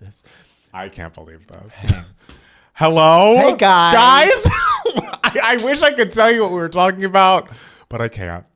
this. I can't believe this. Hello? Hey, guys. I wish I could tell you what we were talking about, but I can't.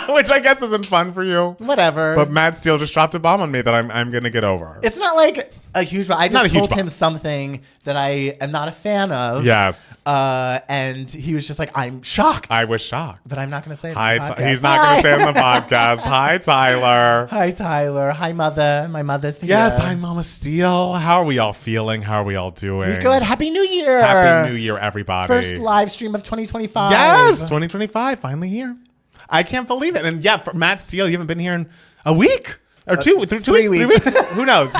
Which I guess isn't fun for you. Whatever. But Matt Steele just dropped a bomb on me that I'm going to get over. It's not like a huge bomb. I Not a just huge told bomb. him something that I am not a fan of. Yes. And he was just like, I'm shocked. I was shocked. But I'm not going to say it Hi, on the podcast. he's not going to say it on the podcast. Hi, Tyler. Hi, Tyler. Hi, mother. My mother's here. Yes, hi, Mama Steele. How are we all feeling? How are we all doing? Good. Happy New Year. Happy New Year, everybody. First live stream of 2025. Yes, 2025, finally here. I can't believe it. And yeah, for Matt Steele, you haven't been here in a week or two weeks. 3 weeks. Who knows?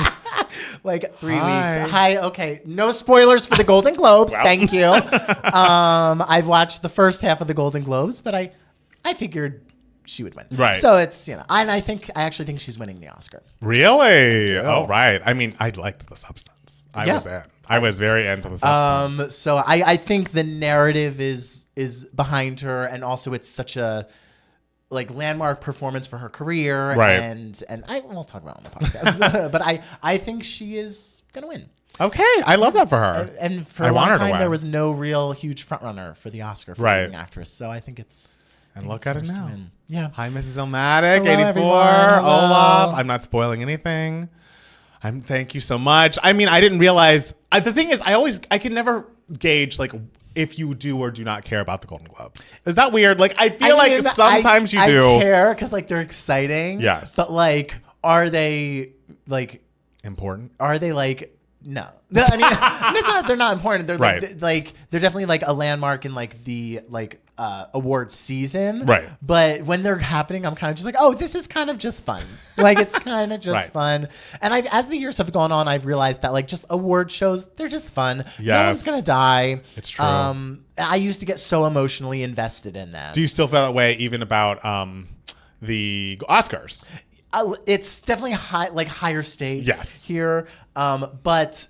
Like 3 weeks. Hi. Okay. No spoilers for the Golden Globes. Well. Thank you. I've watched the first half of the Golden Globes, but I figured she would win. Right. So it's, and I actually think she's winning the Oscar. Really? Oh, right. I mean, I liked the substance. I was very into the substance. So I think the narrative is behind her, and also it's such a landmark performance for her career. Right. And I won't talk about it on the podcast, but I think she is gonna win. Okay, I love that for her. And for a long time, there was no real huge frontrunner for the Oscar for leading actress. So I think it's. And look at it now. Yeah. Hi, Mrs. Ilmatic, Hello, 84. everyone. Hello. Olaf. I'm not spoiling anything. Thank you so much. I mean, I didn't realize. The thing is, I can never gauge if you do or do not care about the Golden Globes. Is that weird? I feel like sometimes you do. I care because they're exciting. Yes. But are they important? Are they no? I mean, it's not. They're not important. They're Right. they're definitely a landmark in the award season. Right. But when they're happening, I'm kind of just oh, this is kind of just fun. It's kind of just Right. fun. And as the years have gone on, I've realized that just award shows, they're just fun. No Yes. one's gonna die. It's true. I used to get so emotionally invested in them. Do you still feel that way even about the Oscars? It's definitely higher stakes. Yes. Here, but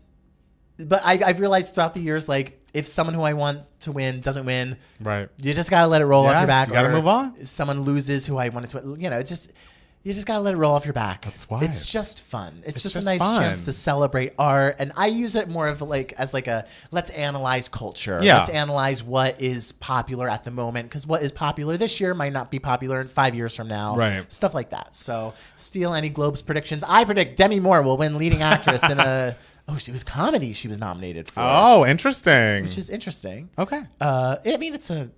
I've realized throughout the years, if someone who I want to win doesn't win, Right. you just gotta let it roll off your back. You gotta move on. Someone loses who I wanted to, you just gotta let it roll off your back. That's why it's just fun. It's just a just nice fun. chance to celebrate art, and I use it more of as a let's analyze culture. Yeah. Let's analyze what is popular at the moment, because what is popular this year might not be popular in 5 years from now. Right. Stuff like that. So, steal any Globes predictions. I predict Demi Moore will win leading actress in a. Oh, it was comedy she was nominated for. Oh, interesting. Which is interesting. Okay. I mean, it's a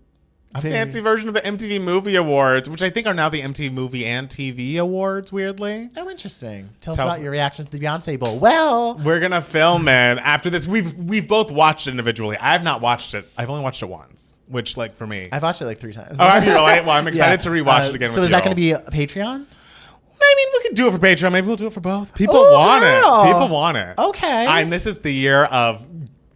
fancy version of the MTV Movie Awards, which I think are now the MTV Movie and TV Awards, weirdly. Oh, interesting. Tell us about your reactions to the Beyonce Bowl. Well, we're going to film it after this. We've both watched it individually. I have not watched it. I've only watched it once, which, for me. I've watched it 3 times. Oh, have you really? Well, I'm excited to rewatch it again So with is you. that going to be a Patreon? I mean, we could do it for Patreon. Maybe we'll do it for both. People want it. People want it. Okay. And this is the year of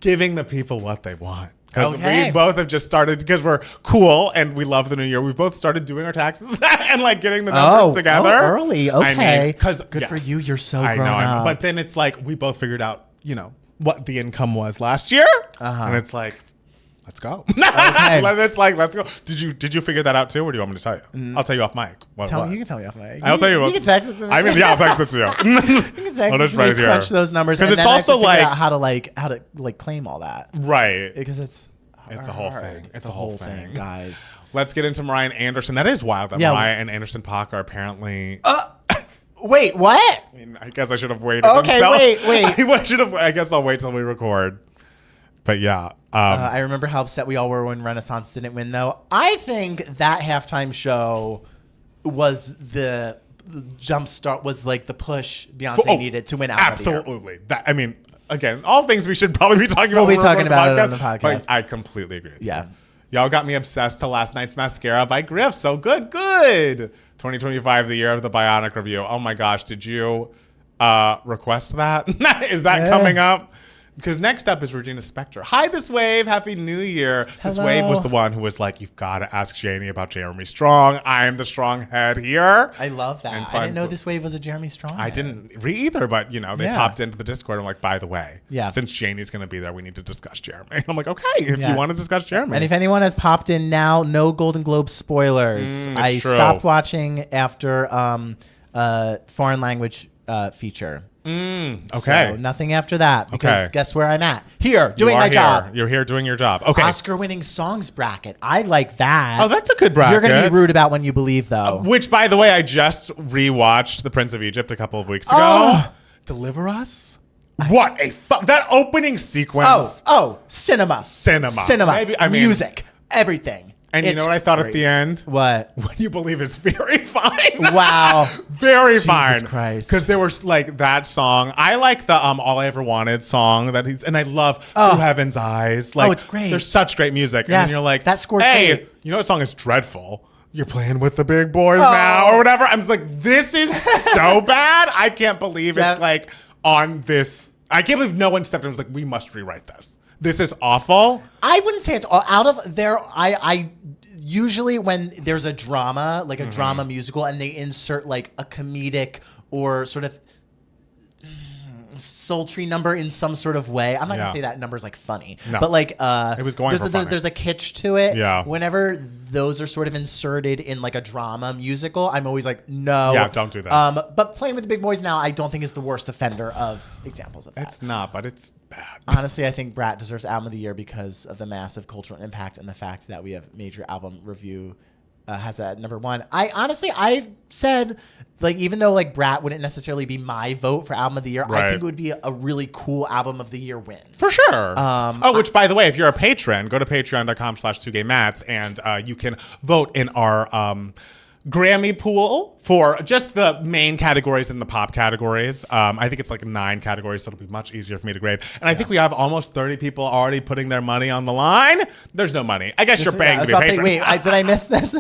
giving the people what they want. Because Okay. we both have just started, because we're cool and we love the new year. We've both started doing our taxes and getting the numbers together. Early. Okay. Good for you. You're so I grown know. up. But then it's we both figured out, what the income was last year. And it's let's go. Okay. Let's go. Did you figure that out too, or do you want me to tell you? I'll tell you off mic. You can tell me off mic. I'll tell you. You can text it to me. I mean, yeah, I'll text it to you. You can text it it's to me, right here. crunch those numbers, 'Cause and it's then also I have to figure out how to claim all that. Right. Because it's a whole thing. It's a whole thing, guys. Let's get into Mariah and Anderson. That is wild that Mariah and Anderson .Paak are apparently. Wait, what? I mean, I guess I should have waited. Okay, wait. I guess I'll wait till we record. But yeah. I remember how upset we all were when Renaissance didn't win, though. I think that halftime show was the jump start, was the push Beyonce needed to win out. Absolutely. That, I mean, again, all things we should probably be talking about. We'll be talking about it on the podcast. But I completely agree with you. Yeah. Y'all got me obsessed to last night's mascara by Griff. So good. 2025, the year of the Bionic review. Oh my gosh, did you request that? Is that coming up? Because next up is Regina Spektor. Hi, This Wave. Happy New Year. This Hello. Wave was the one who was you've got to ask Janie about Jeremy Strong. I am the strong head here. I love that. And so I didn't know This Wave was a Jeremy Strong. I didn't read either, but they popped into the Discord. I'm like, by the way, since Janie's going to be there, we need to discuss Jeremy. I'm like, okay, if you want to discuss Jeremy. And if anyone has popped in now, no Golden Globe spoilers. I true. stopped watching after foreign language feature. Okay. So nothing after that because Okay. guess where I'm at? Here, doing You are my here. job. You're here doing your job. Okay. Oscar-winning songs bracket. I like that. Oh, that's a good bracket. You're going to be rude about When You Believe, though. Which, by the way, I just rewatched The Prince of Egypt a couple of weeks ago. Oh. Deliver Us? What a that opening sequence. Cinema. Maybe, I mean, music, everything. And you know what I thought at the end? What? When You Believe is very fine. Wow. Very fine. Jesus Christ. Because there was like that song. I like the All I Ever Wanted song and I love Through Heaven's Eyes. Like, it's great. There's such great music. Yes, and then you're like, that score's hey, great. you know what song is dreadful? You're playing with the big boys now or whatever. I'm just like, this is so bad. I can't believe it's like on this. I can't believe no one stepped in and was like, we must rewrite this. This is awful. I wouldn't say it's all out of there. I usually when there's a drama, like a drama musical, and they insert like a comedic or sort of sultry number in some sort of way. I'm not gonna say that number's like funny, but like it was going there's a kitsch to it. Yeah. Whenever those are sort of inserted in like a drama musical, I'm always like, no. Yeah, don't do this. But Playing with the Big Boys Now, I don't think is the worst offender of examples of that. It's not, but it's bad. Honestly, I think Brat deserves Album of the Year because of the massive cultural impact and the fact that we have Major Album Review has that number one. I've said, like, even though like Brat wouldn't necessarily be my vote for Album of the Year, I think it would be a really cool Album of the Year win. For sure. Which, by the way, if you're a patron, go to patreon.com/2gaymats and you can vote in our Grammy pool for just the main categories and the pop categories. I think it's like 9 categories, so it'll be much easier for me to grade. And I think we have almost 30 people already putting their money on the line. There's no money. I guess you're paying to be a patron. Wait, did I miss this?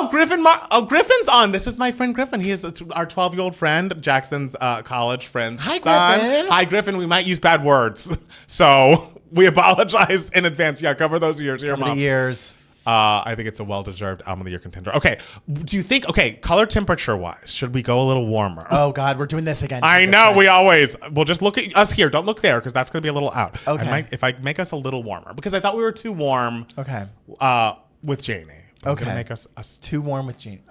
Griffin's on. This is my friend Griffin. He is our 12-year-old friend, Jackson's college friend's son. Griffin. Hi, Griffin. We might use bad words, so we apologize in advance. Yeah, cover those ears. Years. I think it's a well-deserved Album of the Year contender. Okay, do you think, color temperature-wise, should we go a little warmer? Oh, God, we're doing this again. I know, we'll just look at us here. Don't look there, because that's going to be a little out. Okay. If I make us a little warmer, because I thought we were too warm with Janie. I'm going to make us too warm with Janie.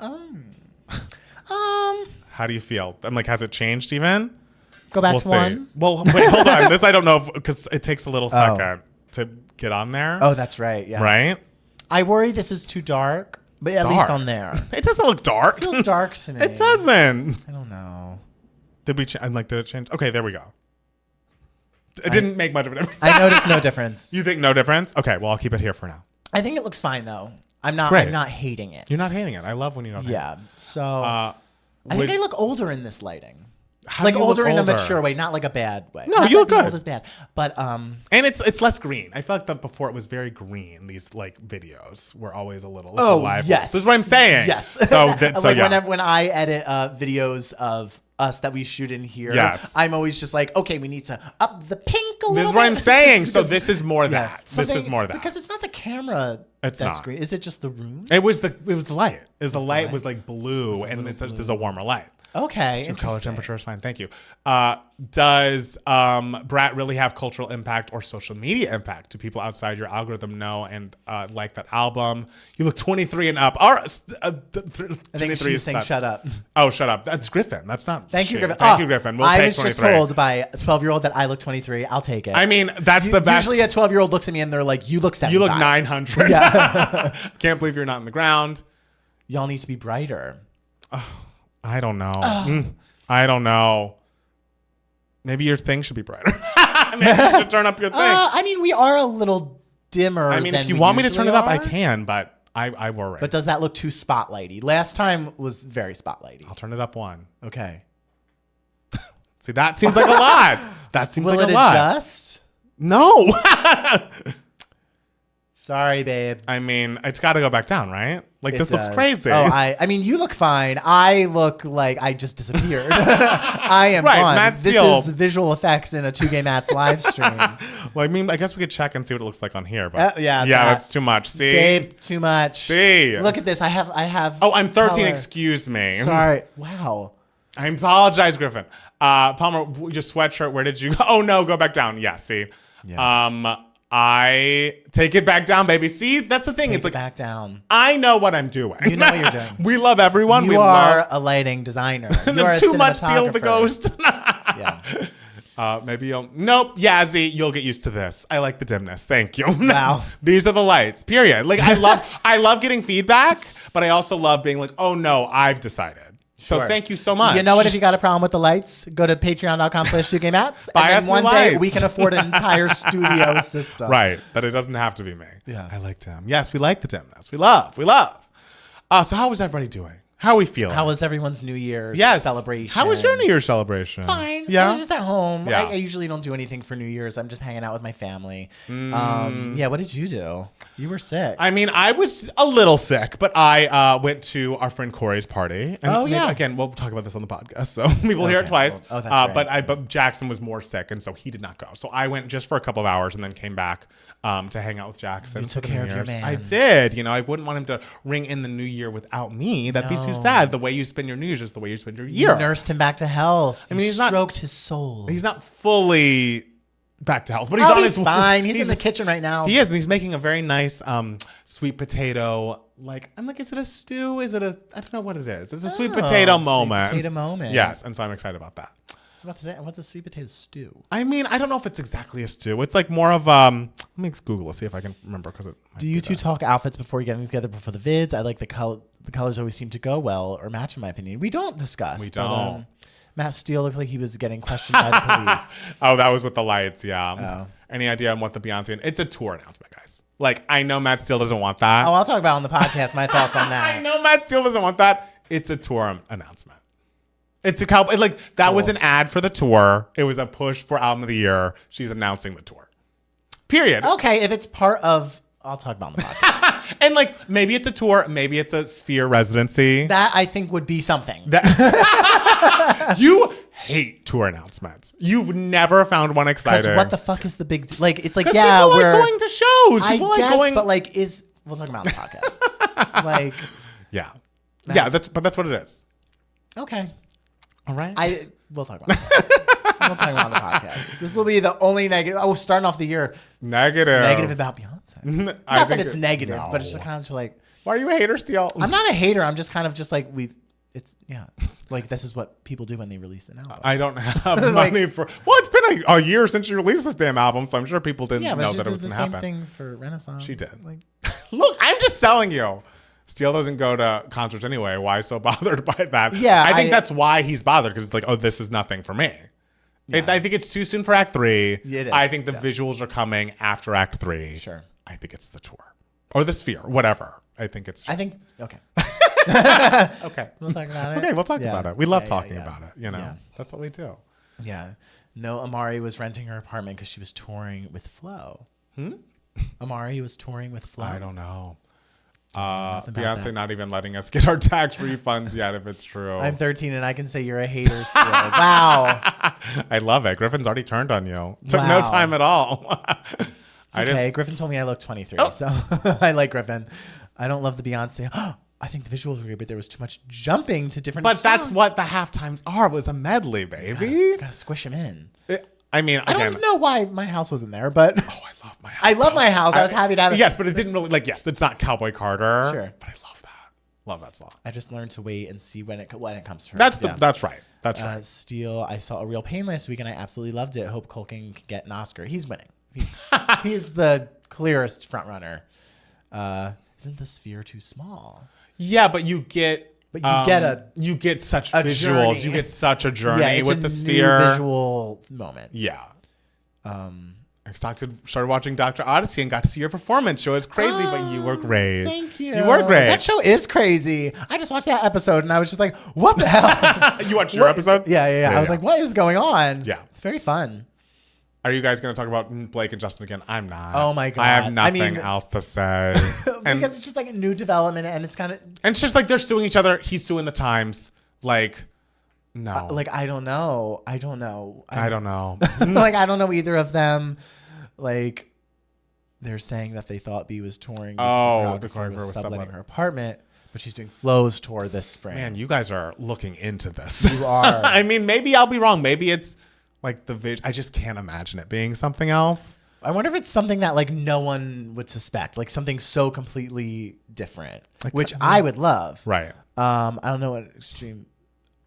How do you feel? I'm like, has it changed even? Go back to one. Well, wait, hold on. This I don't know, because it takes a little second to get on there. Oh, that's right, yeah. Right? I worry this is too dark, but at least on there. It doesn't look dark. It feels dark to me. It doesn't. I don't know. Did we? Did it change? Okay, there we go. It didn't make much of a difference. I noticed no difference. You think no difference? Okay, well I'll keep it here for now. I think it looks fine though. I'm not hating it. You're not hating it. I love when you don't. hate it. So I think I look older in this lighting. Like do you older look in a older? mature way, not like a bad way. No, Not you look that being good. Old is bad, but And it's less green. I feel like that before it was very green. These like videos were always a little lively. yes, This is what I'm saying. Yes. So like when I edit videos of us that we shoot in here, I'm always just like, okay, we need to up the pink a little bit. This is what I'm saying. So this is more that. This is more that. Because it's not the camera that's not. green. Is it just the room? It was the light. The light was like blue, and there's a warmer light. Okay, so color temperature is fine. Thank you. Does Brat really have cultural impact or social media impact? Do people outside your algorithm know and like that album? You look 23 and up. I think she's saying shut up. Oh, shut up. That's Griffin. That's not. Thank you, Griffin. Thank you, Griffin. We'll I take was 23. just told by a 12-year-old that I look 23. I'll take it. I mean, that's the best. Usually a 12-year-old looks at me and they're like, you look 75. You look 900. Yeah. Can't believe you're not in the ground. Y'all need to be brighter. I don't know. I don't know. Maybe your thing should be brighter. Maybe you should turn up your thing. I mean, we are a little dimmer. I mean, than if you we want me to usually turn it up, are. I can, but I worry. But does that look too spotlighty? Last time was very spotlighty. I'll turn it up 1. Okay. See, that seems like a lot. That seems like a lot. Will it adjust? No. Sorry, babe. I mean, it's got to go back down, right? Like, this looks crazy. Oh, I mean, you look fine. I look like I just disappeared. I am gone. Matt This Steele. is visual effects in a 2Gay Mats live stream. Well, I mean, I guess we could check and see what it looks like on here. But yeah, that's too much. See? Babe, too much. See? Look at this. I have. Oh, I'm 13. color. Excuse me. Sorry. Wow. I apologize, Griffin. Palmer, your sweatshirt, where did you go? Oh, no, go back down. Yeah, see? Yeah. I take it back down, baby. See, that's the thing. Take It's like, it back down. I know what I'm doing. You know what you're doing. We love everyone. You we are love a lighting designer. You are a too much Steal the cinematographer. Ghost. Yeah. Maybe you'll. Nope, Yazzie, you'll get used to this. I like the dimness. Thank you. Wow. These are the lights. Period. Like I love getting feedback, but I also love being like, oh no, I've decided. So Sure. thank you so much. You know what? If you got a problem with the lights, go to patreon.com/2gaymats. Buy And us then one new day lights. we can afford an entire studio system. Right, but it doesn't have to be me. Yeah. I like Tim. Yes, we like the dimness. We love. So how was everybody doing? How are we feeling? How was everyone's New Year's celebration? How was your New Year's celebration? Fine. Yeah. I was just at home. Yeah. I usually don't do anything for New Year's. I'm just hanging out with my family. Yeah. What did you do? You were sick. I mean, I was a little sick, but I went to our friend Corey's party. And again, we'll talk about this on the podcast, so people hear it twice. Oh, that's right. But Jackson was more sick, and so he did not go. So I went just for a couple of hours and then came back to hang out with Jackson. You took care of your man. I did. You know, I wouldn't want him to ring in the new year without me. That'd be too sad. The way you spend your New Year's is the way you spend your year. You nursed him back to health. I mean, he's stroked his soul. He's not fully back to health, but he's on his fine. He's in the kitchen right now. He is, and he's making a very nice sweet potato. Like, I'm like, is it a stew? Is it a? I don't know what it is. It's a sweet potato moment. Sweet potato moment. Yes, and so I'm excited about that. I was about to say, what's a sweet potato stew? I mean, I don't know if it's exactly a stew. It's like more of let me Google it, see if I can remember. Because do you two talk outfits before you get together before the vids? I like the color. The colors always seem to go well or match, in my opinion. We don't discuss. We don't. But, Matt Steele looks like he was getting questioned by the police. Oh, that was with the lights. Yeah. Oh. Any idea on what the Beyonce? It's a tour announcement, guys. Like, I know Matt Steele doesn't want that. Oh, I'll talk about it on the podcast. My thoughts on that. I know Matt Steele doesn't want that. It's a tour announcement. It's a cowboy. Like, that was an ad for the tour. It was a push for album of the year. She's announcing the tour. Period. Okay, if it's part of, I'll talk about it on the podcast. And like, maybe it's a tour. Maybe it's a Sphere residency. That I think would be something. You hate tour announcements. You've never found one exciting. Because what the fuck is the big, like, it's like, People we're like going to shows. I People guess, like going. but like, we'll talk about it on the podcast. Like, Yeah. That's- That's what it is. okay. All right. We'll talk about it. We'll talk about it on the podcast. This will be the only negative. Oh, starting off the year. Negative About Beyonce. I Not that think it's negative, but it's just kind of just like, Why are you a hater, Steele? I'm not a hater. I'm just kind of just like, like this is what people do when they release an album. I don't have money for. Well, it's been a year since you released this damn album, so I'm sure people didn't know that it was going to happen. the same thing for Renaissance. She did. Like, Look, I'm just telling you. Steele doesn't go to concerts anyway. Why so bothered by that? Yeah, I think that's why he's bothered, because it's like, oh, this is nothing for me. Yeah. I think it's too soon for Act 3. It is, I think the visuals are coming after Act 3. Sure. I think it's the tour. Or the Sphere, whatever. I think it's I think, okay. okay. We'll talk about it. Okay, we'll talk Yeah. about it. We love Yeah, talking yeah. about it. You know, Yeah. that's what we do. Yeah. No, Amari was renting her apartment because she was touring with Flo. Amari was touring with Flo. I don't know. Nothing about Beyonce that. not even letting us get our tax refunds yet, if it's true. I'm 13 and I can say you're a hater still. Wow. I love it. Griffin's already turned on you. Took no Wow. time at all. Okay, Griffin told me I look 23, so I like Griffin. I don't love the Beyonce. I think the visuals were good, but there was too much jumping to different But songs. that's what the halftimes are. Was a medley, baby. Gotta squish him in. I mean, I again, don't know why my house wasn't there, but oh, I love my house. I love my house. I was happy to have it. Yes, but it didn't really yes, it's not Cowboy Carter. Sure. But I love that. Love that song. I just learned to wait and see when it comes to her. That's Yeah. that's right. That's right. Steel. I saw A Real Pain last week and I absolutely loved it. Hope Culkin can get an Oscar. He's winning. He's the clearest front runner. Isn't the Sphere too small? Yeah, but you get you get such a visuals. journey. You get such a journey Yeah, it's with a the new Sphere. visual moment. Yeah. I started watching Dr. Odyssey and got to see your performance. Show is crazy, but you were great. Thank you. You were great. That show is crazy. I just watched that episode and I was just like, what the hell? You watched your episode? Yeah. I was like, what is going on? Yeah. It's very fun. Are you guys going to talk about Blake and Justin again? I'm not. Oh my God. I have nothing I mean, else to say. Because it's just like a new development and it's kind of And it's just like they're suing each other. He's suing the Times. Like, no. like, I don't know. I don't know. Like, I don't know either of them. Like, they're saying that they thought B was touring because the choreographer was subletting her apartment, but she's doing Flo's tour this spring. Man, you guys are looking into this. You are. I mean, maybe I'll be wrong. Maybe it's like I just can't imagine it being something else. I wonder if it's something that like no one would suspect, like something so completely different, which I would love. Right. I don't know what extreme.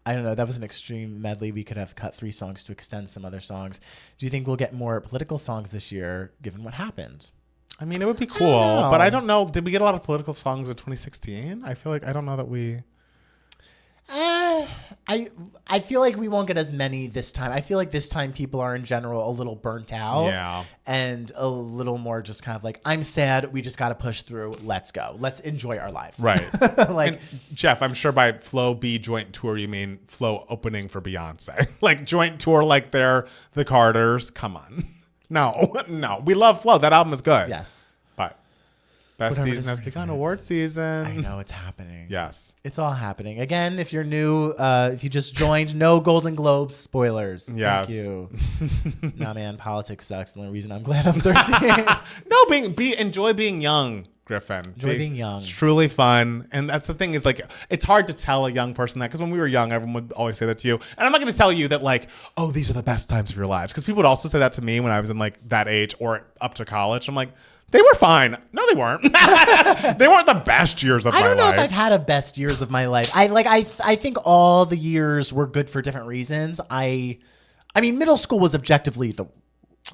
I don't know. That was an extreme medley. We could have cut 3 songs to extend some other songs. Do you think we'll get more political songs this year, given what happened? I mean, it would be cool, but I don't know. Did we get a lot of political songs in 2016? I feel like I don't know that we. I feel like we won't get as many this time. I feel like this time people are in general a little burnt out. Yeah. And a little more just kind of like, I'm sad. We just got to push through. Let's go. Let's enjoy our lives. Right. Like, and Jeff, I'm sure by Flo B joint tour, you mean Flo opening for Beyonce. Like joint tour like they're the Carters. Come on. No. We love Flo. That album is good. yes. But best Whatever season has begun. Award season. I know it's happening. Yes. It's all happening. Again, if you're new, if you just joined, no Golden Globes spoilers. Yes. Thank you. Nah, man, politics sucks. The only reason I'm glad I'm 13. No, enjoy being young, Griffin. Enjoy being young. It's truly fun. And that's the thing is like, it's hard to tell a young person that because when we were young, everyone would always say that to you. And I'm not going to tell you that like, oh, these are the best times of your lives. Because people would also say that to me when I was in like that age or up to college. I'm like, they were fine. No, they weren't. They weren't the best years of my life. I don't know if I've had a best years of my life. I think all the years were good for different reasons. I mean, middle school was objectively the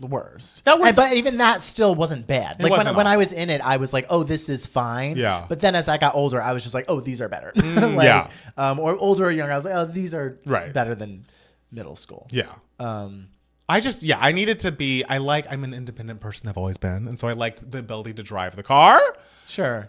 worst. But even that still wasn't bad. Like when I was in it, I was like, oh, this is fine. Yeah. But then as I got older, I was just like, oh, these are better. Yeah. Or older or younger, I was like, oh, these are Right. better than middle school. Yeah. I needed to be, I'm an independent person, I've always been. And so I liked the ability to drive the car. Sure.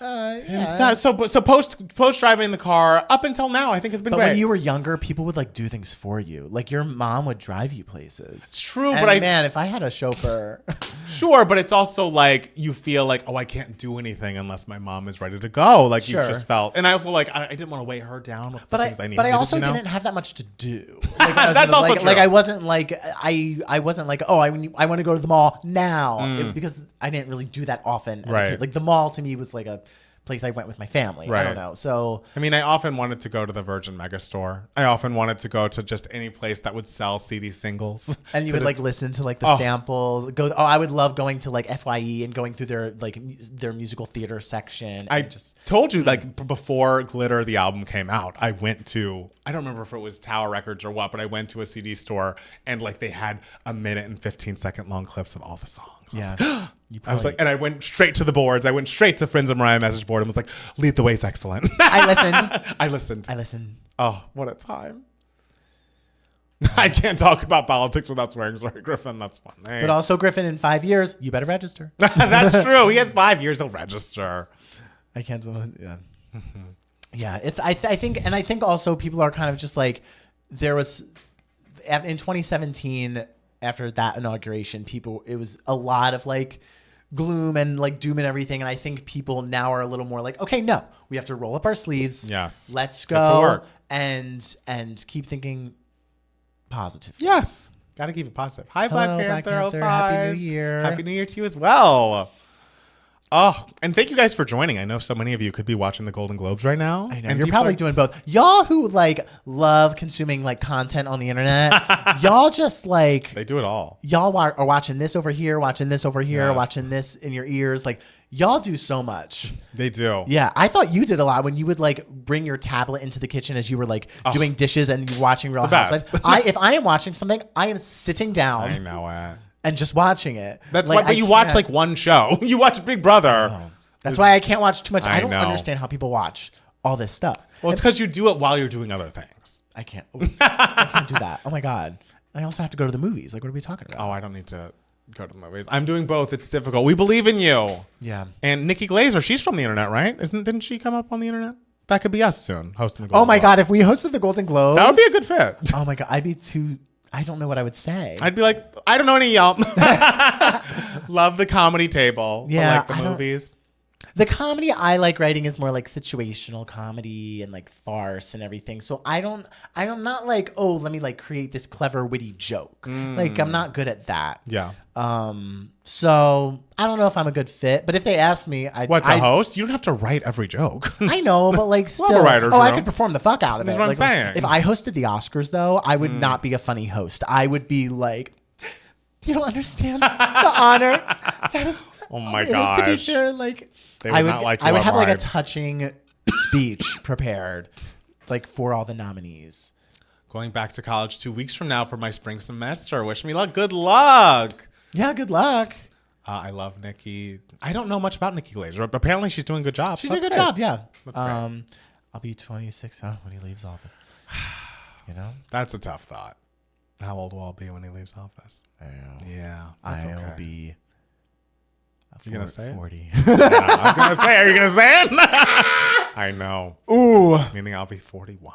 So post driving the car up until now, I think has been But great. when you were younger, people would like do things for you. Like your mom would drive you places. It's true, and but man, if I had a chauffeur. Sure, but it's also like you feel like, oh, I can't do anything unless my mom is ready to go. Like Sure. you just felt, and I also like I didn't want to weigh her down with the things I needed. But I to also do, you know? didn't have that much to do. Like, That's also true. Like I wasn't like I wasn't like, oh, I want to go to the mall now because I didn't really do that often as a kid. Like the mall to me was like a place I went with my family. Right. I don't know. So I mean, I often wanted to go to the Virgin Megastore. I often wanted to go to just any place that would sell CD singles. And you would like listen to like the samples. I would love going to like FYE and going through their musical theater section. I just told you like before Glitter the album came out, I went to, I don't remember if it was Tower Records or what, but I went to a CD store and like they had a minute and 15-second long clips of all the songs. Yeah. I was like, and I went straight to the boards. I went straight to Friends of Mariah message board and was like, lead the way is excellent. I listened. I listened. I Oh, what a time. I can't talk about politics without swearing. Sorry, Griffin. That's fun. Hey. But also, Griffin, in 5 years, you better register. That's true. He has 5 years to register. I can't. Yeah. Yeah. It's. I think also people are kind of just like there was in 2017 after that inauguration. It was a lot of like gloom and like doom and everything. And I think people now are a little more like, okay, no, we have to roll up our sleeves. Yes. Let's Get to go work. and keep thinking positive. Yes. Got to keep it positive. Hi, Black Hello, Panther, Black Panther. 05. Happy New Year. Happy New Year to you as well. Oh, and thank you guys for joining. I know so many of you could be watching the Golden Globes right now. I know. And You're people probably doing both. Y'all who like love consuming like content on the internet, y'all just like They do it all. Y'all are watching this over here, watching this over here, Yes. watching this in your ears. Like y'all do so much. They do. Yeah, I thought you did a lot when you would like bring your tablet into the kitchen as you were like doing dishes and you watching Real best. Housewives. If I am watching something, I am sitting I down know it. and just watching it. That's like, why, but you watch can't- like one show. You watch Big Brother. Oh. That's why I can't watch too much. I don't know. understand how people watch all this stuff. Well, it's because you do it while you're doing other things. I can't. I can't do that. Oh my god. I also have to go to the movies. Like, what are we talking about? Oh, I don't need to go to the movies. I'm doing both. It's difficult. We believe in you. Yeah. And Nikki Glazer, she's from the internet, right? Didn't she come up on the internet? That could be us soon, hosting the Golden Oh my Globes. god, if we hosted the Golden Globes, That would be a good fit. Oh my god, I'd be too. I don't know what I would say. I'd be like, I don't know any of y'all. Love the comedy table. Yeah, But like the movies. The comedy I like writing is more like situational comedy and like farce and everything. So I'm not like, oh, let me like create this clever witty joke. Like I'm not good at that. Yeah. So I don't know if I'm a good fit, but if they ask me, I'd host? You don't have to write every joke. I know, but like We'll have still, a writer's I room. could perform the fuck out of That's it. what I'm Like, saying. If I hosted the Oscars though, I would not be a funny host. I would be like, You don't understand the honor. That is. Oh my it is, to be gosh. fair, like They would not like you I would at have like a mine. touching speech prepared, like for all the nominees. Going back to college 2 weeks from now for my spring semester. Wish me luck. Good luck. Yeah, good luck. I love Nikki. I don't know much about Nikki Glaser, but apparently she's doing a good job. She did a good That's job. great. Yeah. That's great. I'll be 26 when he leaves office. You know, That's a tough thought. How old will I be when he leaves office? Yeah, that's I'll okay. be. You gonna say it? 40. Yeah, I was gonna say, are you gonna say it? I know. Ooh. Meaning I'll be 41.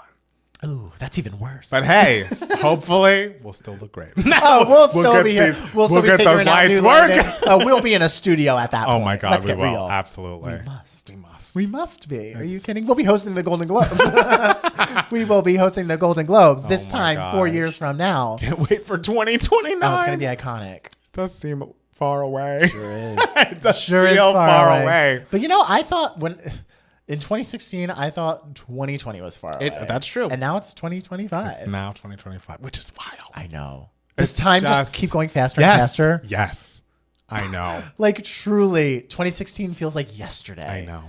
Ooh, that's even worse. But hey, hopefully we'll still look great. Oh, we'll still get be here. these- We'll still be get those figuring out lights new work. lighting. We'll be in a studio at that Oh point. my God, Let's we get will. real. Absolutely. We must. We must. We must be. Are you kidding? We'll be hosting the Golden Globes. We will be hosting the Golden Globes this Oh my time 4 gosh. years from now. Can't wait for 2029. Oh, it's going to be iconic. It does seem far away. Sure is. It does Sure is feel far away. But you know, I thought in 2016, I thought 2020 was far away. That's true. And now it's 2025. It's now 2025, which is wild. I know. Does It's time just keep going faster and yes, faster? Yes. I know. Like truly, 2016 feels like yesterday. I know.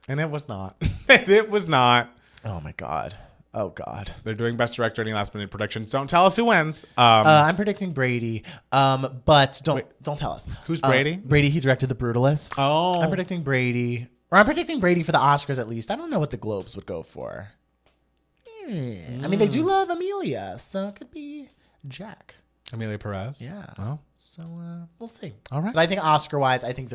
And it was not. It was not. Oh my God. Oh God. They're doing best director any last minute predictions. Don't tell us who wins. I'm predicting Brady, but don't tell us. Who's Brady? Brady, he directed The Brutalist. Oh. I'm predicting Brady, or I'm predicting Brady for the Oscars at least. I don't know what the Globes would go for. I mean, they do love Amelia, so it could be Jack. Amelia Perez. Yeah. Oh. So we'll see. All right. But I think Oscar-wise, I think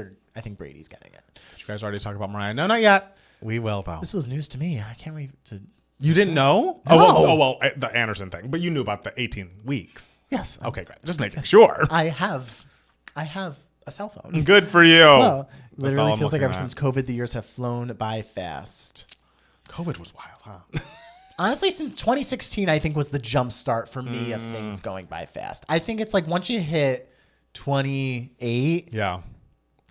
Brady's getting it. Did you guys already talk about Mariah? No, not yet. We will though. This was news to me. I can't wait to. You didn't know? No. Oh, well, the Anderson thing. But you knew about the 18 weeks. Yes. Okay, great. Just making sure. I have a cell phone. Good for you. Well, That's all literally I'm feels like looking ever at. since COVID, the years have flown by fast. COVID was wild, huh? Honestly, since 2016, I think was the jump start for me of things going by fast. I think it's like once you hit 28, Yeah.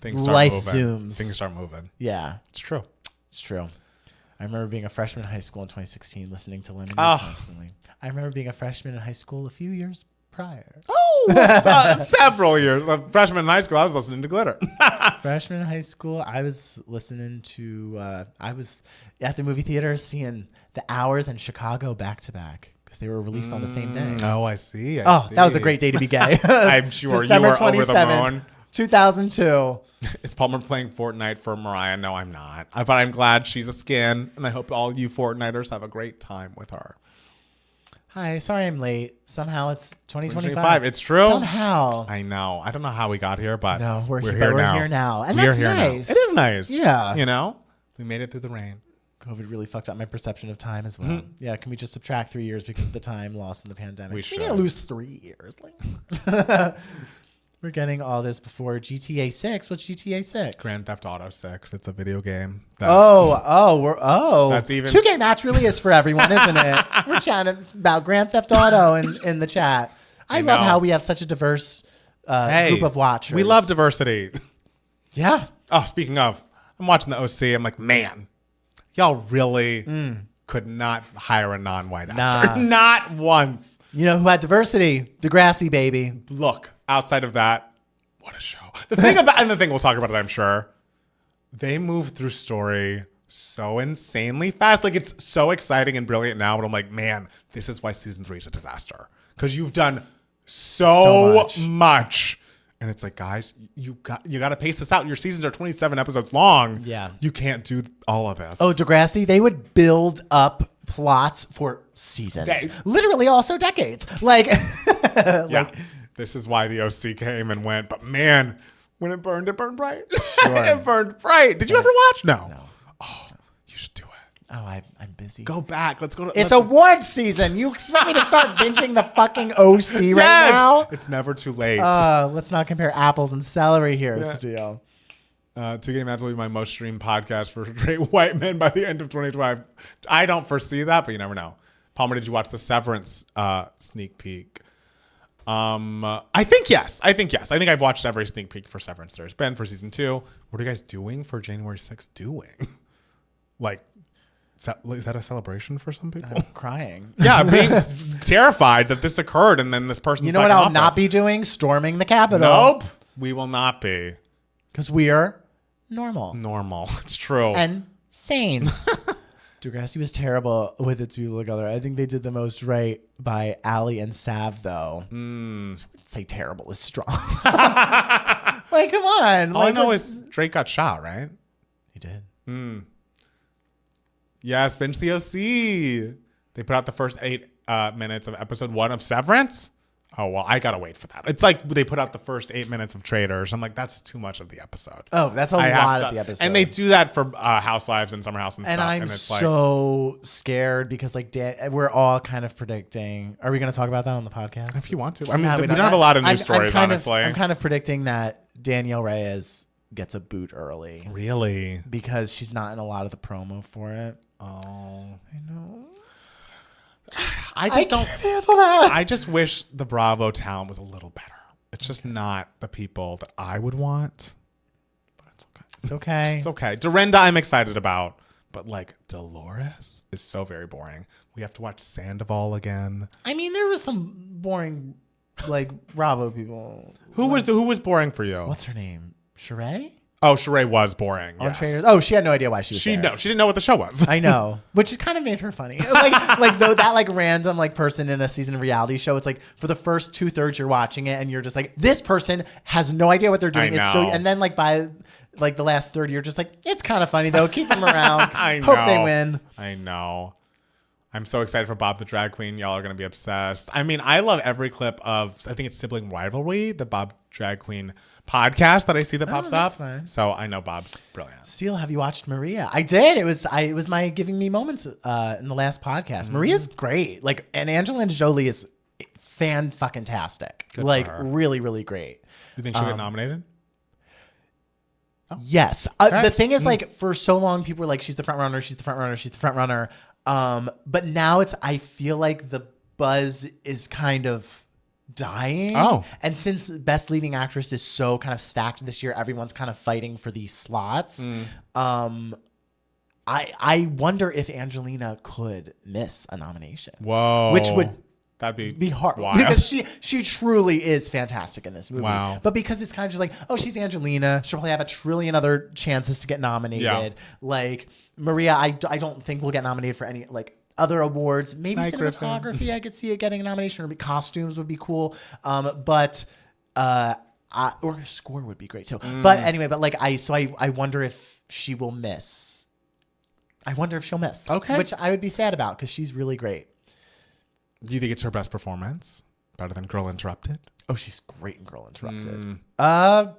Things start life moving. zooms. Things start moving. Yeah, It's true. it's true. I remember being a freshman in high school in 2016, listening to Lemonade Oh. constantly. I remember being a freshman in high school a few years prior. Oh, several years. Freshman in high school, I was listening to Glitter. Freshman in high school, I was listening to, I was at the movie theater seeing The Hours and Chicago back to back because they were released on the same day. Oh, I see. Oh, that was a great day to be gay. I'm sure December you were over the 27th, moon. 2002. Is Palmer playing Fortnite for Mariah? No, I'm not. But I'm glad she's a skin, and I hope all you Fortniters have a great time with her. Hi, sorry I'm late. Somehow it's 2025. 2025, it's true. Somehow. I know. I don't know how we got here, but No, we're here now. And We are that's here now. nice. It is nice. Yeah. You know, we made it through the rain. COVID really fucked up my perception of time as well. Yeah, can we just subtract 3 years because of the time lost in the pandemic? We should. didn't lose 3 years. Like, we're getting all this before GTA 6. What's GTA 6? Grand Theft Auto 6. It's a video game. That's even- 2K Match really is for everyone, isn't it? We're chatting about Grand Theft Auto in the chat. I love know. how we have such a diverse group of watchers. We love diversity. Yeah. Oh, speaking of, I'm watching the OC. I'm like, man, y'all really could not hire a non-white actor. Nah. Not once. You know who had diversity? Degrassi, baby. Look, outside of that, what a show. The thing we'll talk about it, I'm sure. They move through story so insanely fast. Like, it's so exciting and brilliant now, but I'm like, man, this is why season 3 is a disaster. Because you've done so much. And it's like, guys, you got to pace this out. Your seasons are 27 episodes long. Yeah. You can't do all of this. Oh, Degrassi, they would build up plots for seasons. Literally also decades. Like, yeah. This is why the OC came and went. But man, when it burned bright. Sure. It burned bright. Did you ever watch? No. Oh, you should do it. Oh, I'm busy. Go back. Let's go to. It's awards season. You expect me to start binging the fucking OC right now? It's never too late. Let's not compare apples and celery here, Studio. 2K Match will be my most streamed podcast for straight white men by the end of 2025. I don't foresee that, but you never know. Palmer, did you watch the Severance sneak peek? I think yes. I think I've watched every sneak peek for Severance there's been for season 2. What are you guys doing for January 6th? Like, Is that a celebration for some people? I'm crying. Yeah, being terrified that this occurred and then this person. You know what I'll not be doing? Storming the Capitol. Nope. We will not be. Because we are normal. Normal. It's true. And sane. Degrassi was terrible with its people together. I think they did the most right by Allie and Sav, though. I would say terrible is strong. Like, come on. All I know is Drake got shot, right? He did. Yes, binge the OC. They put out the first 8 minutes of episode 1 of Severance. Oh, well, I got to wait for that. It's like they put out the first 8 minutes of Traitors. I'm like, that's too much of the episode. Oh, that's a lot of the episode. And they do that for Housewives and Summer House and stuff. I'm and it's so scared because like we're all kind of predicting. Are we going to talk about that on the podcast? If you want to. I mean, we don't have a lot of news stories, honestly. I'm kind of predicting that Danielle Reyes gets a boot early. Really? Because she's not in a lot of the promo for it. Oh. I know. I just don't handle that. I just wish the Bravo talent was a little better. It's just not the people that I would want. But it's okay. It's okay. It's okay. Dorinda, I'm excited about. But like Dolores is so very boring. We have to watch Sandoval again. I mean, there was some boring, like Bravo people. Who was boring for you? What's her name? Sheree? Oh, Sheree was boring. Yes. Oh, she had no idea why she was there. No, she didn't know what the show was. I know, which kind of made her funny. like though that like random like person in a season of reality show. It's like for the first 2/3 you're watching it and you're just like, this person has no idea what they're doing. I know. It's so, and then like by like the last third you're just like, it's kind of funny though. Keep them around. I know. Hope they win. I know. I'm so excited for Bob the Drag Queen. Y'all are going to be obsessed. I mean, I love every clip of, I think it's Sibling Rivalry, the Bob Drag Queen podcast that I see that pops up. Fine. So I know Bob's brilliant. Steele, have you watched Maria? I did. It was my giving me moments in the last podcast. Maria's great. Like, and Angelina Jolie is fan-fucking-tastic. Good like, for her. really, really great. You think she'll get nominated? Yes. The thing is, like, for so long, people were like, she's the front runner, she's the front runner, she's the front runner. But now I feel like the buzz is kind of dying. Oh. And since Best Leading Actress is so kind of stacked this year, everyone's kind of fighting for these slots. I wonder if Angelina could miss a nomination. Whoa. Which would That'd be hard wild. because she truly is fantastic in this movie. Wow. But because it's kind of just like, oh, she's Angelina, she'll probably have a trillion other chances to get nominated. Yeah. Like Maria, I don't think will get nominated for any like other awards. Maybe cinematography, I could see it getting a nomination, or costumes would be cool. Or score would be great too. But anyway, I wonder if she will miss. I wonder if she'll miss. Okay. Which I would be sad about because she's really great. Do you think it's her best performance? Better than Girl Interrupted? Oh, she's great in Girl Interrupted. I'm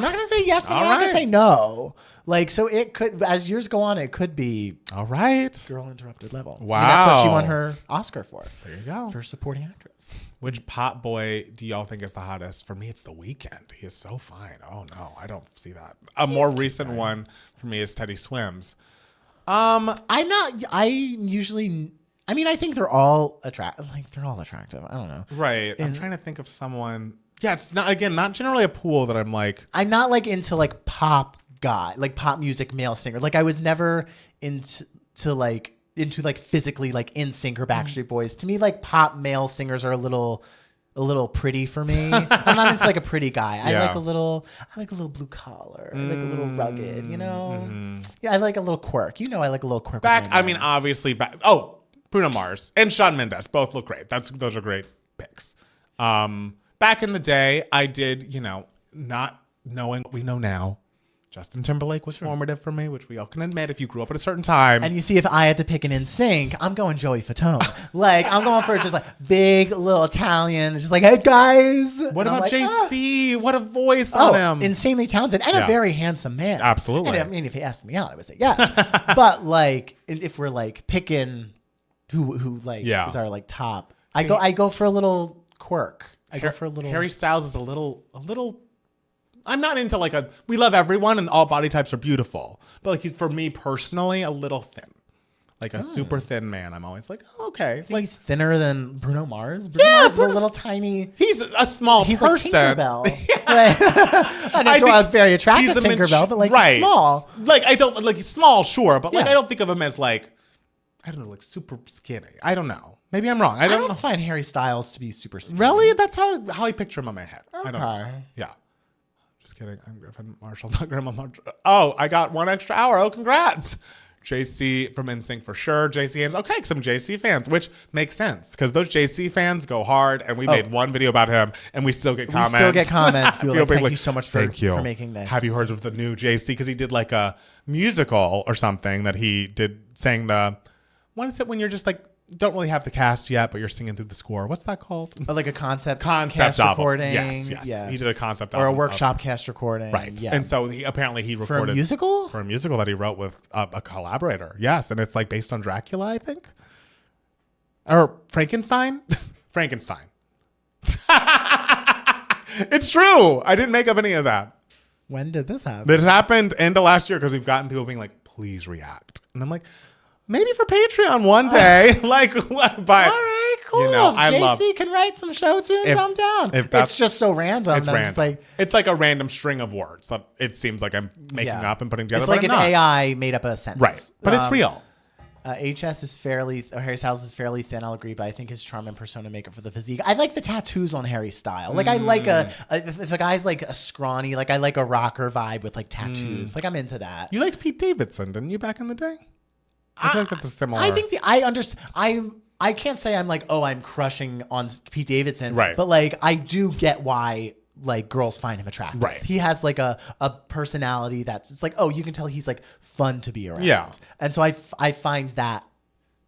not going to say yes, but I'm not going to say no. Like, so it could, as years go on, it could be All right. Girl Interrupted level. Wow. I mean, that's what she won her Oscar for. There you go. For supporting actress. Which pop boy do y'all think is the hottest? For me, it's The Weeknd. He is so fine. Oh, no. I don't see that. A more recent one for me is Teddy Swims. I think they're all attractive. Like, they're all attractive. I don't know. Right. I'm trying to think of someone. Yeah, it's not generally a pool that I'm like. I'm not like into like pop music male singer. Like I was never into physically like NSYNC or Backstreet Boys. To me, like pop male singers are a little pretty for me. I'm not just like a pretty guy. I like a little blue collar. I like a little rugged, you know? Mm-hmm. Yeah, I like a little quirk. You know, I like a little quirk. Obviously Bruno Mars and Shawn Mendes both look great. Those are great picks. Back in the day, I did, not knowing what we know now. Justin Timberlake was formative for me, which we all can admit if you grew up at a certain time. And you see, if I had to pick an NSYNC, I'm going Joey Fatone. Like, I'm going for just like big little Italian, just like, hey guys. What about JC? What a voice on him. Insanely talented and a very handsome man. Absolutely. And I mean, if he asked me out, I would say yes. But like, if we're like picking who like is our like top, I go for a little quirk. I go for a little. Harry Styles is a little. I'm not into like we love everyone and all body types are beautiful, but like he's for me personally a little thin. like a super thin man. I'm always like, oh, okay, like He's thinner than Bruno Mars. Bruno Mars is a little tiny. he's a small He's person. like Tinkerbell. Like, very attractive he's a Tinkerbell, but like right. he's small. Like I don't like he's small, sure, but like Yeah. I don't think of him as like I don't know, like super skinny. I don't know. Maybe I'm wrong. I I don't know. don't find Harry Styles to be super skinny. Really? That's how I picture him in my head. I don't know. Okay. Yeah. Just kidding. I'm Griffin Marshall, not Grandma Marshall. Oh, I got 1 extra hour. Oh, congrats. JC from NSYNC for sure. JC fans. Okay, some JC fans, which makes sense because those JC fans go hard, and we made one video about him, and we still get comments. We still get comments. People are like, People thank you so much for making this. Have you heard of the new JC? Because he did like a musical or something that he did saying what is it when you're just like, don't really have the cast yet, but you're singing through the score. What's that called? Like a concept Cast album. recording. Yes. Yeah. He did a concept Or album. a workshop cast recording. Right. Yeah. And so he recorded. For a musical? For a musical that he wrote with a collaborator. Yes. And it's like based on Dracula, I think. Or Frankenstein? Frankenstein. It's true. I didn't make up any of that. When did this happen? It happened end of last year because we've gotten people being like, please react. And I'm like, maybe for Patreon one day. Like, but all right, cool. You know, if JC can write some show tunes, I'm down. It's just so random. It's that random. I'm just like, it's like a random string of words that it seems like I'm making up and putting together. It's like but if I'm not. AI made up a sentence. Right. But it's real. HS is Harry Styles is fairly thin, I'll agree, but I think his charm and persona make up for the physique. I like the tattoos on Harry Style. Like I like if a guy's like a scrawny, like I like a rocker vibe with like tattoos. Like I'm into that. You liked Pete Davidson, didn't you, back in the day? I feel like that's a similar. I think I understand. I can't say I'm like, oh, I'm crushing on Pete Davidson. Right. But like I do get why like girls find him attractive. Right. He has like a personality it's like, oh, you can tell he's like fun to be around. Yeah. And so I find that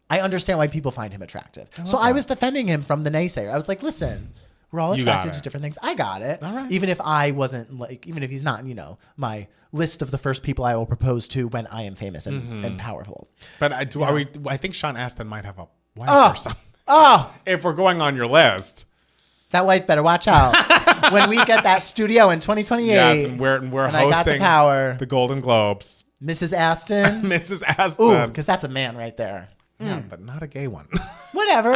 I understand why people find him attractive. So I was defending him from the naysayer. I was like, listen, we're all attracted to different things. I got it. All right. Even if I wasn't like, even if he's not, my list of the first people I will propose to when I am famous and powerful. But I think Sean Astin might have a wife or something. Oh, If we're going on your list. that wife better watch out. When we get that studio in 2028. Yes, and we're and hosting I got the power. the Golden Globes. Mrs. Astin. Mrs. Astin. Ooh, because that's a man right there. Yeah, but not a gay one. Whatever.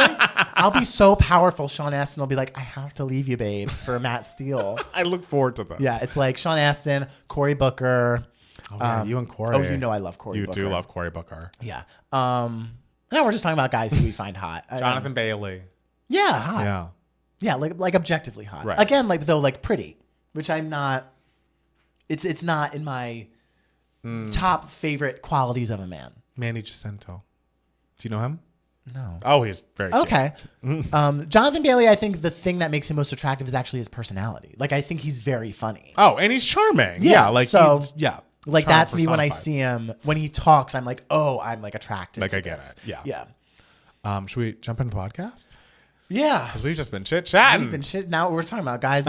I'll be so powerful. Sean Astin will be like, I have to leave you, babe, for Matt Steele. I look forward to this. Yeah, it's like Sean Astin, Cory Booker. Oh, yeah, you and Corey. Oh, you know I love Cory Booker. You do love Cory Booker. Yeah. Now we're just talking about guys who we find hot. Jonathan Bailey. Yeah, hot. Yeah. Yeah, like objectively hot. Right. Again, like pretty, which I'm not. It's not in my top favorite qualities of a man. Manny Jacinto. Do you know him? No. Oh, he's very cute. Okay. Jonathan Bailey, I think the thing that makes him most attractive is actually his personality. Like I think he's very funny. Oh, and he's charming. Yeah, like so- yeah. Like Charm that's me when I personified. see him when he talks. I'm like, oh, I'm like attracted. Like to I get this. it. Yeah. Should we jump into the podcast? Yeah. Because we've just been chit chatting. We've been shit. Now we're talking about guys.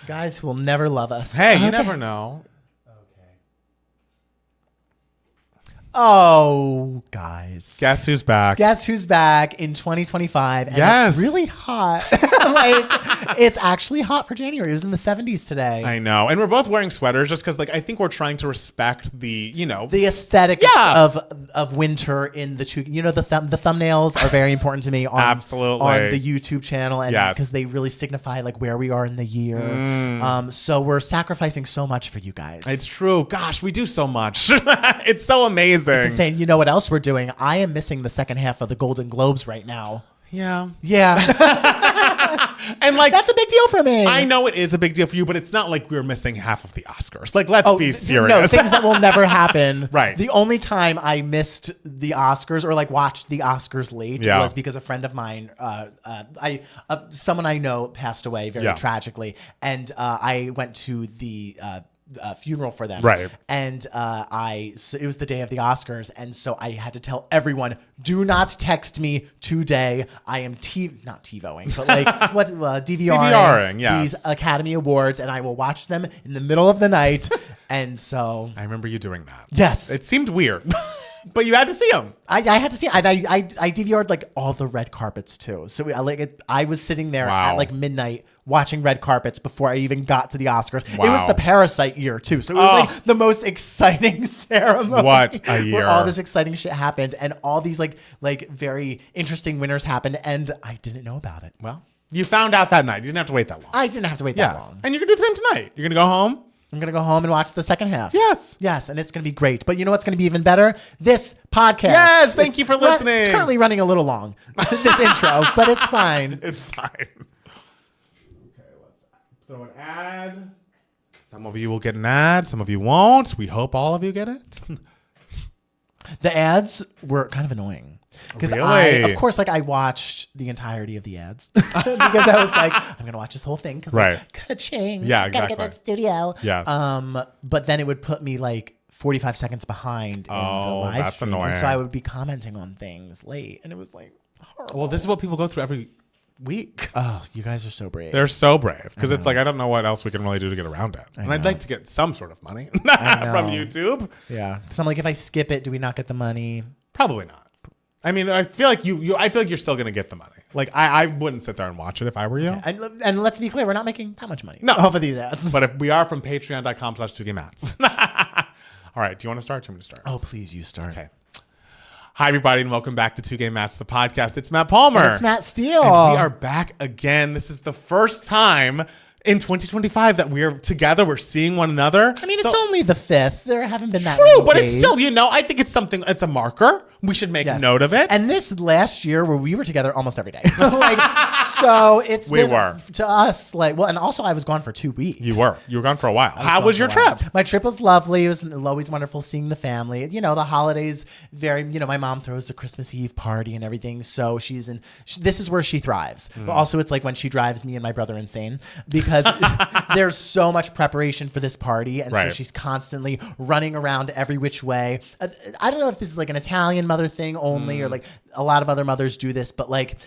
Guys who will never love us. Hey, you Okay. never know. Oh, guys. Guess who's back? Guess who's back in 2025? And Yes. it's really hot. Like, it's actually hot for January. It was in the 70s today. I know, and we're both wearing sweaters just because, like, I think we're trying to respect the aesthetic Yeah. of winter in the two. You know, the thumbnails are very important to me on Absolutely. on the YouTube channel, and Yes. because they really signify like where we are in the year. So we're sacrificing so much for you guys. It's true. Gosh, we do so much. It's so amazing. It's insane. You know what else we're doing? I am missing the second half of the Golden Globes right now. Yeah. Yeah. And like That's a big deal for me. I know it is a big deal for you, but it's not like we're missing half of the Oscars. Like, let's be serious. No, things that will never happen. Right. The only time I missed the Oscars or like watched the Oscars late was because a friend of mine, someone I know passed away very tragically, and I went to the funeral for them. Right. And so it was the day of the Oscars, and so I had to tell everyone, do not text me today. I am not TiVoing, but like DVRing yes. these Academy Awards, and I will watch them in the middle of the night. And so I remember you doing that. yes, It seemed weird. But you had to see them. I had to see. I DVR'd like all the red carpets too. So I was sitting there Wow. at like midnight watching red carpets before I even got to the Oscars. It was Wow. the Parasite year too. So it was like the most exciting ceremony. What a year. Where all this exciting shit happened and all these like very interesting winners happened and I didn't know about it. Well, you found out that night. You didn't have to wait that long. I didn't have to wait that long. And you're going to do the same tonight. You're going to go home. I'm going to go home and watch the second half. Yes. Yes, and it's going to be great. But you know what's going to be even better? This podcast. Yes, thank you for listening. It's currently running a little long, this intro, but it's fine. It's fine. Okay, let's throw an ad. Some of you will get an ad. Some of you won't. We hope all of you get it. The ads were kind of annoying. Because Really? of course, like I watched the entirety of the ads because I was like, I'm gonna watch this whole thing because Right. ka-ching, Yeah, gotta exactly. get that studio. Yes. But then it would put me like 45 seconds behind in the live that's stream, annoying. and so I would be commenting on things late, and it was like horrible. Well, this is what people go through every week. Oh, you guys are so brave. They're so brave because it's like I don't know what else we can really do to get around it. And I'd like to get some sort of money from YouTube. Yeah. So I'm like, if I skip it, do we not get the money? Probably not. I mean, I feel like I feel like you're still gonna get the money. Like I wouldn't sit there and watch it if I were you. And let's be clear, we're not making that much money No. off of these ads. But if we are from patreon.com/2gamats. All right. Do you want to start? Do you want me to start? Oh, please, you start. Okay. Hi, everybody, and welcome back to 2Game Mats, the podcast. It's Matt Palmer. And it's Matt Steele. And we are back again. This is the first time in 2025 that we're together. We're seeing one another. I mean, it's only the 5th. There haven't been that true, many but days. it's still, I think it's something, it's a marker. We should make Yes. note of it. And this last year where we were together almost every day. So it's We been, were. to us, like, well, and also I was gone for 2 weeks. You were gone for a while. How gone was for your a while. trip? My trip was lovely. It was always wonderful seeing the family. You know, the holidays, my mom throws the Christmas Eve party and everything. So this is where she thrives. But also it's like when she drives me and my brother insane because there's so much preparation for this party. And so Right. she's constantly running around every which way. I don't know if this is like an Italian mother thing only or like a lot of other mothers do this, but like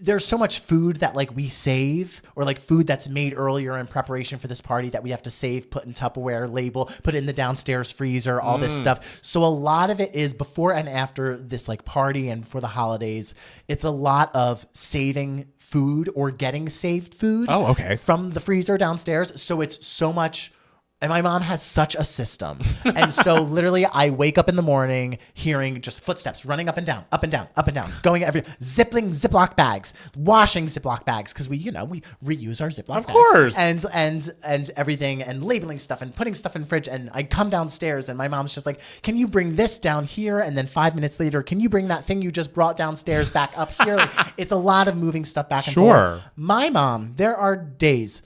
there's so much food that like we save or like food that's made earlier in preparation for this party that we have to save, put in Tupperware, label, put it in the downstairs freezer, all this stuff. So a lot of it is before and after this like party and for the holidays, it's a lot of saving food or getting saved food Oh, okay. from the freezer downstairs. So it's so much. And my mom has such a system. And so literally I wake up in the morning hearing just footsteps running up and down, up and down, up and down, going zipping Ziploc bags, washing Ziploc bags because we reuse our Ziploc bags. Of course. And everything and labeling stuff and putting stuff in fridge. And I come downstairs and my mom's just like, can you bring this down here? And then 5 minutes later, can you bring that thing you just brought downstairs back up here? Like, it's a lot of moving stuff back and Sure. forth. My mom, there are days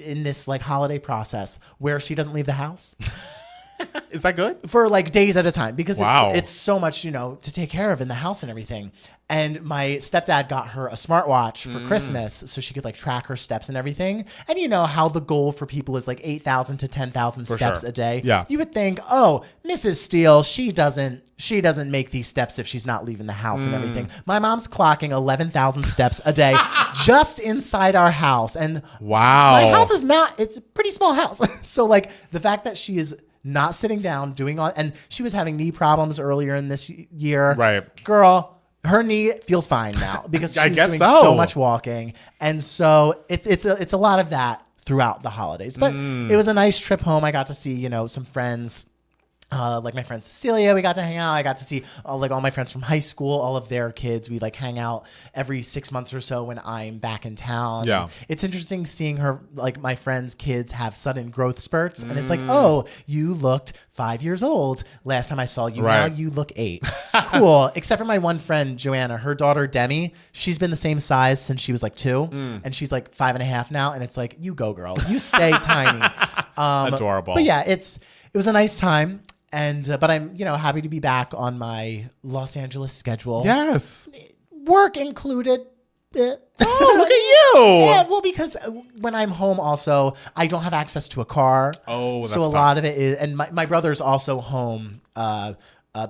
in this like holiday process where she doesn't leave the house Is that good? for like days at a time because Wow. it's so much, to take care of in the house and everything. And my stepdad got her a smartwatch for Christmas so she could like track her steps and everything. And you know how the goal for people is like 8,000 to 10,000 steps sure. a day. Yeah. You would think, oh, Mrs. Steele, she doesn't make these steps if she's not leaving the house and everything. My mom's clocking 11,000 steps a day just inside our house. And Wow. my house is it's a pretty small house. So like the fact that she is not sitting down doing all, and she was having knee problems earlier in this year. Right. Girl, her knee feels fine now because she's I guess doing so. so much walking. And so it's a lot of that throughout the holidays. But it was a nice trip home. I got to see, some friends. Like my friend Cecilia, we got to hang out. I got to see all my friends from high school, all of their kids. We like hang out every 6 months or so when I'm back in town. Yeah. And it's interesting seeing her, like my friends' kids have sudden growth spurts. And it's like, oh, you looked 5 years old last time I saw you. Right. Now you look 8. Cool. Except for my one friend, Joanna, her daughter, Demi, she's been the same size since she was like 2. And she's like 5.5 now. And it's like, you go, girl. You stay tiny. Adorable. But yeah, it was a nice time. And but I'm happy to be back on my Los Angeles schedule. Yes. Work included. Oh, look at you. Yeah, well, because when I'm home, also I don't have access to a car. Oh, that's so a tough. lot of it is, and my brother's also home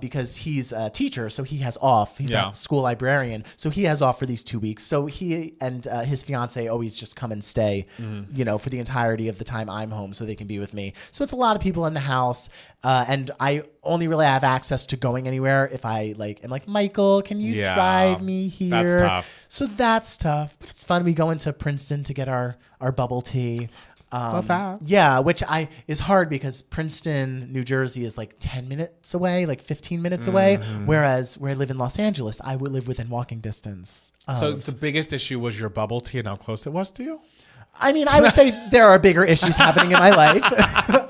because he's a teacher, so he has off. He's a school librarian, so he has off for these 2 weeks. So he and his fiance always just come and stay, for the entirety of the time I'm home, so they can be with me. So it's a lot of people in the house, and I only really have access to going anywhere if I am like, Michael, can you drive me here? That's tough. So that's tough, but it's fun. We go into Princeton to get our bubble tea. Love that. Yeah, which is hard because Princeton, New Jersey is like 10 minutes away, like 15 minutes away. Whereas where I live in Los Angeles, I would live within walking distance. So the biggest issue was your bubble tea and how close it was to you? I mean, I would say there are bigger issues happening in my life.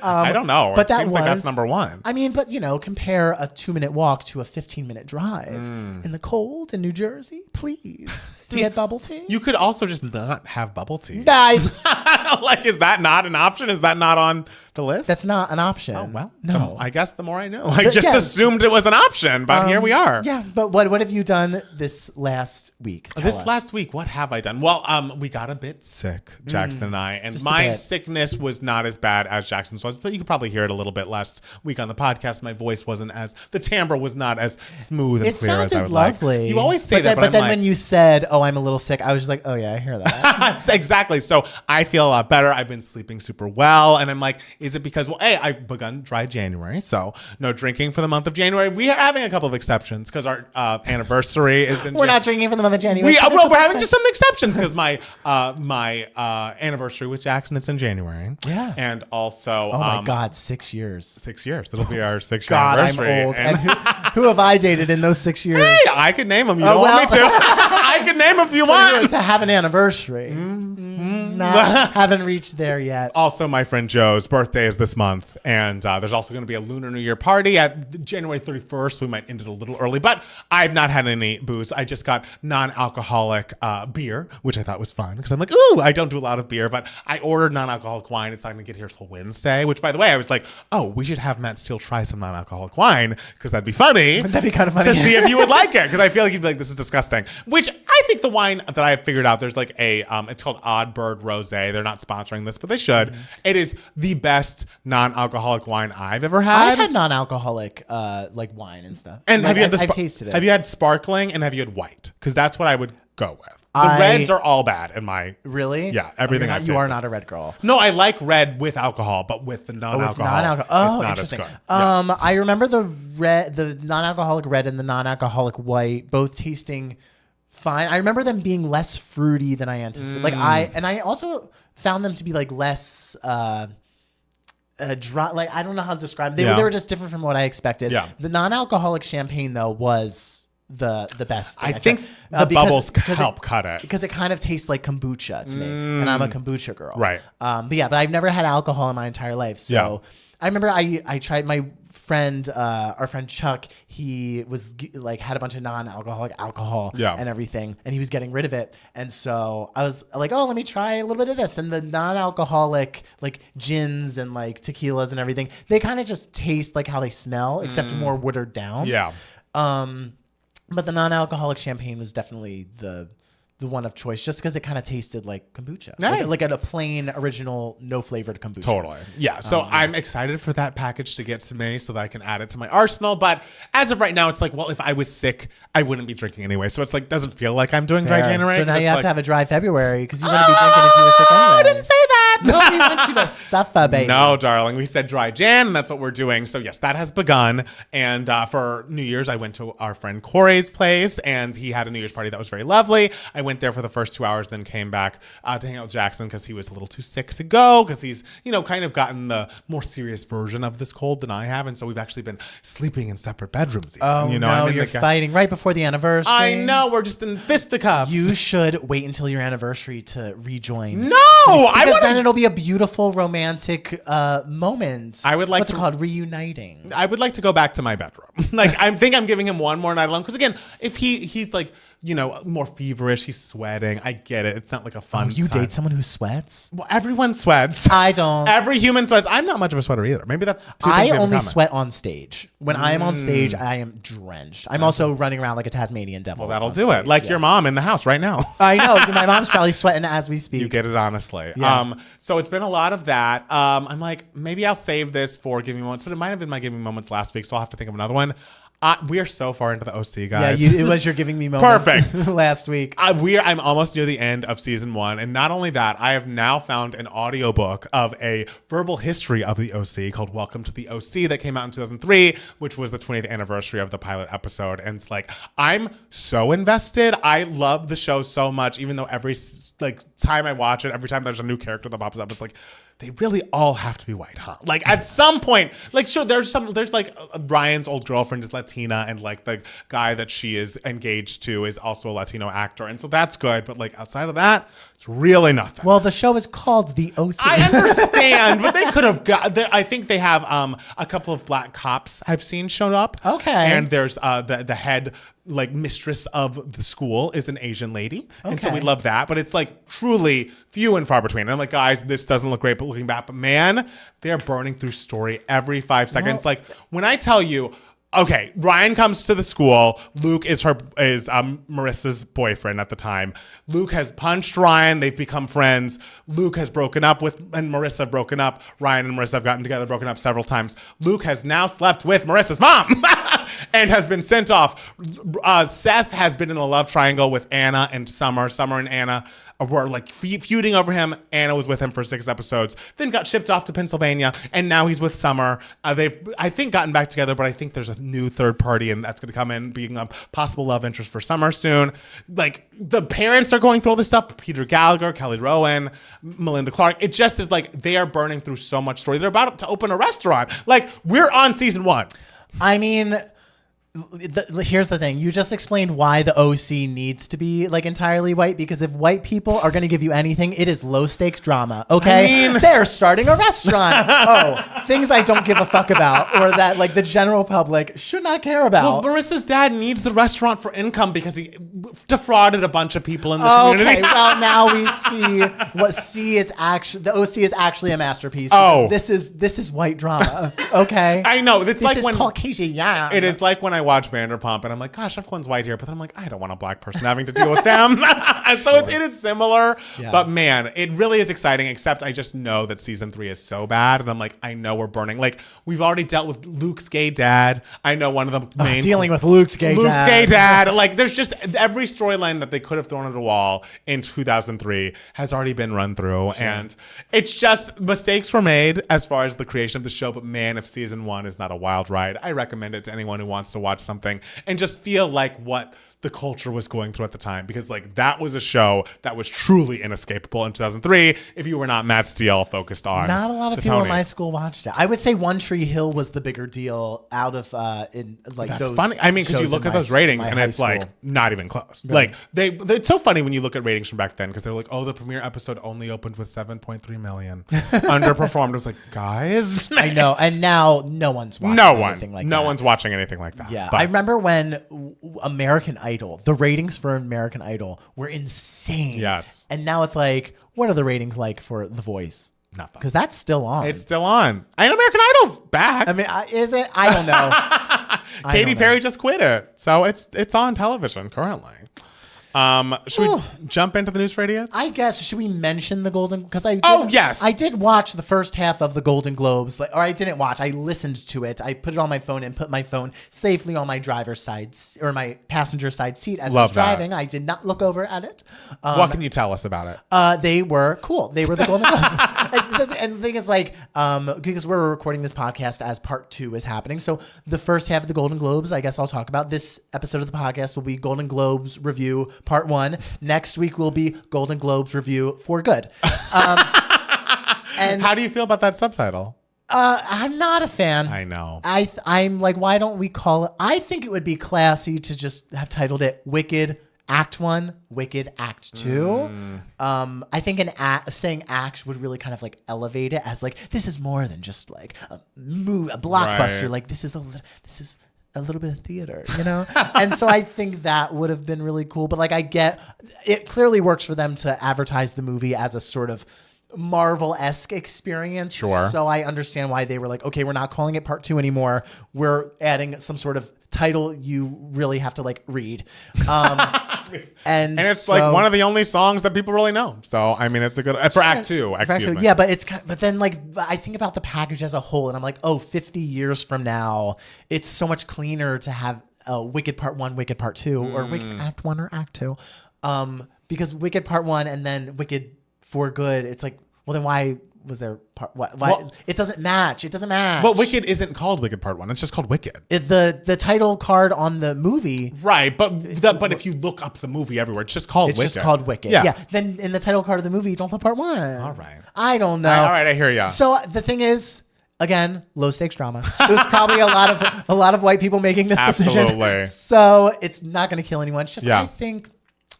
I don't know. But it seems like that's number one. I mean, but compare a 2-minute walk to a 15-minute drive in the cold in New Jersey, please, to get bubble tea. You could also just not have bubble tea. Is that not an option? Is that not on the list? That's not an option. Oh, well, no. I guess the more I know. I just assumed it was an option, but here we are. Yeah, but what have you done this last week? Last week, what have I done? Well, we got a bit sick, Jackson and I, and my sickness was not as bad as Jackson's was, but you could probably hear it a little bit last week on the podcast. My voice wasn't the timbre was not as smooth and clear as I would like. It sounded lovely. You always say that, but then when you said, "Oh, I'm a little sick," I was just like, "Oh yeah, I hear that." Exactly. So I feel a lot better. I've been sleeping super well, and I'm like, is it because I've begun dry January, so no drinking for the month of January. We are having a couple of exceptions because our anniversary is in. We're not drinking for the month of January. We're having just some exceptions because my anniversary with Jackson, it's in January. Yeah, and also oh my God, 6 years. 6 years. It'll be our 6 year God, anniversary. I'm old. And who have I dated in those 6 years? Hey, I could name them. You don't want me to. I could name them if you want. To have an anniversary. Haven't reached there yet. Also, my friend Joe's birthday is this month, and there's also going to be a Lunar New Year party at January 31st. We might end it a little early, but I've not had any booze. I just got non-alcoholic beer, which I thought was fun because I'm like, ooh, I don't do a lot of beer, but I ordered non-alcoholic wine. It's not going to get here till Wednesday, which, by the way, I was like, oh, we should have Matt Steele try some non-alcoholic wine because that'd be funny. That'd be kind of funny to see if you would like it, because I feel like you'd be like, this is disgusting. Which I think the wine that I figured out, there's like it's called Odd Bird Rosé. They're not sponsoring this, but they should. It is the best non-alcoholic wine I've ever had. I've had non-alcoholic wine and stuff. And have you had I've tasted it. Have you had sparkling and have you had white? Because that's what I would go with. The reds are all bad in my... Really? Yeah, everything I've tasted. You are not a red girl. No, I like red with alcohol, but with the non-alcohol, it's not interesting. as good. I remember the non-alcoholic red and the non-alcoholic white both tasting fine. I remember them being less fruity than I anticipated. I also found them to be like less dry. Like, I don't know how to describe them. They were just different from what I expected. Yeah. The non-alcoholic champagne though was the best thing. I think the bubbles help cut it. Because it kind of tastes like kombucha to me. And I'm a kombucha girl. Right. But I've never had alcohol in my entire life. So I remember I tried my friend, our friend Chuck, he was had a bunch of non-alcoholic alcohol and everything, and he was getting rid of it. And so I was like, oh, let me try a little bit of this. And the non-alcoholic gins and tequilas and everything, they kind of just taste like how they smell, except more watered down. Yeah. But the non-alcoholic champagne was definitely the one of choice, just because it kind of tasted like kombucha, like a plain, original, no flavored kombucha. Totally, yeah. So I'm excited for that package to get to me so that I can add it to my arsenal. But as of right now, it's like, well, if I was sick, I wouldn't be drinking anyway. So it's like, doesn't feel like I'm doing dry January. So now you have to have a dry February because you wouldn't be drinking if you were sick anyway. I didn't say that. No, we want you to suffer, baby. No, darling. We said dry Jan, and that's what we're doing. So yes, that has begun. And for New Year's, I went to our friend Corey's place, and he had a New Year's party that was very lovely. I went there for the first 2 hours, then came back to hang out with Jackson because he was a little too sick to go, because he's, kind of gotten the more serious version of this cold than I have. And so we've actually been sleeping in separate bedrooms. Oh, no, you're fighting right before the anniversary. I know. We're just in fisticuffs. You should wait until your anniversary to rejoin. No! Because then it'll be a beautiful romantic moment. I would like What's it called? Reuniting. I would like to go back to my bedroom. I think I'm giving him one more night alone. Because again, if he's more feverish, he's sweating. I get it. It's not like a fun You time. date someone who sweats? Well, everyone sweats. I don't. Every human sweats. I'm not much of a sweater either. Maybe that's two things I we have in only common. sweat on stage. When I am on stage, I am drenched. I'm also running around like a Tasmanian devil. Well, that'll do it. Like your mom in the house right now. I know. My mom's probably sweating as we speak. You get it, honestly. Yeah. So it's been a lot of that. I'm like, maybe I'll save this for Giving Moments, but it might have been my Giving Moments last week, so I'll have to think of another one. We are so far into the OC, Yeah, guys. it was you're giving me moments. Perfect. Last week. I'm almost near the end of season 1. And not only that, I have now found an audiobook of a verbal history of the OC called Welcome to the OC that came out in 2003, which was the 20th anniversary of the pilot episode. And it's like, I'm so invested. I love the show so much, even though every time I watch it, every time there's a new character that pops up, it's like, they really all have to be white, huh? Like at some point, like sure, there's like Ryan's old girlfriend is Latina, and like the guy that she is engaged to is also a Latino actor, and so that's good. But like outside of that, it's really nothing. Well, the show is called The OC. I understand, but they could have got. I think they have a couple of black cops I've seen shown up. Okay, and there's the head like mistress of the school is an Asian lady, and so we love that. But it's like truly few and far between. And I'm like, guys, this doesn't look great, but looking back, but man, they're burning through story every 5 seconds. Like when I tell you, okay, Ryan comes to the school. Luke is Marissa's boyfriend at the time. Luke has punched Ryan. They've become friends. Luke has broken up and Marissa have broken up. Ryan and Marissa have gotten together, broken up several times. Luke has now slept with Marissa's mom and has been sent off. Seth has been in a love triangle with Anna and Summer. Summer and Anna were like feuding over him. Anna was with him for 6 episodes, then got shipped off to Pennsylvania, and now he's with Summer. They've, I think, gotten back together, but I think there's a new third party, and that's going to come in being a possible love interest for Summer soon. Like, the parents are going through all this stuff. Peter Gallagher, Kelly Rowan, Melinda Clark. It just is like they are burning through so much story. They're about to open a restaurant. Like, we're on season 1. I mean, here's the thing. You just explained why the OC needs to be like entirely white, because if white people are going to give you anything, it is low stakes drama. Okay. I mean, they're starting a restaurant. Things I don't give a fuck about, or that like the general public should not care about. Well, Marissa's dad needs the restaurant for income because he defrauded a bunch of people in the community. Okay. Well, now we see it's actually, the OC is actually a masterpiece. This is white drama. Okay. I know. It's this is Caucasian. Yeah. It is like when I watch Vanderpump and I'm like, gosh, everyone's white here, but then I'm like, I don't want a black person having to deal with them. So it is similar, but man, it really is exciting, except I just know that season 3 is so bad, and I'm like, I know we're burning. Like, we've already dealt with Luke's gay dad. I know one of the main... dealing with Luke's gay dad. Like, there's just every storyline that they could have thrown at a wall in 2003 has already been run through, and it's just, mistakes were made as far as the creation of the show, but man, if season 1 is not a wild ride, I recommend it to anyone who wants to watch something and just feel like what the culture was going through at the time, because like that was a show that was truly inescapable in 2003 if you were not Matt Steele focused on. Not a lot of people in my school watched it. I would say One Tree Hill was the bigger deal out of in like that's those. Funny. I mean, because you look at those ratings and it's like not even close. Really? Like it's so funny when you look at ratings from back then, because they're like, oh, the premiere episode only opened with 7.3 million, underperformed. I was like, guys, I know, and now no one's watching anything like that. No one's watching anything like that. Yeah, but I remember when American Idol, the ratings for American Idol were insane. Yes. And now it's like, what are the ratings like for The Voice? Nothing. Because that's still on. It's still on. And American Idol's back. I mean, is it? I don't know. Katy Perry just quit it. So it's on television currently. Should we jump into the news for idiots? I guess. Should we mention the Golden? Because yes, I did watch the first half of the Golden Globes. Or I didn't watch. I listened to it. I put it on my phone and put my phone safely on my driver's side or my passenger side seat as I was driving. I did not look over at it. What can you tell us about it? They were cool. They were the Golden Globes. And the thing is, like, because we're recording this podcast as part 2 is happening, so the first half of the Golden Globes, I guess I'll talk about. This episode of the podcast will be Golden Globes review part 1. Next week will be Golden Globes review for good. And how do you feel about that subtitle? I'm not a fan. I know. I'm like, why don't we call it? I think it would be classy to just have titled it Wicked Act 1, Wicked Act 2. I think saying act would really kind of like elevate it as like, this is more than just like a blockbuster. Right. Like this is a little bit of theater, you know? And so I think that would have been really cool. But like, I get, it clearly works for them to advertise the movie as a sort of Marvel-esque experience. Sure. So I understand why they were like, okay, we're not calling it part 2 anymore. We're adding some sort of title you really have to like read. And it's so, like one of the only songs that people really know. So I mean, it's a good for Act 2. Excuse me. Yeah, but it's kind of, but then like I think about the package as a whole, and I'm like, oh, 50 years from now, it's so much cleaner to have Wicked Part 1, Wicked Part 2, or Wicked Act 1 or Act 2, because Wicked Part 1 and then Wicked for Good. It's like, well, then why was there part? Why Well, it doesn't match? It doesn't match. But Wicked isn't called Wicked Part 1. It's just called Wicked. The title card on the movie. Right, but if you look up the movie everywhere, it's just called Wicked. It's just called Wicked. Yeah. Then in the title card of the movie, don't put part 1. All right. I don't know. All right, I hear ya. So the thing is, again, low stakes drama. There's probably a lot of white people making this decision. Absolutely. So it's not going to kill anyone. It's just Yeah. I think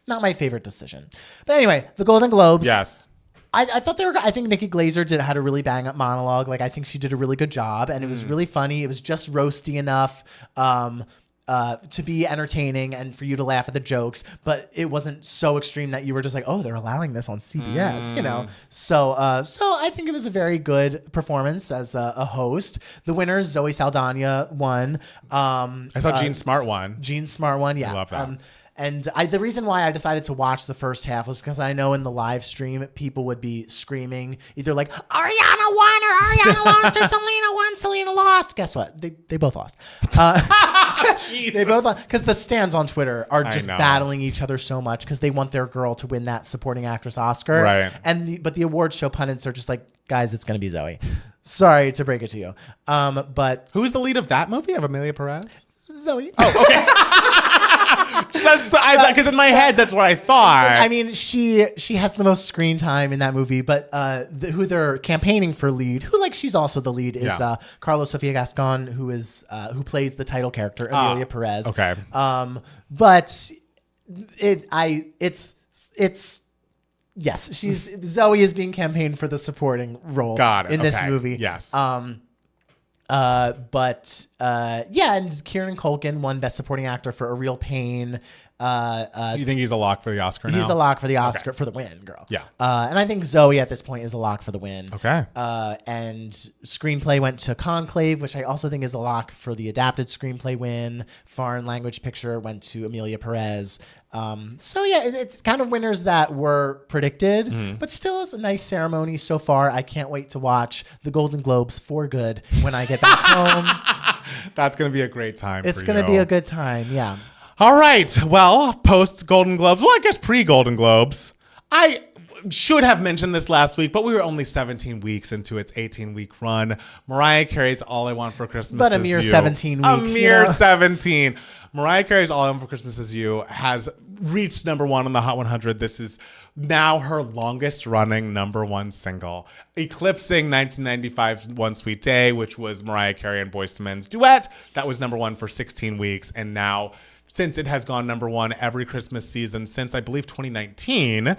not my favorite decision. But anyway, the Golden Globes. Yes. I thought I think Nikki Glaser had a really bang up monologue. Like I think she did a really good job, and it was really funny. It was just roasty enough to be entertaining and for you to laugh at the jokes, but it wasn't so extreme that you were just like, oh, they're allowing this on CBS, you know. So I think it was a very good performance as a host. The winners, Zoe Saldana won. I saw Jean Smart won. Jean Smart won, yeah. I love that. And the reason why I decided to watch the first half was because I know in the live stream people would be screaming either like Ariana won or Ariana lost or Selena won, Selena lost. Guess what? They both lost. They both lost because the stands on Twitter are just battling each other so much because they want their girl to win that supporting actress Oscar. Right. But the award show pundits are just like, guys, it's gonna be Zoe. Sorry to break it to you. But who's the lead of that movie? Of Amelia Perez? Zoe. Oh, okay. Because in my head, that's what I thought. I mean, she has the most screen time in that movie, but who they're campaigning for lead, she's also the lead, is Carlos Sofia Gascon, who plays the title character Amelia Perez. Okay. But Zoe is being campaigned for the supporting role in this movie. Yes. And Kieran Culkin won Best Supporting Actor for A Real Pain. You think he's a lock for the Oscar now? He's the lock for the Oscar for the win, girl. Yeah. And I think Zoe at this point is a lock for the win. Okay. And screenplay went to Conclave, which I also think is a lock for the adapted screenplay win. Foreign language picture went to Amelia Perez. It's kind of winners that were predicted, but still is a nice ceremony so far. I can't wait to watch the Golden Globes for good when I get back home. That's going to be a great time. It's going to be a good time. Yeah. All right. Well, post Golden Globes. Well, I guess pre Golden Globes. I should have mentioned this last week, but we were only 17 weeks into its 18-week run. Mariah Carey's All I Want for Christmas Is You. But a mere 17 weeks. A mere 17. Mariah Carey's All I Want for Christmas Is You has reached number 1 on the Hot 100. This is now her longest running number 1 single, eclipsing 1995's One Sweet Day, which was Mariah Carey and Boyz II Men's duet. That was number 1 for 16 weeks. And now, since it has gone number 1 every Christmas season since, I believe, 2019,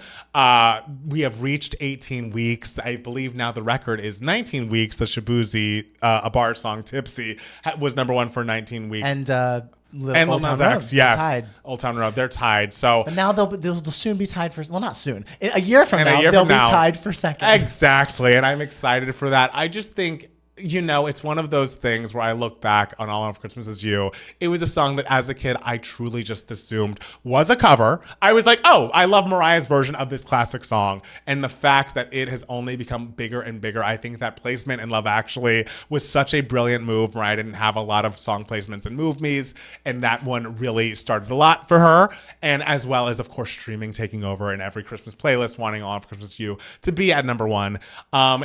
we have reached 18 weeks. I believe now the record is 19 weeks. The Shabuzi, A Bar song, Tipsy, was number 1 for 19 weeks. And Lil Nas X, yes. Tied. Old Town Road, they're tied. So, but now they'll soon be tied for, well, not soon. A year from now, they'll be tied for second. Exactly, and I'm excited for that. I just think, it's one of those things where I look back on All I Want for Christmas Is You. It was a song that as a kid, I truly just assumed was a cover. I was like, oh, I love Mariah's version of this classic song. And the fact that it has only become bigger and bigger, I think that placement in Love Actually was such a brilliant move. Mariah didn't have a lot of song placements in movies, and that one really started a lot for her. And as well as, of course, streaming taking over in every Christmas playlist, wanting All I Want for Christmas Is You to be at number 1.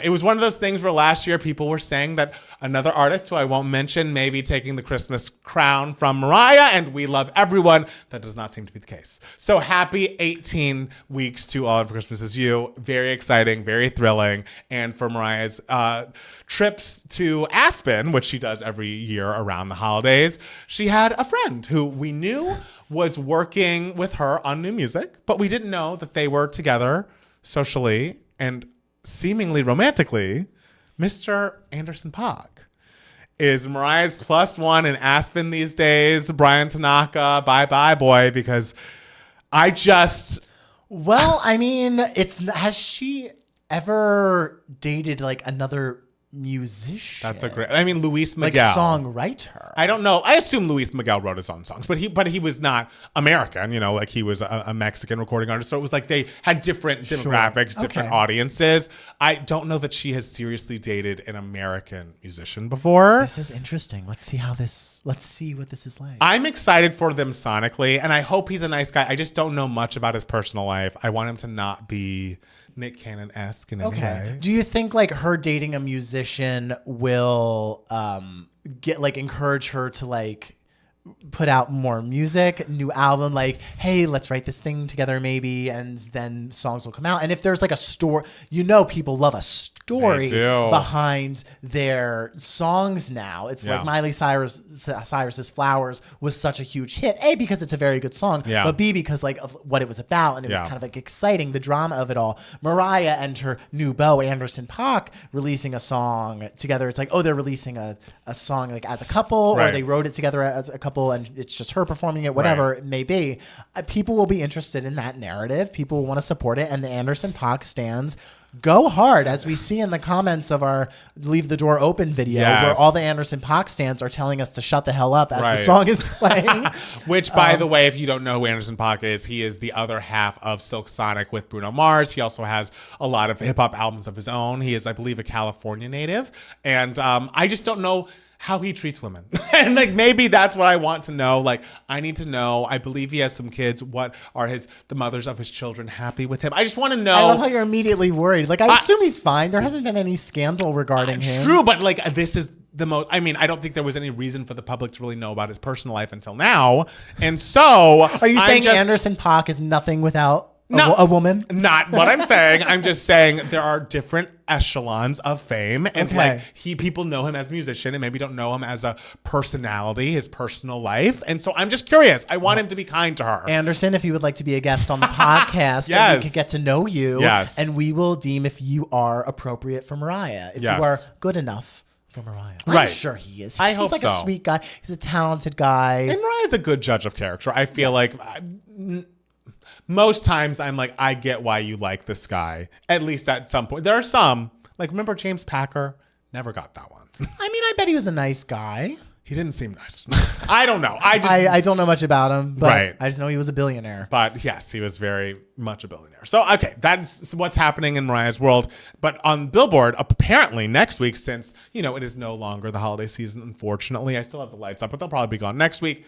It was one of those things where last year people were saying that another artist who I won't mention may be taking the Christmas crown from Mariah, and we love everyone. That does not seem to be the case. So happy 18 weeks to All I Want for Christmas Is You. Very exciting, very thrilling. And for Mariah's trips to Aspen, which she does every year around the holidays, she had a friend who we knew was working with her on new music, but we didn't know that they were together socially and seemingly romantically. Mr. Anderson .Paak is Mariah's +1 in Aspen these days. Brian Tanaka, bye boy, because I just... Well, I mean, has she ever dated like another musician. That's a great. I mean, Luis like Miguel. songwriter. I don't know. I assume Luis Miguel wrote his own songs, but he was not American. You know, like he was a Mexican recording artist. So it was like they had different demographics, different audiences. I don't know that she has seriously dated an American musician before. This is interesting. Let's see what this is like. I'm excited for them sonically, and I hope he's a nice guy. I just don't know much about his personal life. I want him to not be Nick Cannon-esque in any way. Do you think like her dating a musician will get like encourage her to like put out more music, new album, like, hey, let's write this thing together maybe, and then songs will come out? And if there's like a story, people love a story behind their songs now. It's like Miley Cyrus's Flowers was such a huge hit, A, because it's a very good song, but B, because like of what it was about, and it was kind of like exciting, the drama of it all. Mariah and her new beau, Anderson .Paak, releasing a song together. It's like, oh, they're releasing a song like as a couple, or they wrote it together as a couple, and it's just her performing it, whatever it may be. People will be interested in that narrative. People will want to support it, and the Anderson .Paak stans go hard, as we see in the comments of our Leave the Door Open video, where all the Anderson .Paak stans are telling us to shut the hell up as the song is playing. Which, by the way, if you don't know who Anderson .Paak is, he is the other half of Silk Sonic with Bruno Mars. He also has a lot of hip-hop albums of his own. He is, I believe, a California native. And I just don't know how he treats women. And like, maybe that's what I want to know. Like, I need to know. I believe he has some kids. What are the mothers of his children happy with him? I just want to know. I love how you're immediately worried. Like, I assume he's fine. There hasn't been any scandal regarding him. True, but like, this is the most, I mean, I don't think there was any reason for the public to really know about his personal life until now. And so are you saying Anderson .Paak is nothing without a woman? Not what I'm saying. I'm just saying there are different echelons of fame, and like people know him as a musician and maybe don't know him as a personality, his personal life. And so I'm just curious. I want him to be kind to her. Anderson, if you would like to be a guest on the podcast, and we could get to know you, and we will deem if you are appropriate for Mariah, if you are good enough for Mariah. I'm sure he is. He seems like a sweet guy. He's a talented guy. And Mariah's a good judge of character. I feel like most times I'm like, I get why you like this guy, at least at some point. There are some, like, remember James Packer? Never got that one. I mean, I bet he was a nice guy. He didn't seem nice. I don't know. I don't know much about him, but I just know he was a billionaire. But yes, he was very much a billionaire. So, okay, that's what's happening in Mariah's world. But on Billboard, apparently next week, since, it is no longer the holiday season, unfortunately, I still have the lights up, but they'll probably be gone next week.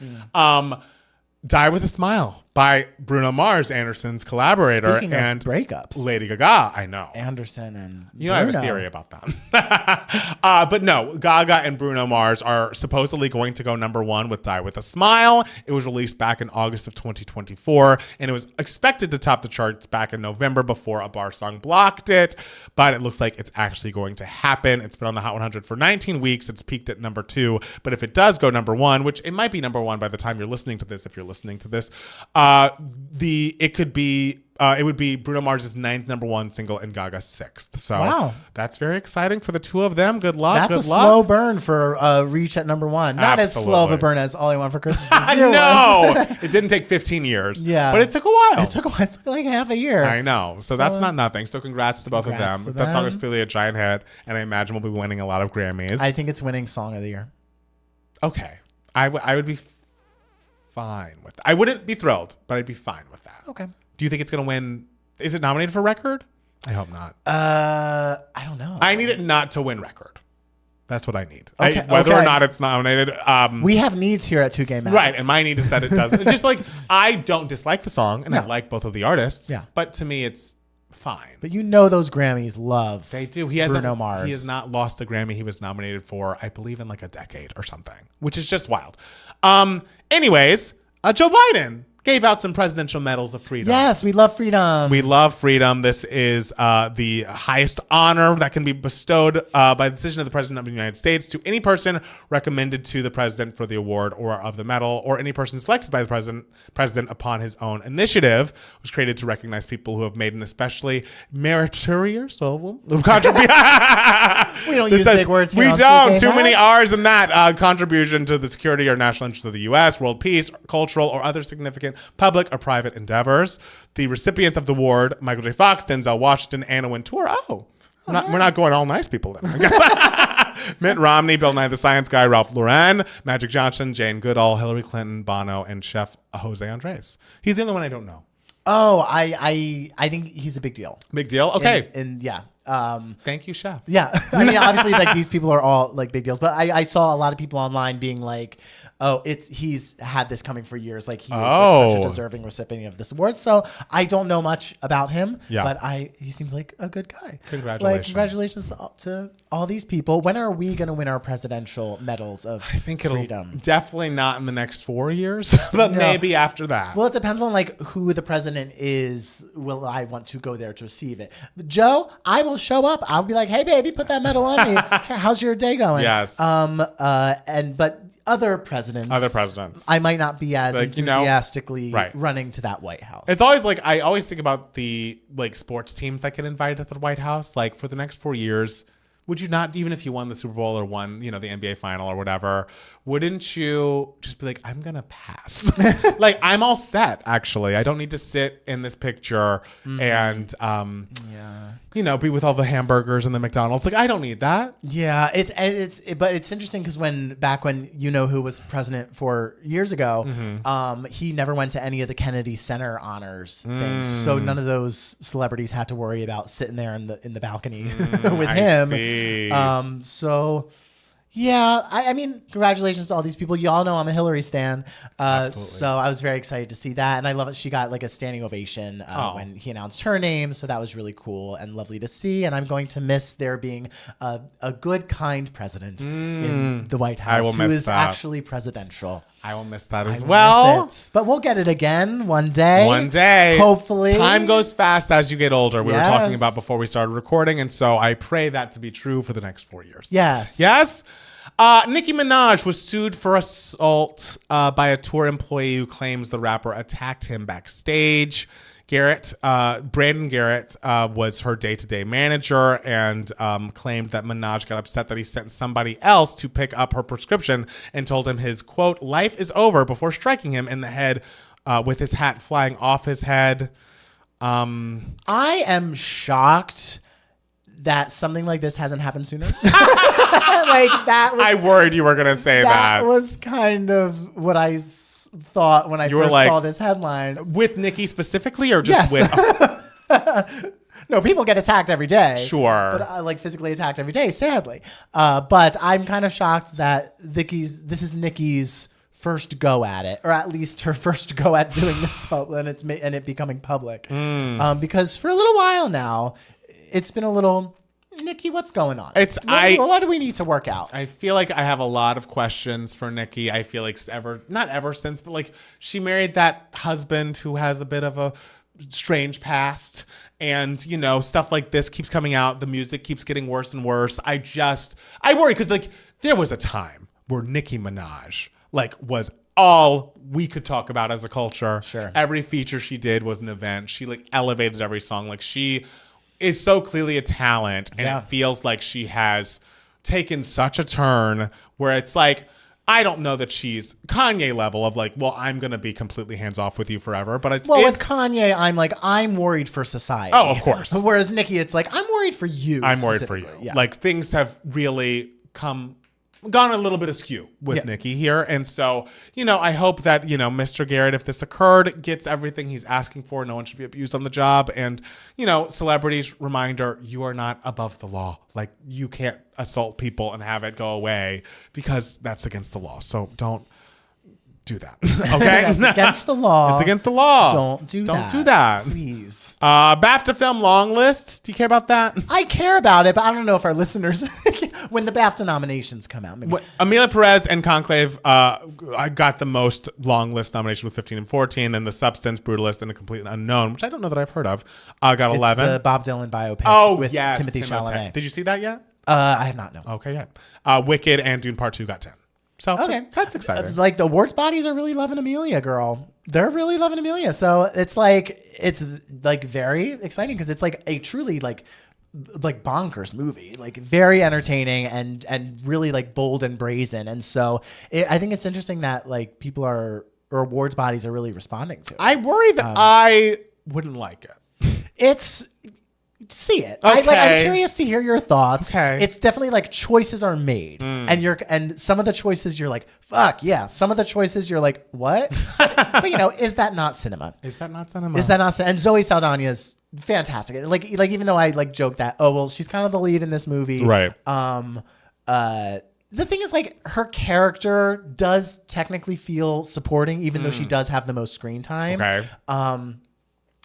Die with a Smile by Bruno Mars, Anderson's collaborator. Speaking and of breakups, Lady Gaga. I know. Anderson and Bruno. I have a theory about that. But no, Gaga and Bruno Mars are supposedly going to go number one with Die with a Smile. It was released back in August of 2024, and it was expected to top the charts back in November before a bar song blocked it. But it looks like it's actually going to happen. It's been on the Hot 100 for 19 weeks. It's peaked at number 2. But if it does go number 1, which it might be number 1 by the time you're listening to this, if you're listening to this, it would be Bruno Mars' 9th number 1 single and Gaga's 6th. So that's very exciting for the two of them. Good luck. That's slow burn for Reach at number 1. Not as slow of a burn as All I Want for Christmas Is You was. It didn't take 15 years. Yeah. But it took a while. It took like half a year. I know. So that's not nothing. So congrats to both of them. That song is clearly a giant hit, and I imagine we'll be winning a lot of Grammys. I think it's winning Song of the Year. Okay. I would be fine with that. I wouldn't be thrilled, but I'd be fine with that. Okay. Do you think it's going to win? Is it nominated for record? I hope not. I don't know. I need it not to win record. That's what I need. Okay. Whether or not it's nominated. We have needs here at 2K Max. Right. And my need is that it doesn't. It's just like, I don't dislike the song, and I like both of the artists. Yeah. But to me, it's fine. But those Grammys love They do. Bruno Mars. He has not lost a Grammy he was nominated for, I believe, in like a decade or something, which is just wild. Anyways, Joe Biden gave out some presidential medals of freedom. Yes, we love freedom. We love freedom. This is the highest honor that can be bestowed by decision of the President of the United States to any person recommended to the President for the award or of the medal, or any person selected by the President upon his own initiative. It was created to recognize people who have made an especially meritorious contribution. We don't use big words here. We don't. Too many R's in that. Contribution to the security or national interest of the U.S., world peace, cultural, or other significant public or private endeavors. The recipients of the award, Michael J. Fox, Denzel Washington, Anna Wintour. Oh, we're not going all nice people then, I guess. Mitt Romney, Bill Nye the Science Guy, Ralph Lauren, Magic Johnson, Jane Goodall, Hillary Clinton, Bono, and Chef Jose Andres. He's the only one I don't know. Oh, I think he's a big deal. Big deal? Okay. And yeah. Thank you, Chef. Yeah. I mean, obviously, like, these people are all like big deals, but I saw a lot of people online being like, oh, he's had this coming for years. Like, he is like, such a deserving recipient of this award. So I don't know much about him, but he seems like a good guy. Congratulations. Like, congratulations to all these people. When are we going to win our presidential medals of freedom? It'll definitely not in the next 4 years, but maybe after that. Well, it depends on like who the president is. Will I want to go there to receive it? Joe, I will show up. I'll be like, hey, baby, put that medal on me. How's your day going? Yes. But other presidents, I might not be as like, enthusiastically running to that White House. It's always like, I always think about the like sports teams that get invited to the White House. Like, for the next 4 years, would you not, even if you won the Super Bowl or won, the NBA final or whatever, wouldn't you just be like, I'm going to pass? Like, I'm all set, actually. I don't need to sit in this picture and, be with all the hamburgers and the McDonald's. Like, I don't need that. Yeah, but it's interesting because back when who was president 4 years ago, he never went to any of the Kennedy Center honors things. So none of those celebrities had to worry about sitting there in the balcony with him. See. So yeah, I mean, congratulations to all these people. You all know I'm a Hillary stan. So I was very excited to see that. And I love it. She got like a standing ovation when he announced her name. So that was really cool and lovely to see. And I'm going to miss there being a good, kind president in the White House I will miss who is that. actually presidential. I will miss that as well. But we'll get it again one day. One day. Hopefully. Time goes fast as you get older. We were talking about before we started recording. And so I pray that to be true for the next 4 years. Yes. Yes? Nicki Minaj was sued for assault by a tour employee who claims the rapper attacked him backstage. Brandon Garrett was her day-to-day manager and claimed that Minaj got upset that he sent somebody else to pick up her prescription and told him his, quote, life is over before striking him in the head with his hat flying off his head. I am shocked that something like this hasn't happened sooner. I worried you were going to say that. That was kind of what I thought when I first saw this headline. With Nicki specifically or just with... No, people get attacked every day. Sure. But physically attacked every day, sadly. But I'm kind of shocked that this is Nicki's first go at it, or at least her first go at doing this and it becoming public. Because for a little while now, it's been a little... Nicki, what's going on? What do we need to work out? I feel like I have a lot of questions for Nicki. I feel like not ever since, but like she married that husband who has a bit of a strange past, and stuff like this keeps coming out. The music keeps getting worse and worse. I worry because like there was a time where Nicki Minaj was all we could talk about as a culture. Sure. Every feature she did was an event. She elevated every song. She is so clearly a talent, and it feels like she has taken such a turn where it's like, I don't know that she's Kanye level of I'm going to be completely hands off with you forever. But it's with Kanye, I'm worried for society. Oh, of course. Whereas Nicki, it's I'm worried for you. I'm worried for you. Yeah. Things have really gone a little bit askew with Nicki here. And so, I hope that, Mr. Garrett, if this occurred, gets everything he's asking for. No one should be abused on the job. And, celebrities, reminder, you are not above the law. You can't assault people and have it go away because that's against the law. So don't do that. Okay? That's against the law. It's against the law. Don't do that. Please. BAFTA film long list. Do you care about that? I care about it, but I don't know if our listeners, when the BAFTA nominations come out. Amelia Perez and Conclave, I got the most long list nominations with 15 and 14. Then The Substance, Brutalist, and A Complete Unknown, which I don't know that I've heard of, got 11. It's the Bob Dylan biopic with Timothy Timothée. Chalamet. Did you see that yet? I have not, no. Okay, yeah. Wicked and Dune Part 2 got 10. So that's exciting. The awards bodies are really loving Amelia, girl. They're really loving Amelia. So it's very exciting because it's a truly bonkers movie, very entertaining and really bold and brazen. And so I think it's interesting that people are or awards bodies are really responding to. I worry that I wouldn't like it. It's see it. Okay. I'm curious to hear your thoughts. Okay. It's definitely like choices are made, and some of the choices you're like, fuck yeah. Some of the choices you're like, what? But is that not cinema? Is that not cinema? Is that not cinema? And Zoe Saldana is fantastic. Like even though I like joke that, oh well, she's kind of the lead in this movie, right? The thing is, like, her character does technically feel supporting, even though she does have the most screen time. Okay.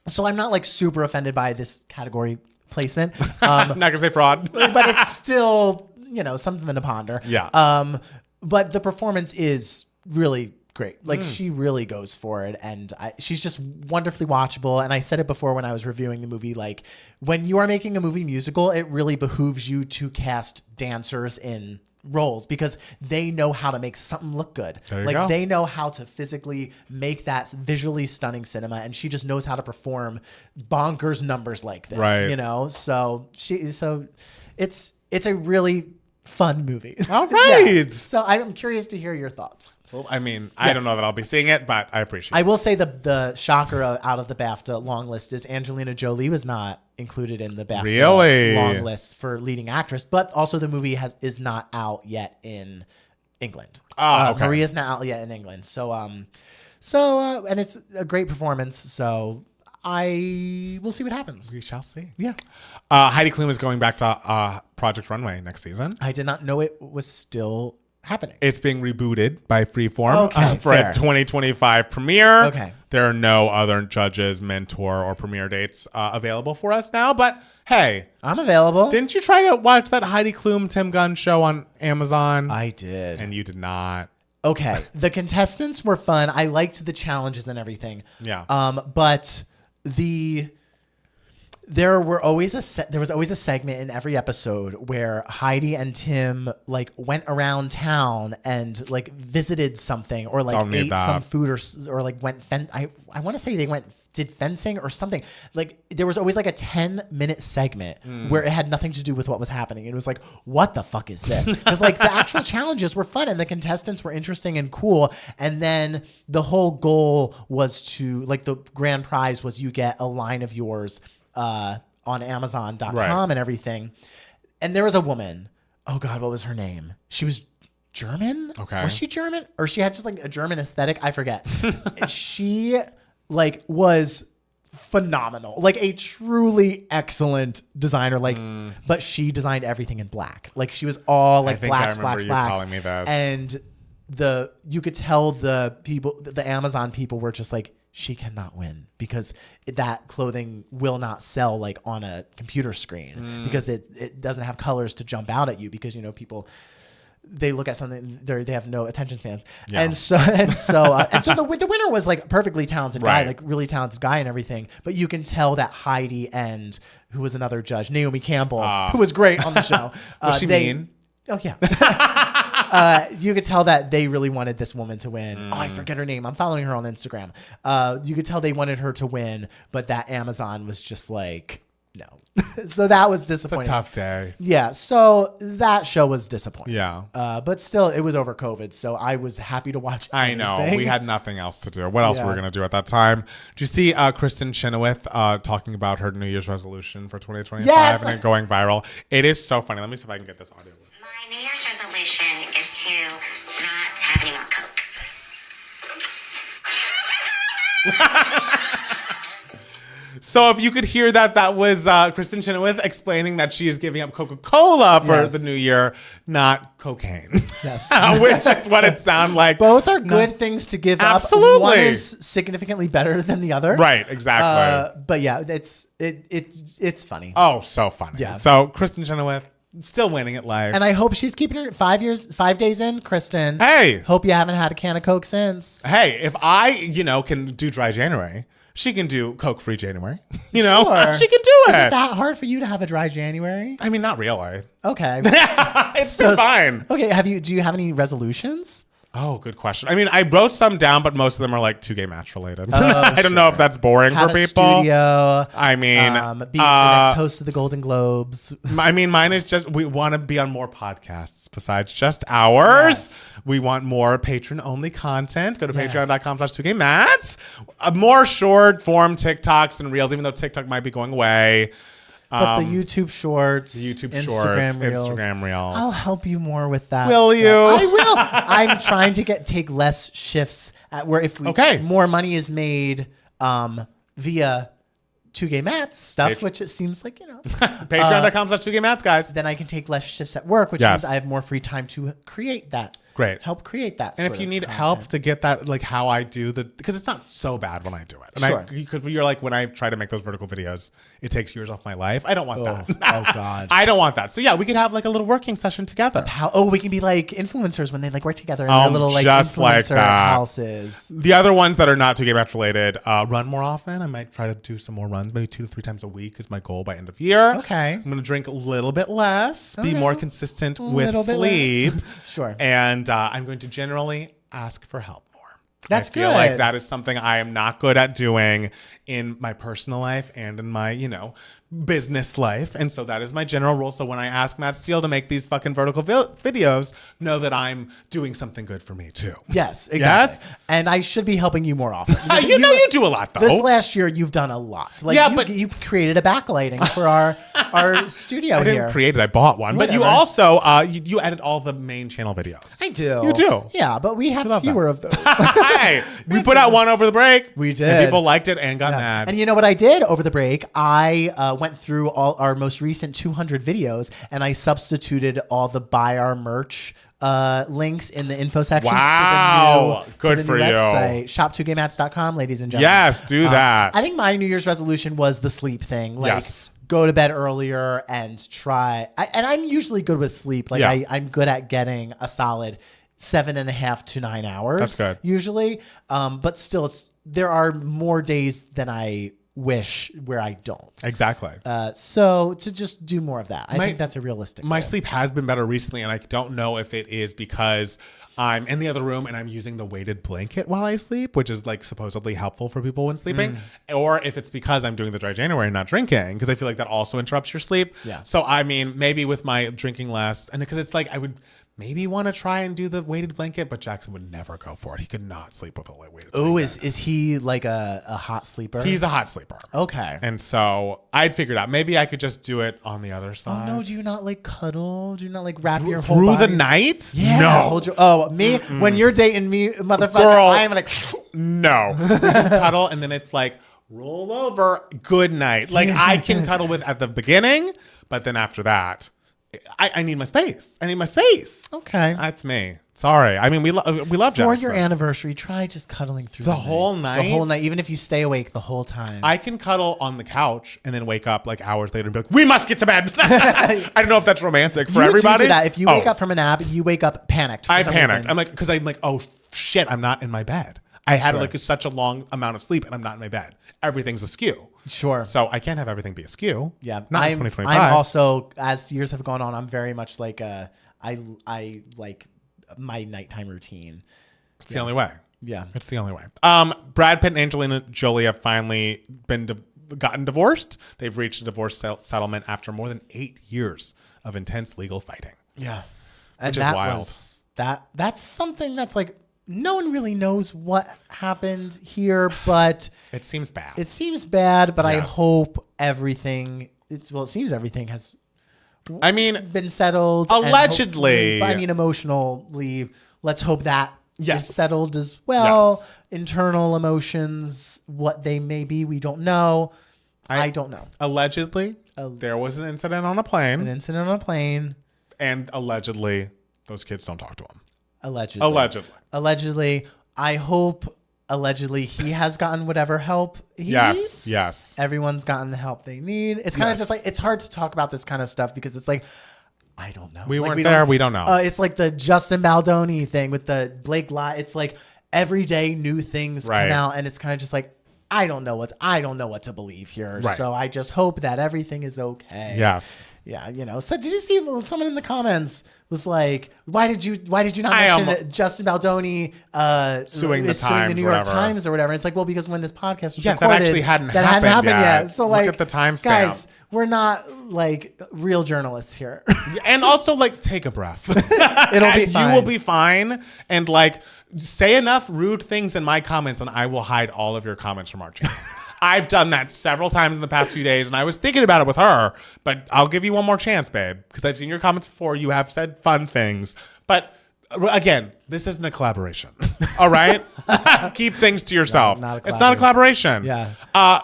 So I'm not like super offended by this category placement. I'm not gonna say fraud, but it's still, something to ponder. Yeah. But the performance is really great. Like she really goes for it, and she's just wonderfully watchable. And I said it before when I was reviewing the movie, like when you are making a movie musical, it really behooves you to cast dancers in roles because they know how to make something look good. There you go. They know how to physically make that visually stunning cinema, and she just knows how to perform bonkers numbers like this. Right. So it's a really fun movie. All right. Yeah. So I'm curious to hear your thoughts. Well, I mean, I don't know that I'll be seeing it, but I appreciate it. I will say the shocker out of the BAFTA long list is Angelina Jolie was not included in the BAFTA long list for leading actress, but also the movie is not out yet in England. Oh, okay. Maria's not out yet in England. So and it's a great performance. So we'll see what happens. We shall see. Yeah. Heidi Klum is going back to Project Runway next season. I did not know it was still happening. It's being rebooted by Freeform for fair. a 2025 premiere. Okay. There are no other judges, mentor, or premiere dates available for us now. But hey, I'm available. didn't you try to watch that Heidi Klum Tim Gunn show on Amazon? I did. And you did not. Okay. The contestants were fun. I liked the challenges and everything. Yeah. But there was always a segment in every episode where Heidi and Tim like went around town and like visited something or like ate some food or like went I want to say they did fencing or something. Like there was always like a 10-minute segment where it had nothing to do with what was happening. It was like, what the fuck is this? Because like the actual challenges were fun and the contestants were interesting and cool. And then the whole goal was to like the grand prize was you get a line of yours on Amazon.com and everything. And there was a woman. Oh God, what was her name? She was German. Okay. Was she German? Or she had just like a German aesthetic? I forget. She like was phenomenal. Like a truly excellent designer. Like, but she designed everything in black. Like she was all like blacks. Telling me this. And you could tell the Amazon people were just like, she cannot win because that clothing will not sell like on a computer screen because it doesn't have colors to jump out at you because people they look at something they have no attention spans and so the winner was like a perfectly talented guy, like really talented guy and everything, but you can tell that Heidi and who was another judge, Naomi Campbell, who was great on the show. Was she mean? Oh yeah. You could tell that they really wanted this woman to win. Oh, I forget her name. I'm following her on Instagram. You could tell they wanted her to win, but that Amazon was just like, no. So that was disappointing. It's a tough day. Yeah. So that show was disappointing. Yeah. But still, it was over COVID, so I was happy to watch I know. anything. We had nothing else to do. What else were we going to do at that time? Did you see Kristen Chenoweth talking about her New Year's resolution for 2025 and it going viral? It is so funny. Let me see if I can get this audio. My New Year's resolution is to not have any more Coke. So if you could hear that was Kristen Chenoweth explaining that she is giving up Coca-Cola for the new year, not cocaine. Yes. Which is what it sounded like. Both are good things to give up. Absolutely. One is significantly better than the other. Right, exactly. But yeah, it's funny. Oh, so funny. Yeah. So Kristen Chenoweth still winning at life. And I hope she's keeping her 5 days in, Kristen. Hey. Hope you haven't had a can of Coke since. Hey, if I, can do dry January, she can do Coke-free January. Sure. She can do it. Is it that hard for you to have a dry January? I mean, not really. Okay. It's been fine. Okay. Do you have any resolutions? Oh, good question. I mean, I wrote some down, but most of them are like 2Gay Match related. I don't know if that's boring Have for a people. studio. I mean, be the next host of the Golden Globes. I mean, mine is just we want to be on more podcasts besides just ours. Yes. We want more patron-only content. Go to patreon.com/2gaymats. More short-form TikToks and Reels, even though TikTok might be going away. But the YouTube Shorts, Instagram Reels. I'll help you more with that. Will you? I will. I'm trying to take less shifts at where if more money is made via 2Gay Mats stuff, which it seems like, Patreon.com/2gaymats, guys. Then I can take less shifts at work, which means I have more free time to create that. Great. Help create that. And if you need help to get that, like how I do because it's not so bad when I do it. And because you're like, when I try to make those vertical videos, it takes years off my life. I don't want that. Oh God. I don't want that. So yeah, we could have like a little working session together. We can be like influencers when they like work together in their little like influencer houses. The other ones that are not 2Gay Match related, run more often. I might try to do some more runs, maybe 2 to 3 times a week is my goal by end of year. Okay. I'm gonna drink a little bit less, be more consistent with sleep. Sure. And I'm going to generally ask for help more. That's I feel good. like that is something I am not good at doing in my personal life and in my, business life. And so that is my general rule. So when I ask Matt Steele to make these fucking vertical videos, know that I'm doing something good for me too. Yes, exactly. Yes? And I should be helping you more often. You do a lot though. This last year, you've done a lot. Like you created a backlighting for our studio I didn't here. create it. I bought one. Whatever. But you also, you edit all the main channel videos. I do. You do. Yeah, but we have fewer of those. Hey, we put out one over the break. We did. And people liked it and got mad. And you know what I did over the break? I went through all our most recent 200 videos and I substituted all the buy our merch links in the info sections wow. to Good the for new you. website, shop2gaymats.com, ladies and gentlemen. Yes, do that. I think my New Year's resolution was the sleep thing. Like, go to bed earlier and try. And I'm usually good with sleep. Like I'm good at getting a solid 7.5 to 9 hours. That's good. Usually. But still, there are more days than I wish where I don't. Exactly. So to just do more of that. I think that's a realistic My goal. sleep has been better recently, and I don't know if it is because I'm in the other room and I'm using the weighted blanket while I sleep, which is like supposedly helpful for people when sleeping, or if it's because I'm doing the dry January and not drinking, because I feel like that also interrupts your sleep. Yeah. So I mean, maybe with my drinking less, and because it's like I would maybe want to try and do the weighted blanket, but Jackson would never go for it. He could not sleep with a weighted blanket. Oh, is he like a hot sleeper? He's a hot sleeper. Okay. And so I'd figured out maybe I could just do it on the other side. Oh no, do you not like cuddle? Do you not like wrap your whole through body? the night? Yeah. No. Me? When you're dating me, motherfucker, Girl. I am like, no. We can cuddle and then it's like, roll over, good night. Like I can cuddle with at the beginning, but then after that, I need my space. I need my space. okay. That's me. Sorry. I mean, we love Jackson. For your anniversary, try just cuddling through The whole night? The whole night, even if you stay awake the whole time. I can cuddle on the couch and then wake up like hours later and be like, we must get to bed. I don't know if that's romantic for everybody. Do that. If you wake up from a nap, you wake up panicked. I panicked. I'm like, because I'm like, oh shit, I'm not in my bed. I had like such a long amount of sleep and I'm not in my bed. Everything's askew. Sure. So I can't have everything be askew. Yeah. Not in 2025. I'm also, as years have gone on, I'm very much like I like my nighttime routine. It's the only way. Yeah. It's the only way. Brad Pitt and Angelina Jolie have finally gotten divorced. They've reached a divorce settlement after more than 8 years of intense legal fighting. Yeah. Which is wild. That's something that's like, no one really knows what happened here, but it seems bad. It seems bad, but Yes. I hope everything. It seems everything has. I mean, been settled and allegedly. hopefully- I mean, emotionally. Let's hope that Yes. is settled as well. Yes. Internal emotions, what they may be, we don't know. I don't know. Allegedly, there was an incident on a plane, An incident on a plane. and allegedly, those kids don't talk to him. Allegedly. I hope allegedly he has gotten whatever help he needs. Yes. Everyone's gotten the help they need. It's kind of just like, it's hard to talk about this kind of stuff because it's like, I don't know. We Like, weren't there. We don't know. It's like the Justin Baldoni thing with the Blake Lively. It's like every day new things come out, and it's kind of just like, I don't know what to believe here. Right. So I just hope that everything is okay. Yes. Yeah, you know. So did you see someone in the comments was like, why did you not mention Justin Baldoni suing the New York whatever. Times or whatever? It's like, well, because when this podcast was that recorded, actually hadn't that hadn't happened happened yet. So Look like, at the timestamp. guys, we're not like real journalists here. And also, like, take a breath. It'll be fine. You will be fine. And like, say enough rude things in my comments, and I will hide all of your comments from our channel. I've done that several times in the past few days, and I was thinking about it with her, but I'll give you one more chance, babe, because I've seen your comments before. You have said fun things, but again, this isn't a collaboration. All right? Keep things to yourself. It's not a collaboration. Yeah.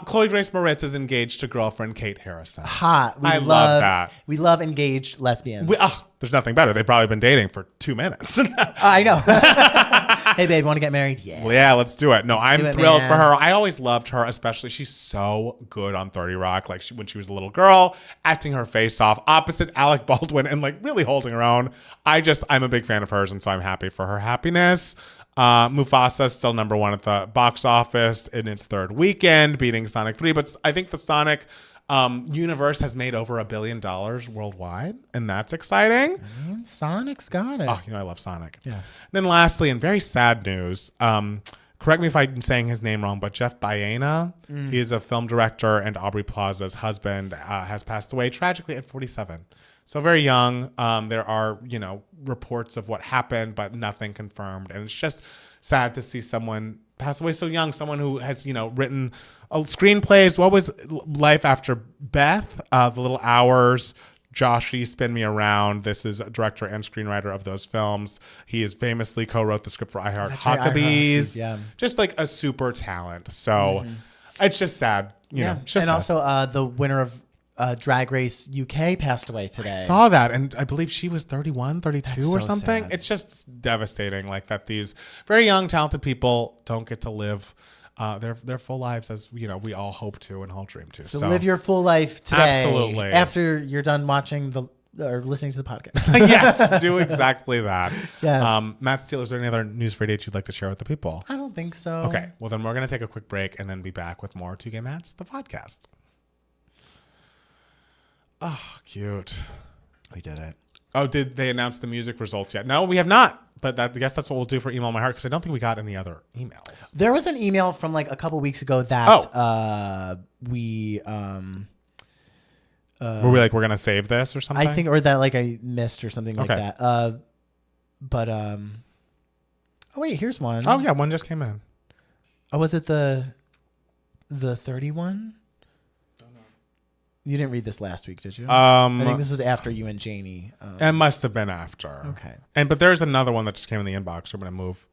Chloe Grace Moretz is engaged to girlfriend Kate Harrison. Hot. I love that. We love engaged lesbians. There's nothing better. They've probably been dating for 2 minutes. I know. Hey, babe, want to get married? Yeah. Well, yeah, let's do it. No, I'm do it, thrilled man. for her. I always loved her, especially. She's so good on 30 Rock. Like when she was a little girl, acting her face off opposite Alec Baldwin and like really holding her own. I'm a big fan of hers, and so I'm happy for her happiness. Mufasa still #1 at the box office in its third weekend, beating Sonic 3. But I think the Sonic universe has made over $1 billion worldwide, and that's exciting. Man, Sonic's got it. Oh, I love Sonic. Yeah. And then lastly, in very sad news, correct me if I'm saying his name wrong, but Jeff Baena, he is a film director, and Aubrey Plaza's husband, has passed away tragically at 47. So very young. There are, reports of what happened, but nothing confirmed. And it's just sad to see someone pass away so young, someone who has, written screenplays. What was Life After Beth? The Little Hours, Joshy, Spin Me Around. This is a director and screenwriter of those films. He is famously co-wrote the script for I Heart Huckabees. Yeah. Just like a super talent. So it's just sad. You know, it's just and sad. also the winner of Drag Race UK passed away today. I saw that, and I believe she was 31, 32 That's or so something. sad. It's just devastating, like that these very young, talented people don't get to live their full lives as we all hope to and all dream to. So live your full life today. Absolutely. After you're done watching or listening to the podcast. Yes, do exactly that. Yes. Matt Steele, is there any other news for dates you'd like to share with the people? I don't think so. Okay, well then we're gonna take a quick break and then be back with more 2 Gay Mats, the podcast. Oh, cute. We did it. Oh, did they announce the music results yet? No, we have not. But I guess that's what we'll do for Email My Heart, because I don't think we got any other emails. There was an email from like a couple weeks ago that we were we like, we're gonna save this or something? I think, or that like I missed or something like Okay. that. But oh wait, here's one. Oh yeah, one just came in. Oh, was it the 31? You didn't read this last week, did you? I think this was after you and Janie. It must have been after. Okay. But there's another one that just came in the inbox. I'm gonna move.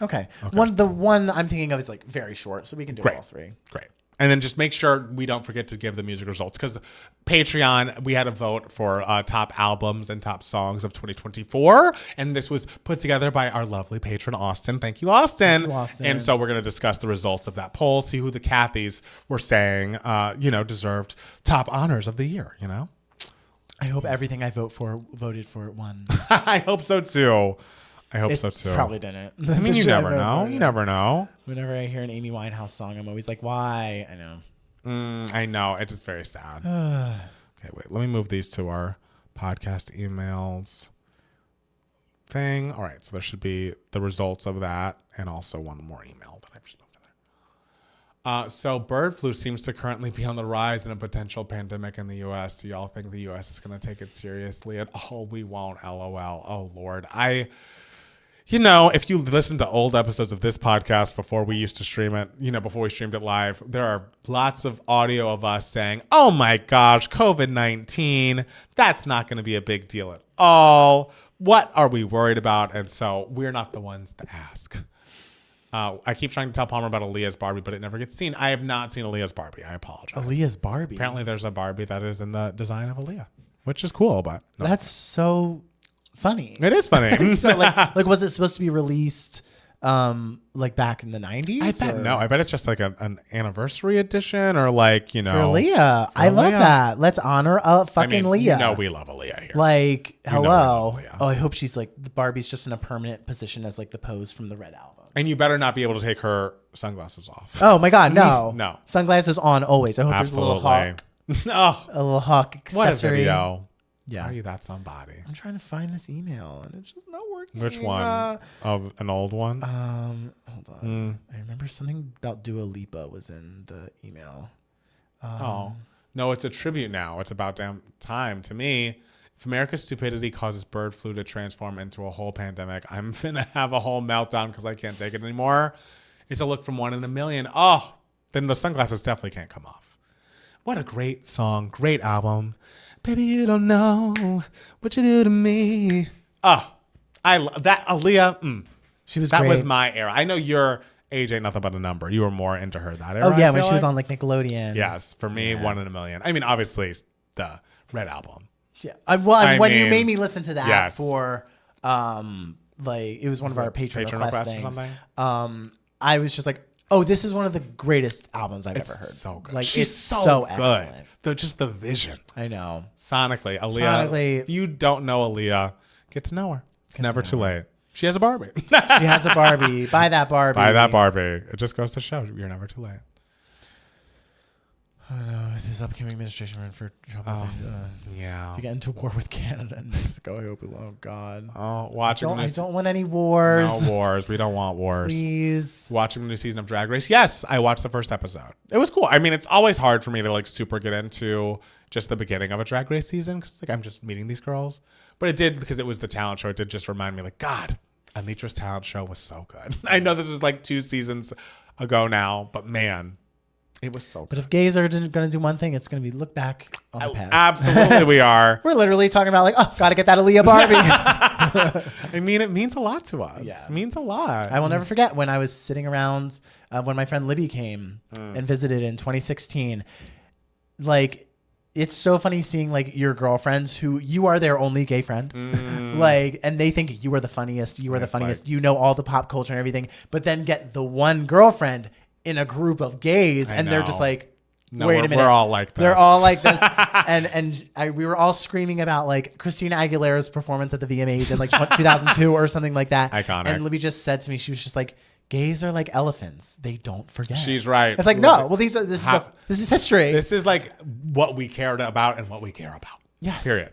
Okay. The one I'm thinking of is like very short, so we can do all three. Great. And then just make sure we don't forget to give the music results, because Patreon, we had a vote for top albums and top songs of 2024. And this was put together by our lovely patron, Austin. Thank you, Austin. Thank you, Austin. And so we're going to discuss the results of that poll, see who the Cathys were saying, deserved top honors of the year, I hope everything I voted for won. I hope so too. So too. Probably didn't. I mean, you never know. You never know. Whenever I hear an Amy Winehouse song, I'm always like, why? I know. I know. It's just very sad. Okay, wait. Let me move these to our podcast emails thing. All right. So there should be the results of that and also one more email that I've just moved in there. So bird flu seems to currently be on the rise in a potential pandemic in the U.S. Do y'all think the U.S. is going to take it seriously at all? We won't. LOL. Oh, Lord. If you listen to old episodes of this podcast before we used to stream it, before we streamed it live, there are lots of audio of us saying, oh my gosh, COVID-19, that's not going to be a big deal at all. What are we worried about? And so we're not the ones to ask. I keep trying to tell Palmer about Aaliyah's Barbie, but it never gets seen. I have not seen Aaliyah's Barbie. I apologize. Aaliyah's Barbie? Apparently there's a Barbie that is in the design of Aaliyah, which is cool, but no. That's so funny. It is funny. So like was it supposed to be released like back in the 90s? I bet no. I bet it's just like an anniversary edition or like, For Aaliyah. I love that. Let's honor fucking Leah. We love Aaliyah here. Like, hello. we love Aaliyah. Oh, I hope she's like, the Barbie's just in a permanent position as like the pose from the Red album. And you better not be able to take her sunglasses off. Oh my God, no. No. Sunglasses on always. I hope there's a little Absolutely. hawk Oh, a little hawk what a accessory. video. Yeah. Are you that somebody? I'm trying to find this email and it's just not working. Which one? Of an old one? Hold on. I remember something about Dua Lipa was in the email. No, it's a tribute now. It's about damn time. To me, if America's stupidity causes bird flu to transform into a whole pandemic, I'm finna have a whole meltdown because I can't take it anymore. It's a look from 1 in a million. Oh, then the sunglasses definitely can't come off. What a great song. Great album. Baby, you don't know what you do to me. Oh, I love that. Aaliyah, She was that great. was my era. I know your age ain't nothing but a number. You were more into her that era. Oh yeah, I when feel she was like. on like Nickelodeon. Yes, for me, 1 in a million. I mean, obviously, the Red Album. Yeah. When you mean, made me listen to that yes. for like it was one of our patron request request or things. something? I was just like, oh, this is one of the greatest albums I've It's ever heard. so good. Like She's it's so good. excellent. Just the vision. I know. Sonically, Aaliyah. If you don't know Aaliyah, get to know her. It's never too late. She has a Barbie. She has a Barbie. Buy that Barbie. Buy that Barbie. It just goes to show you're never too late. I don't know. This upcoming administration we're in for trouble. Yeah. If you get into war with Canada and Mexico, I hope. Oh God. Oh, watching I don't want any wars. No wars. We don't want wars. Please. Watching the new season of Drag Race. Yes, I watched the first episode. It was cool. I mean, it's always hard for me to like super get into just the beginning of a Drag Race season because like I'm just meeting these girls. But it did because it was the talent show. It did just remind me like, God, Anitra's talent show was so good. I know this was like 2 seasons ago now, but man, it was so good. But if gays are going to do one thing, it's going to be look back on the past. Absolutely, we are. We're literally talking about like, oh, got to get that Aaliyah Barbie. I mean, it means a lot to us. Yeah. It means a lot. I will never forget when I was sitting around when my friend Libby came and visited in 2016. Like, it's so funny seeing like your girlfriends who you are their only gay friend, like, and they think you are the funniest. You are the funniest. Like, you know all the pop culture and everything, but then get the one girlfriend in a group of gays, and they're just like, no, wait a minute, we're all like this. They're all like this, we were all screaming about like Christina Aguilera's performance at the VMAs in like 2002 or something like that. Iconic. And Libby just said to me, she was just like, gays are like elephants. They don't forget. She's right. It's like, no, well, this is history. This is like what we cared about and what we care about. Yes. Period.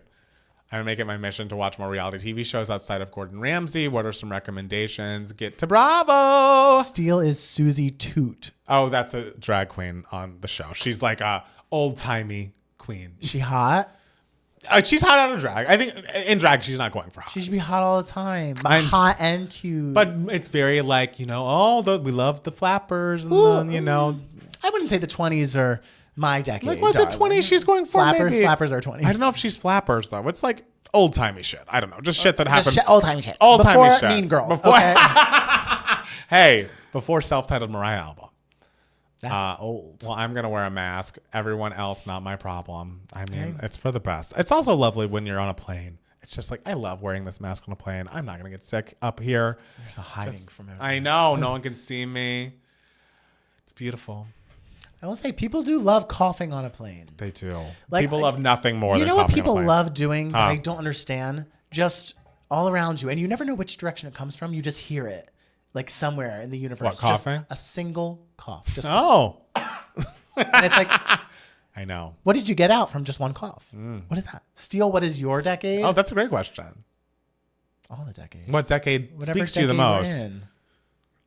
I make it my mission to watch more reality TV shows outside of Gordon Ramsay. What are some recommendations? Get to Bravo. Steele is Susie Toot. Oh, that's a drag queen on the show. She's like a old-timey queen. Is she hot? She's hot out of drag. I think in drag, she's not going for hot. She should be hot all the time. Hot and cute. But it's very like, we love the flappers. And I wouldn't say the 20s are my decade. Like, was it 20s she's going for? Maybe. Flappers are 20s. I don't know if she's flappers, though. It's like old-timey shit. I don't know. Just shit that happened. Old-timey shit. Old-timey Before shit. Mean Girls. Before, Okay. hey, before self-titled Mariah album. That's old. Well, I'm going to wear a mask. Everyone else, not my problem. I mean, it's for the best. It's also lovely when you're on a plane. It's just like, I love wearing this mask on a plane. I'm not going to get sick up here. There's a hiding from everyone. I know. No one can see me. It's beautiful. I will say people do love coughing on a plane. They do. Like, people love nothing more than You know what coughing on a people plane. love doing that I don't understand? Just all around you. And you never know which direction it comes from. You just hear it. Like somewhere in the universe. What, coughing? Just a single cough. Just Oh. And it's like, I know. what did you get out from just one cough? What is that? Steele, what is your decade? Oh, that's a great question. All the decades. What decade Whatever speaks to you the decade we're most? in.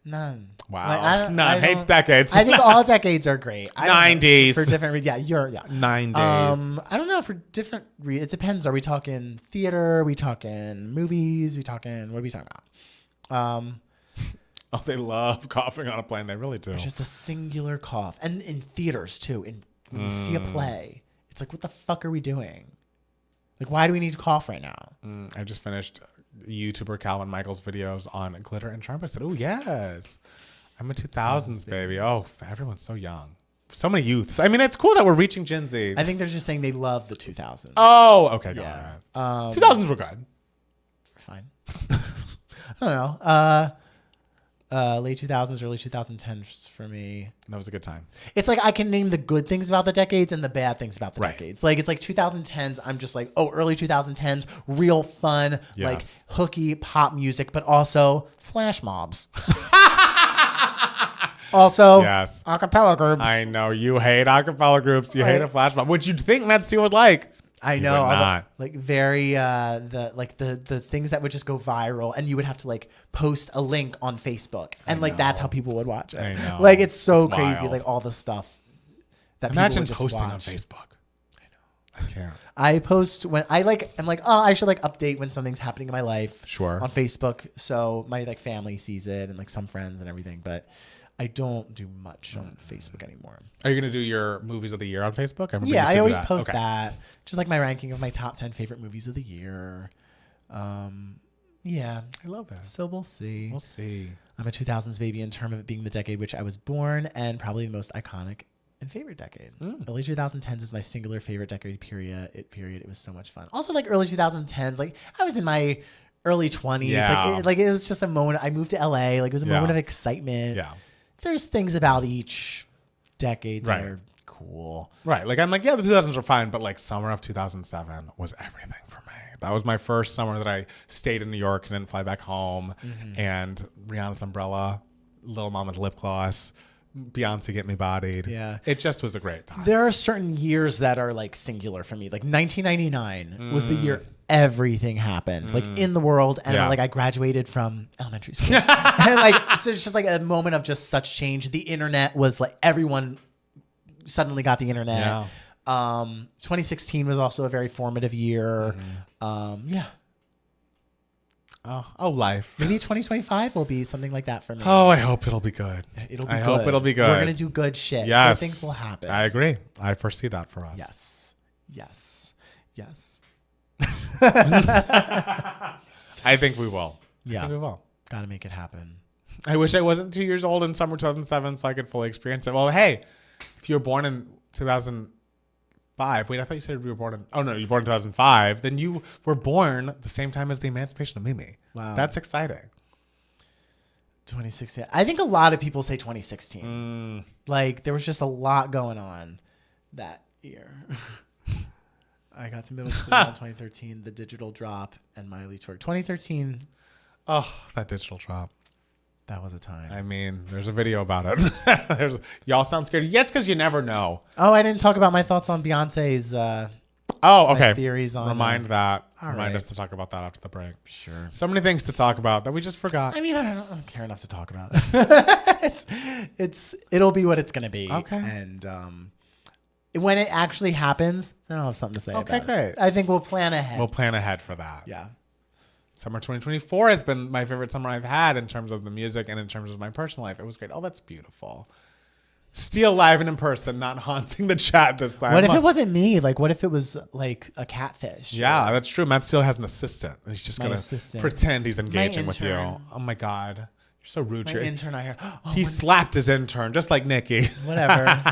None. Wow. Like, I None. Hates don't- decades. I think all decades are great. I don't know, 90s. for different reasons. Yeah, 90s. I don't know for different. It depends. Are we talking theater? Are we talking movies? What are we talking about? Oh, they love coughing on a plane. They really do. Just a singular cough, and in theaters too. When you see a play, it's like, what the fuck are we doing? Like, why do we need to cough right now? I just finished YouTuber Calvin Michaels' videos on glitter and charm. I said, oh, yes. I'm a 2000s baby. Oh, everyone's so young. So many youths. I mean, it's cool that we're reaching Gen Z. I think they're just saying they love the 2000s. Oh, okay. Go Yeah. on. 2000s were good. Fine. I don't know. Late 2000s, early 2010s for me. That was a good time. It's like I can name the good things about the decades and the bad things about the Right. decades. Like it's like 2010s. I'm just like, oh, early 2010s, real fun, Yes. like hooky pop music, but also flash mobs. Also, Yes. acapella groups. I know you hate acapella groups. You hate a flash mob, which you'd think Matt Steele would like. I He know, would all the- not. like very the things that would just go viral, and you would have to like post a link on Facebook, and like that's how people would watch it. I know. Like it's so It's crazy, wild. like all the stuff that people Imagine would just posting on watch. Facebook. I can't. I post when I'm like, oh, I should like update when something's happening in my life. Sure. On Facebook, so my like family sees it and like some friends and everything, but I don't do much on Facebook anymore. Are you gonna do your movies of the year on Facebook? Everybody Yeah, used to I do always that. post Okay. that. Just like my ranking of my top 10 favorite movies of the year. Yeah. I love that. So we'll see. We'll see. I'm a 2000s baby in terms of it being the decade which I was born and probably the most iconic and favorite decade. Early 2010s is my singular favorite decade, period. It was so much fun. Also, like early 2010s, like I was in my early 20s. Yeah. Like it was just a moment. I moved to LA. Like it was a Yeah. moment of excitement. Yeah. There's things about each decade that Right. are cool. Right. Like I'm like, yeah, the 2000s were fine, but like summer of 2007 was everything for me. That was my first summer that I stayed in New York and didn't fly back home. And Rihanna's Umbrella, Lil Mama's Lip Gloss, Beyonce Get Me Bodied. Yeah. It just was a great time. There are certain years that are like singular for me. Like 1999 was the year everything happened, like in the world, and Yeah. like I graduated from elementary school, and like so it's just like a moment of just such change. The internet was like everyone suddenly got the internet. Yeah. 2016 was also a very formative year. Yeah, Oh, life. maybe 2025 will be something like that for me. Oh, I hope it'll be good. It'll be I good. hope it'll be good. We're gonna do good shit. Yes. Good things will happen. I agree. I foresee that for us. Yes. Yes. Yes. I think we will. Yeah. I think we will. Gotta make it happen. I wish I wasn't 2 years old in summer 2007 so I could fully experience it. Well, hey, if you were born in 2005, wait, I thought you said you were born in, oh no, you were born in 2005, then you were born the same time as the emancipation of Mimi. Wow. That's exciting. 2016. I think a lot of people say 2016. Like there was just a lot going on that year. I got to middle school in 2013, the digital drop and Miley tour. 2013, Oh, that digital drop. that was a time. I mean, there's a video about it. Y'all sound scared. Yes, because you never know. Oh, I didn't talk about my thoughts on Beyonce's Oh, okay. theories on Remind that. All Remind right. us to talk about that after the break. Sure. So many things to talk about that we just forgot. I mean, I don't care enough to talk about it. It'll be what it's gonna be. Okay. And when it actually happens, then I'll have something to say Okay, about great. it. I think we'll plan ahead. We'll plan ahead for that. Yeah. Summer 2024 has been my favorite summer I've had in terms of the music and in terms of my personal life. It was great. Oh, that's beautiful. Still live and in person, not haunting the chat this time. What if it wasn't me? Like, what if it was like a catfish? Yeah, that's true. Matt still has an assistant. And he's just My going to assistant. pretend he's engaging with you. intern. Oh, my God. You're so rude. My You're- intern I hear. Oh, he slapped his intern, just like Nikki. whatever.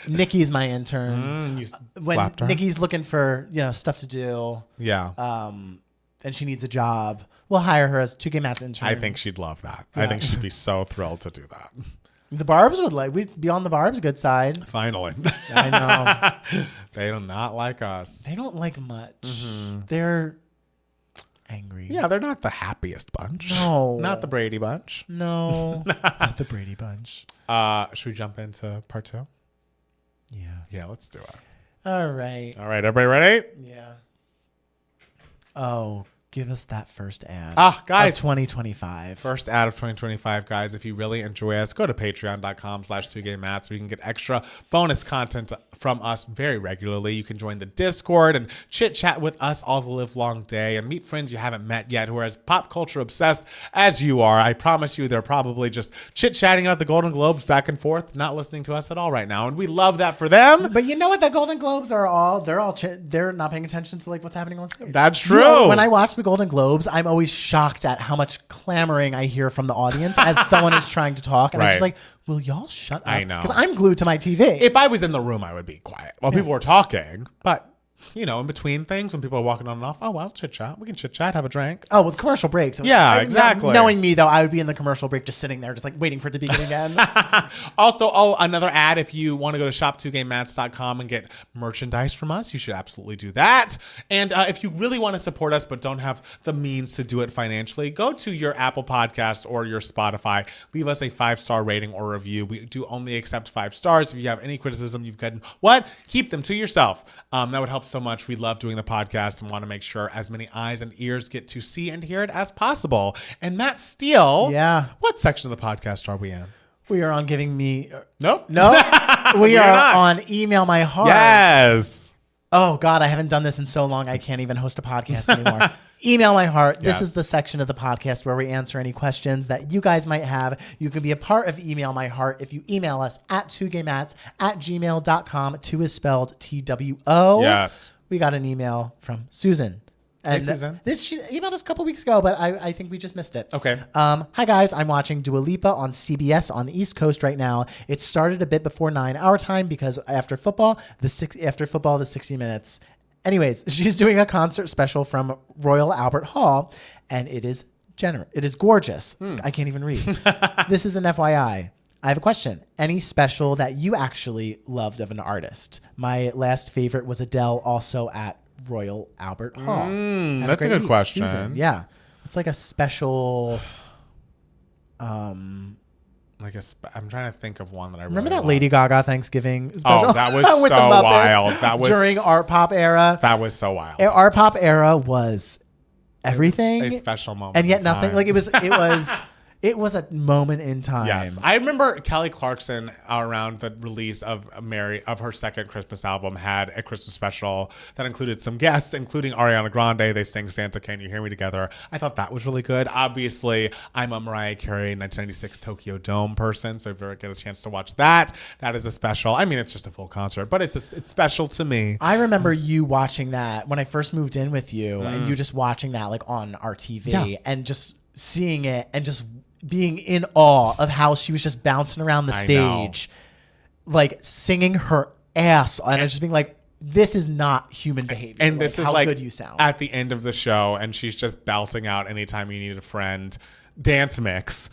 Nikki's my intern. You When slapped her? Nikki's looking for stuff to do, Yeah. and she needs a job, we'll hire her as 2K Matt's intern. I think she'd love that. I think she'd be so thrilled to do that. the Barbs would like. We'd be on the Barbs' good side. Finally. I know. They do not like us. They don't like much. They're angry. Yeah, they're not the happiest bunch. No. Not the Brady bunch. No. Not the Brady Bunch. Should we jump into part 2? Yeah. Yeah, let's do it. All right. All right, everybody ready? Yeah. Oh, give us that first ad. Guys. Of 2025. First ad of 2025, guys. If you really enjoy us, go to patreon.com/2gaymats so you can get extra bonus content from us very regularly. You can join the Discord and chit chat with us all the live long day and meet friends you haven't met yet who are as pop culture obsessed as you are. I promise you they're probably just chit chatting about the Golden Globes back and forth, not listening to us at all right now. And we love that for them. But you know what? The Golden Globes are all, they're not paying attention to like what's happening on stage. That's true. When I watch the Golden Globes, I'm always shocked at how much clamoring I hear from the audience as someone is trying to talk. And I'm just Right. like, will y'all shut up? I know. Because I'm glued to my TV. If I was in the room, I would be quiet while people were talking. But in between things when people are walking on and off. Oh, well, chit chat. We can chit chat, have a drink. Oh, with commercial breaks. Yeah, exactly. Knowing me, though, I would be in the commercial break just sitting there, just like waiting for it to begin again. Also, another ad. If you want to go to shop2gamemats.com and get merchandise from us, you should absolutely do that. And if you really want to support us but don't have the means to do it financially, go to your Apple Podcast or your Spotify. Leave us a 5-star rating or review. We do only accept 5 stars. If you have any criticism, you've got keep them to yourself. That would help so much. We love doing the podcast and want to make sure as many eyes and ears get to see and hear it as possible. And Matt Steele, what section of the podcast are we in? We are on Giving Me... Nope. No? we are on Email My Heart. Yes. Oh, God, I haven't done this in so long, I can't even host a podcast anymore. Email My Heart. This is the section of the podcast where we answer any questions that you guys might have. You can be a part of Email My Heart if you email us at 2gaymats@gmail.com. 2 is spelled TWO. Yes. We got an email from Susan. And hey, Susan. She emailed us a couple weeks ago, but I think we just missed it. Okay. Hi, guys. I'm watching Dua Lipa on CBS on the East Coast right now. It started a bit before 9 our time because after football, the 60 minutes. Anyways, she's doing a concert special from Royal Albert Hall, and it is gorgeous. I can't even read. This is an FYI. I have a question. Any special that you actually loved of an artist? My last favorite was Adele, also at Royal Albert Hall. That's a good question. Susan. Yeah. It's like a special... I'm trying to think of one that I remember really that Lady loved. Gaga Thanksgiving special? Oh, that was with so the Muppets wild. That was during Art Pop era. That was so wild. Art Pop era was everything. A special moment. And yet in nothing. time. Like it was a moment in time. Yes, I remember Kelly Clarkson around the release of her second Christmas album had a Christmas special that included some guests, including Ariana Grande. They sang "Santa, Can You Hear Me" together. I thought that was really good. Obviously, I'm a Mariah Carey 1996 Tokyo Dome person, so if you ever get a chance to watch that, that is a special. I mean, it's just a full concert, but it's special to me. I remember you watching that when I first moved in with you, and you just watching that like on our TV and just seeing it and just being in awe of how she was just bouncing around the stage, like singing her ass on, and just being like, this is not human behavior. And this is how like good you sound at the end of the show, and she's just belting out "Anytime You Need a Friend" dance mix,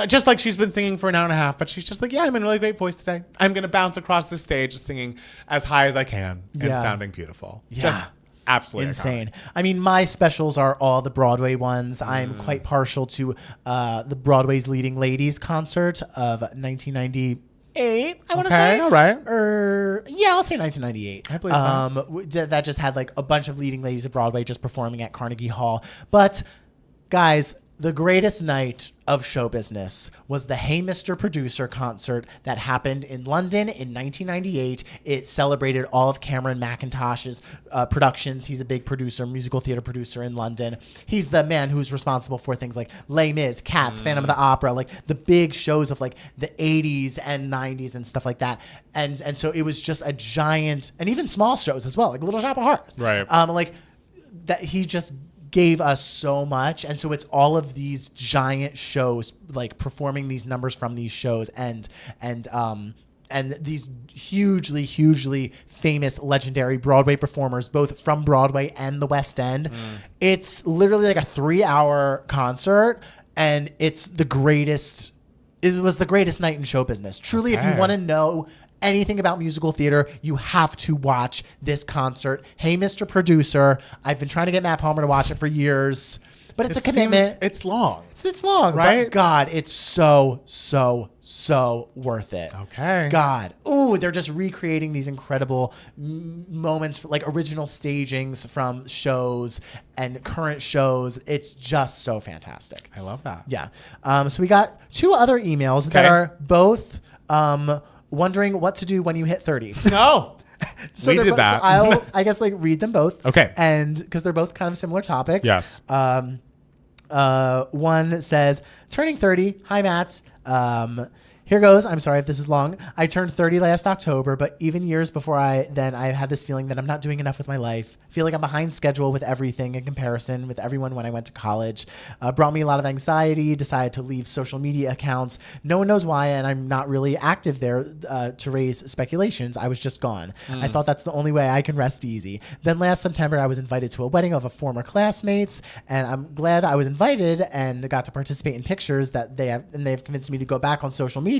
just like she's been singing for an hour and a half. But she's just like, I'm in a really great voice today. I'm gonna bounce across the stage, singing as high as I can and sounding beautiful. Just absolutely insane. iconic. I mean, my specials are all the Broadway ones. I'm quite partial to the Broadway's Leading Ladies concert of 1998. I want to say. All right. I'll say 1998. I believe that just had like a bunch of leading ladies of Broadway just performing at Carnegie Hall. But guys, the greatest night of show business was the Hey Mr. Producer concert that happened in London in 1998. It celebrated all of Cameron Mackintosh's productions. He's a big producer, musical theater producer in London. He's the man who's responsible for things like Les Mis, Cats, Phantom of the Opera, like the big shows of like the 80s and 90s and stuff like that. And so it was just a giant, and even small shows as well, like Little Shop of Horrors. Right. Like that he just gave us so much, and so it's all of these giant shows like performing these numbers from these shows and these hugely famous legendary Broadway performers both from Broadway and the West End. It's literally like a 3-hour concert, and it's the greatest. It was the greatest night in show business. Truly, if you want to know anything about musical theater, you have to watch this concert. Hey, Mr. Producer. I've been trying to get Matt Palmer to watch it for years, but it's a commitment. It's long. It's long, right? But God, it's so worth it. Okay. God. Ooh, they're just recreating these incredible moments, like original stagings from shows and current shows. It's just so fantastic. I love that. Yeah. So we got 2 other emails that are both wondering what to do when you hit 30. No. So we did that. So I'll, I guess, like read them both. Okay. And because they're both kind of similar topics. Yes. One says, turning 30. Hi, Matt. Here goes. I'm sorry if this is long. I turned 30 last October, but even years before I had this feeling that I'm not doing enough with my life. Feel like I'm behind schedule with everything in comparison with everyone when I went to college. Brought me a lot of anxiety. Decided to leave social media accounts. No one knows why, and I'm not really active there to raise speculations. I was just gone. I thought that's the only way I can rest easy. Then last September, I was invited to a wedding of a former classmates, and I'm glad I was invited and got to participate in pictures that they've convinced me to go back on social media.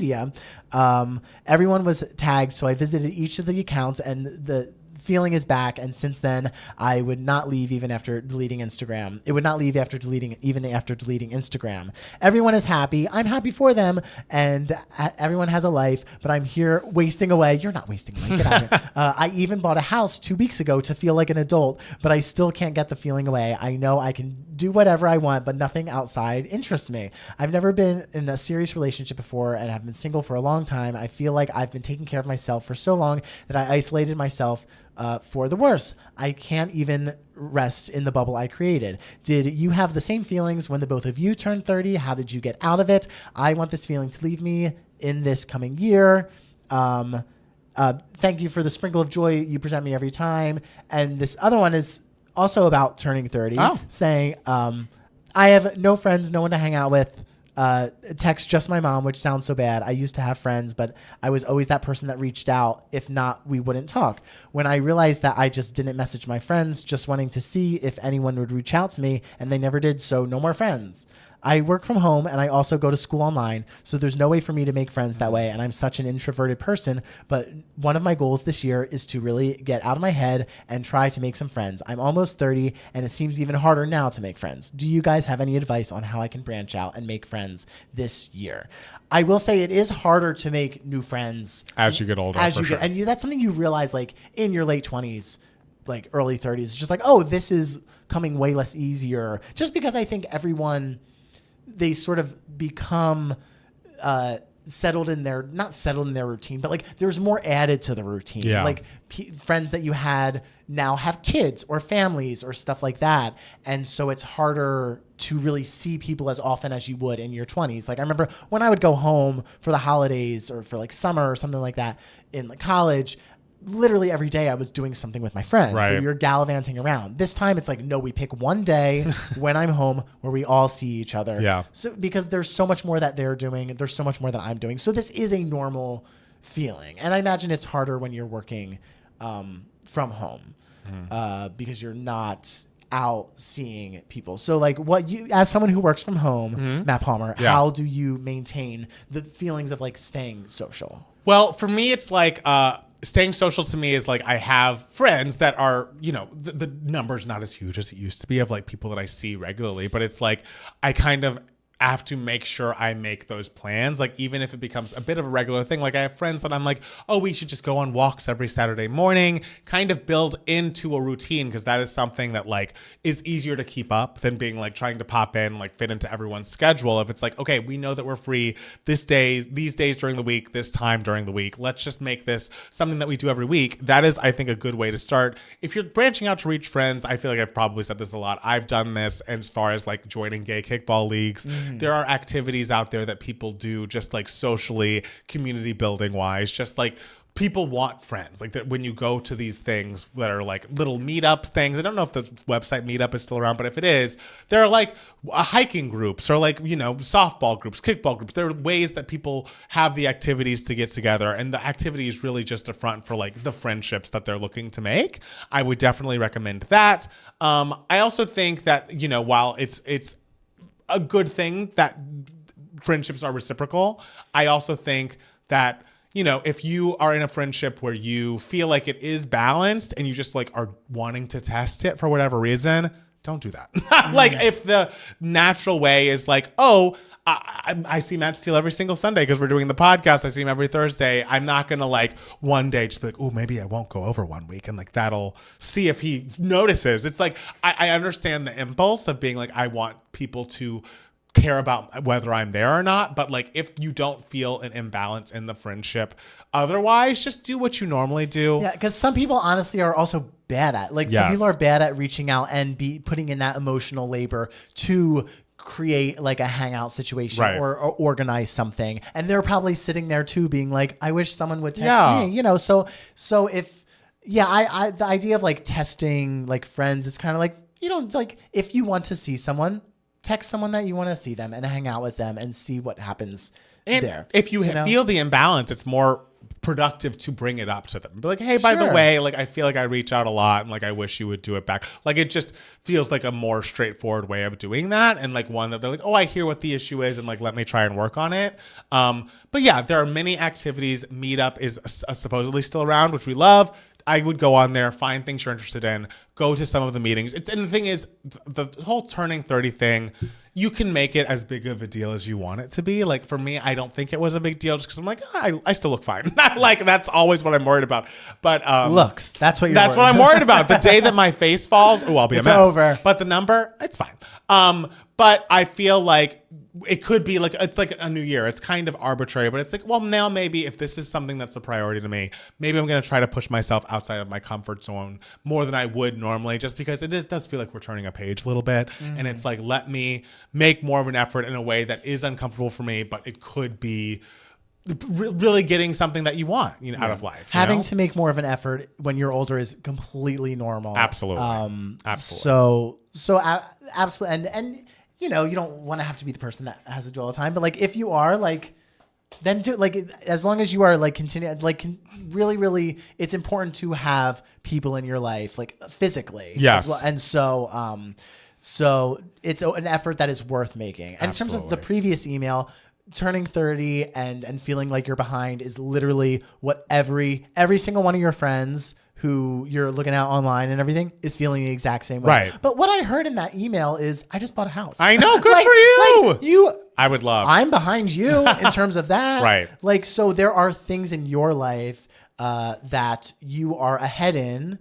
Everyone was tagged, so I visited each of the accounts, and the feeling is back. And since then, I would not leave even after deleting Instagram. It would not leave even after deleting Instagram. Everyone is happy. I'm happy for them, and everyone has a life. But I'm here wasting away. You're not wasting away. Get out of here. I even bought a house 2 weeks ago to feel like an adult, but I still can't get the feeling away. I know I can do whatever I want, but nothing outside interests me. I've never been in a serious relationship before, and have been single for a long time. I feel like I've been taking care of myself for so long that I isolated myself for the worse. I can't even rest in the bubble I created. Did you have the same feelings when the both of you turned 30? How did you get out of it? I want this feeling to leave me in this coming year. Thank you for the sprinkle of joy you present me every time. And this other one is also about turning 30, saying, I have no friends, no one to hang out with. Text just my mom, which sounds so bad. I used to have friends, but I was always that person that reached out. If not, we wouldn't talk. When I realized that I just didn't message my friends, just wanting to see if anyone would reach out to me, and they never did, so no more friends. I work from home, and I also go to school online, so there's no way for me to make friends that way, and I'm such an introverted person, but one of my goals this year is to really get out of my head and try to make some friends. I'm almost 30, and it seems even harder now to make friends. Do you guys have any advice on how I can branch out and make friends this year? I will say it is harder to make new friends as you get older. And that's something you realize like in your late 20s, like early 30s. It's just like, oh, this is coming way less easier. Just because I think everyone, they sort of become not settled in their routine, but like there's more added to the routine. Yeah. Like friends that you had now have kids or families or stuff like that. And so it's harder to really see people as often as you would in your 20s. Like I remember when I would go home for the holidays or for like summer or something like that in like college, literally every day I was doing something with my friends. Right. So we were gallivanting around. This time it's like, no, we pick one day when I'm home where we all see each other. Yeah. So because there's so much more that they're doing, there's so much more that I'm doing. So this is a normal feeling. And I imagine it's harder when you're working from home because you're not out seeing people. So like what you, as someone who works from home, Matt Palmer, how do you maintain the feelings of like staying social? Well, for me, it's like staying social to me is like I have friends that are, you know, the number's not as huge as it used to be of like people that I see regularly, but it's like I kind of have to make sure I make those plans. Like even if it becomes a bit of a regular thing, like I have friends that I'm like, oh, we should just go on walks every Saturday morning, kind of build into a routine, because that is something that like is easier to keep up than being like trying to pop in, like fit into everyone's schedule. If it's like, okay, we know that we're free these days during the week, this time during the week, let's just make this something that we do every week. That is, I think, a good way to start. If you're branching out to reach friends, I feel like I've probably said this a lot. I've done this as far as like joining gay kickball leagues. There are activities out there that people do just like socially, community building wise, just like people want friends. Like that when you go to these things that are like little meetup things, I don't know if the website Meetup is still around, but if it is, there are like hiking groups or like, you know, softball groups, kickball groups. There are ways that people have the activities to get together, and the activity is really just a front for like the friendships that they're looking to make. I would definitely recommend that. I also think that, you know, while it's a good thing that friendships are reciprocal, I also think that, you know, if you are in a friendship where you feel like it is balanced and you just like are wanting to test it for whatever reason, don't do that. Like if the natural way is like, oh, I see Matt Steele every single Sunday because we're doing the podcast. I see him every Thursday. I'm not going to like one day just be like, oh, maybe I won't go over 1 week. And like, that'll see if he notices. It's like, I understand the impulse of being like, I want people to care about whether I'm there or not. But like, if you don't feel an imbalance in the friendship, otherwise just do what you normally do. Yeah. Because some people honestly are also bad at. Like some Yes. people are bad at reaching out and putting in that emotional labor to create like a hangout situation Right. or organize something. And they're probably sitting there too being like, I wish someone would text Yeah. me, so if, I the idea of like testing like friends is kind of like, it's like if you want to see someone, text someone that you want to see them and hang out with them and see what happens And there. if you know? feel the imbalance, it's more productive to bring it up to them. Be like, hey, by the Sure. way, like I feel like I reach out a lot and like I wish you would do it back. Like it just feels like a more straightforward way of doing that, and like one that they're like, oh, I hear what the issue is and like let me try and work on it. But yeah, there are many activities. Meetup is supposedly still around, which we love. I would go on there, find things you're interested in, go to some of the meetings. And the thing is, the whole turning 30 thing, you can make it as big of a deal as you want it to be. Like for me, I don't think it was a big deal just because I'm like, I still look fine. Like that's always what I'm worried about. But Looks. That's what what I'm worried about. The day that my face falls, I'll be It's a mess. over. But the number, it's fine. But I feel like it could be like, it's like a new year. It's kind of arbitrary, but it's like, well, now maybe if this is something that's a priority to me, maybe I'm going to try to push myself outside of my comfort zone more than I would normally, just because it does feel like we're turning a page a little bit. And it's like, let me make more of an effort in a way that is uncomfortable for me, but it could be really getting something that you want, out of life. Having to make more of an effort when you're older is completely normal. Absolutely. Absolutely. Absolutely. And you don't want to have to be the person that has to do all the time, but like if you are like, then do like as long as you are like really, it's important to have people in your life like physically. Yes. As well. And so it's an effort that is worth making. And in terms of the Absolutely. previous email, turning 30 and feeling like you're behind is literally what every single one of your friends who you're looking at online and everything is feeling the exact same way. Right. But what I heard in that email is I just bought a house. I know. Good for you. Like you. I would love. I'm behind you in terms of that. Right. Like, so there are things in your life that you are ahead in.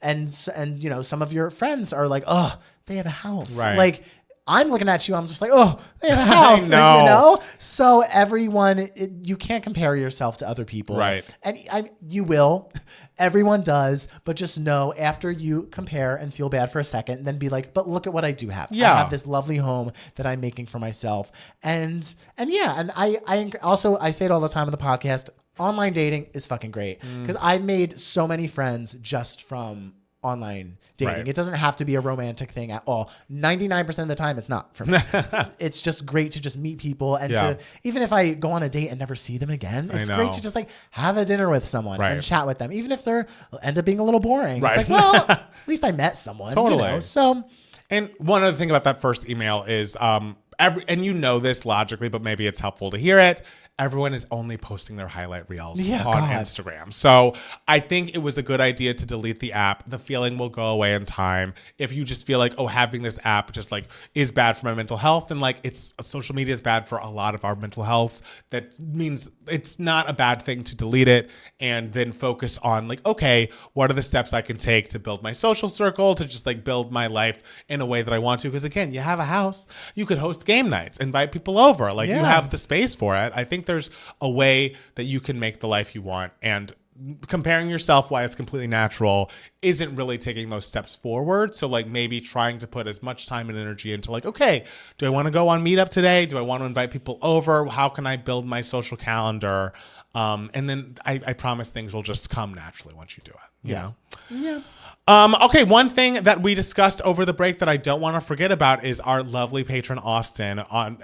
And some of your friends are like, oh, they have a house. Right. Like, I'm looking at you. I'm just like, oh, they have a house. I know. Like, So everyone, you can't compare yourself to other people. Right. And you will. Everyone does. But just know after you compare and feel bad for a second, then be like, but look at what I do have. Yeah. I have this lovely home that I'm making for myself. And I also, I say it all the time on the podcast, online dating is fucking great. Because I've made so many friends just from online dating. Right. It doesn't have to be a romantic thing at all. 99% of the time it's not for me. It's just great to just meet people and to, even if I go on a date and never see them again, it's great to just like have a dinner with someone and chat with them. Even if they're end up being a little boring. Right. It's like, well, at least I met someone. Totally. So And one other thing about that first email is, and you know this logically, but maybe it's helpful to hear it. Everyone is only posting their highlight reels on Instagram. So I think it was a good idea to delete the app. The feeling will go away in time. If you just feel like, oh, having this app just like is bad for my mental health, and like social media is bad for a lot of our mental health, that means it's not a bad thing to delete it and then focus on like, okay, what are the steps I can take to build my social circle, to just like build my life in a way that I want to? Because again, you have a house, you could host game nights, invite people over, like you have the space for it. I think there's a way that you can make the life you want, and comparing yourself, why it's completely natural, isn't really taking those steps forward. So like maybe trying to put as much time and energy into like, okay, do I want to go on Meetup today? Do I want to invite people over? How can I build my social calendar? And then I promise things will just come naturally once you do it. You know? yeah. Okay, one thing that we discussed over the break that I don't want to forget about is our lovely patron Austin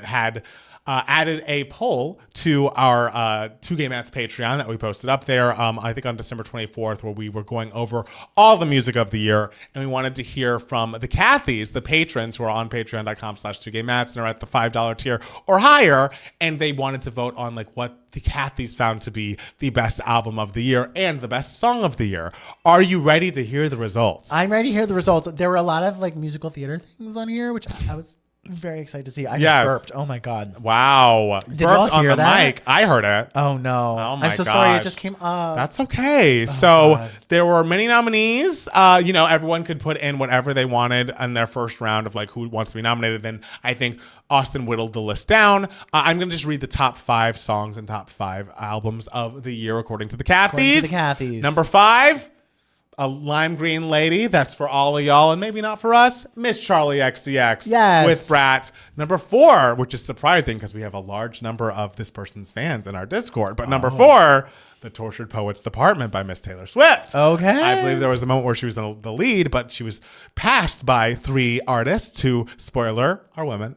had added a poll to our Two Gay Mats Patreon that we posted up there, I think on December 24th, where we were going over all the music of the year, and we wanted to hear from the Cathys, the patrons who are on patreon.com/2gaymats and are at the $5 tier or higher, and they wanted to vote on like what the Cathys found to be the best album of the year and the best song of the year. Are you ready to hear the results? I'm ready to hear the results. There were a lot of like musical theater things on here, which I was very excited to see. I just burped. Oh my God. Wow. Did y'all burped on hear the that? mic. I heard it. Oh no. Oh my I'm so sorry. It gosh. just came up. That's okay. So there were many nominees. Everyone could put in whatever they wanted in their first round of like who wants to be nominated. Then I think Austin whittled the list down. I'm going to just read the top 5 songs and top 5 albums of the year according to the Cathys. According to the Cathys. Number 5, a lime green lady. That's for all of y'all, and maybe not for us. Miss Charlie XCX Yes. with Brat. Number 4, which is surprising because we have a large number of this person's fans in our Discord. But number 4, The Tortured Poets Department by Miss Taylor Swift. Okay. I believe there was a moment where she was in the lead, but she was passed by 3 artists who, spoiler, are women.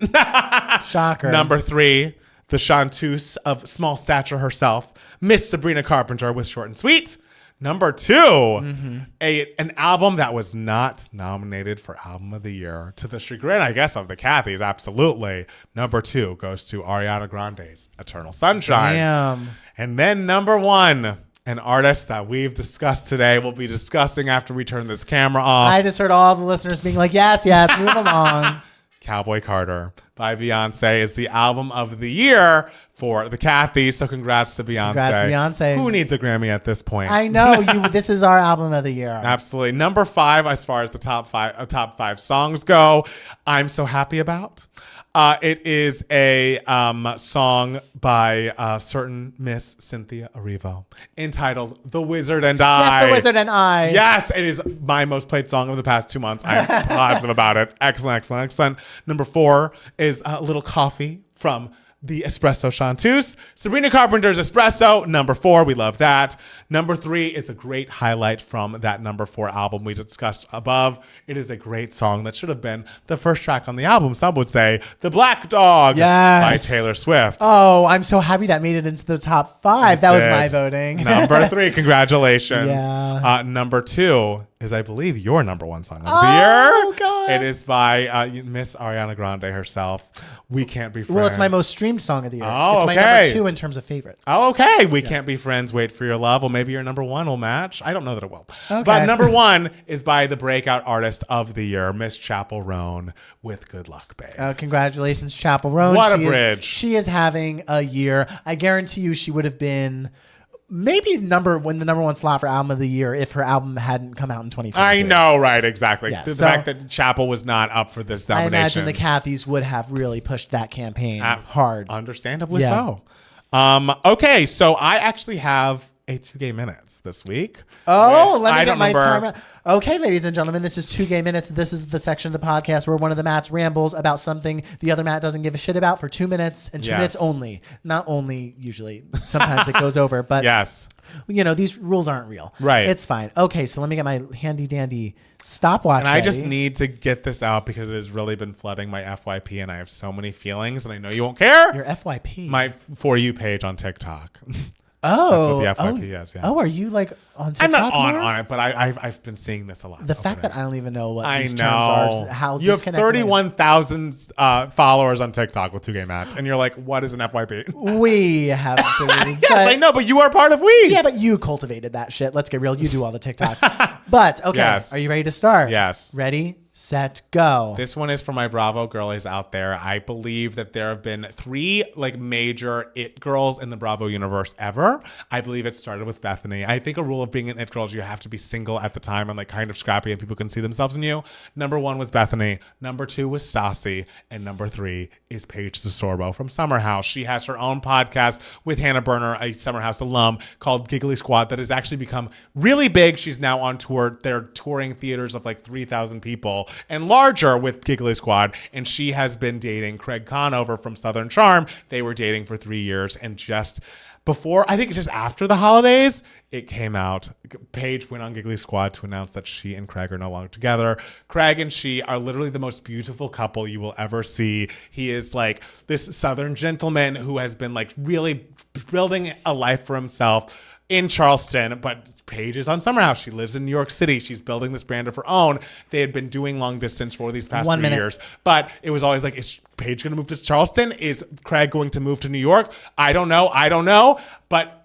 Shocker. Number 3, the chanteuse of small stature herself, Miss Sabrina Carpenter with Short and Sweet. Number 2, an album that was not nominated for Album of the Year, to the chagrin, I guess, of the Cathys, absolutely. Number 2 goes to Ariana Grande's Eternal Sunshine. Damn. And then number 1, an artist that we've discussed today, we'll be discussing after we turn this camera off. I just heard all the listeners being like, yes, move along. Cowboy Carter by Beyonce is the album of the year for the Cathys. So congrats to Beyonce. Congrats to Beyonce. Who needs a Grammy at this point? I know this is our album of the year. Absolutely. Number 5, as far as the top 5 songs go, I'm so happy about. It is a song by certain Miss Cynthia Erivo entitled "The Wizard and I." Yes, The Wizard and I. Yes, it is my most played song of the past 2 months. I'm positive about it. Excellent, excellent, excellent. Number 4 is a little coffee from the Espresso Chanteuse. Sabrina Carpenter's Espresso, number 4. We love that. Number 3 is a great highlight from that number 4 album we discussed above. It is a great song that should have been the first track on the album. Some would say The Black Dog by Taylor Swift. Oh, I'm so happy that made it into the top 5. That was my voting. Number 3, congratulations. Yeah. Number 2 is, I believe, your number 1 song of the year. Oh, God. It is by Miss Ariana Grande herself. We Can't Be Friends. Well, it's my most streamed song of the year. Oh, it's my okay. number 2 in terms of favorite. Oh, okay. We Can't Be Friends. Wait for Your Love. Well, maybe your number 1 will match. I don't know that it will. Okay. But number 1 is by the breakout artist of the year, Miss Chapel Roan with Good Luck, Babe. Congratulations, Chapel Roan. What a bridge. She is having a year. I guarantee you she would have been maybe the number 1 slot for album of the year if her album hadn't come out in 2022. I know, right? Exactly. Yeah, the so fact that Chapel was not up for this I nomination. imagine the Cathys would have really pushed that campaign hard. Understandably Yeah. so. Okay, so I actually have a 2 gay minutes this week. Oh, let me I get don't my remember- timer. Okay, ladies and gentlemen, this is 2 gay minutes. This is the section of the podcast where one of the Matts rambles about something the other Matt doesn't give a shit about for 2 minutes and 2 minutes only. Not only usually. Sometimes it goes over, but Yes. these rules aren't real. Right. It's fine. Okay, so let me get my handy dandy stopwatch. And I just ready. need to get this out because it has really been flooding my FYP and I have so many feelings and I know you won't care. Your FYP. My For You page on TikTok. Oh, That's what the FYP is, yeah. Oh, are you like on TikTok? I'm not more? on it, but I've been seeing this a lot. The fact that I don't even know what I these know terms are, how you have disconnected 31,000 followers on TikTok with 2 gay mats, and you're like, what is an FYP? we have to. Yes, I know, but you are part of we. Yeah, but you cultivated that shit. Let's get real. You do all the TikToks. But okay, Yes. Are you ready to start? Yes. Ready, set, go. This one is for my Bravo girlies out there. I believe that there have been 3 major it girls in the Bravo universe ever. I believe it started with Bethany. I think a rule of being an it girl is you have to be single at the time and kind of scrappy and people can see themselves in you. Number 1 was Bethany. Number 2 was Stassi. And number 3 is Paige Zasorbo from Summer House. She has her own podcast with Hannah Berner, a Summer House alum, called Giggly Squad that has actually become really big. She's now on tour. They're touring theaters of 3,000 people and larger with Giggly Squad. And she has been dating Craig Conover from Southern Charm. They were dating for 3 years and just before, I think just after the holidays, it came out. Paige went on Giggly Squad to announce that she and Craig are no longer together. Craig and she are literally the most beautiful couple you will ever see. He is this Southern gentleman who has been really building a life for himself in Charleston, but Paige is on Summer House. She lives in New York City. She's building this brand of her own. They had been doing long distance for these past 3 years, but it was always is Paige going to move to Charleston? Is Craig going to move to New York? I don't know, but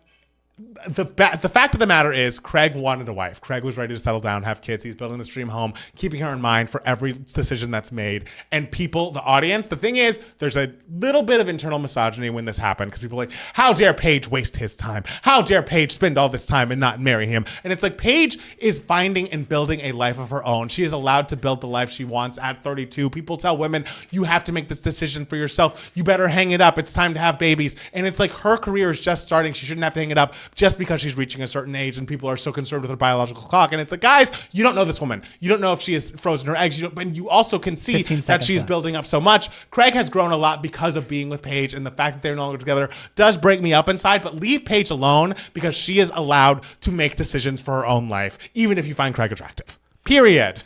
the fact of the matter is Craig wanted a wife. Craig was ready to settle down, have kids. He's building this dream home, keeping her in mind for every decision that's made. And people, the audience, the thing is, there's a little bit of internal misogyny when this happened because people are like, how dare Paige waste his time? How dare Paige spend all this time and not marry him? And it's Paige is finding and building a life of her own. She is allowed to build the life she wants at 32. People tell women, you have to make this decision for yourself. You better hang it up. It's time to have babies. And it's her career is just starting. She shouldn't have to hang it up. just because she's reaching a certain age and people are so concerned with her biological clock. And it's like, guys, you don't know this woman. You don't know if she has frozen her eggs. And you also can see that she's building up so much. Craig has grown a lot because of being with Paige, and the fact that they're no longer together does break me up inside, but leave Paige alone because she is allowed to make decisions for her own life, even if you find Craig attractive. Period.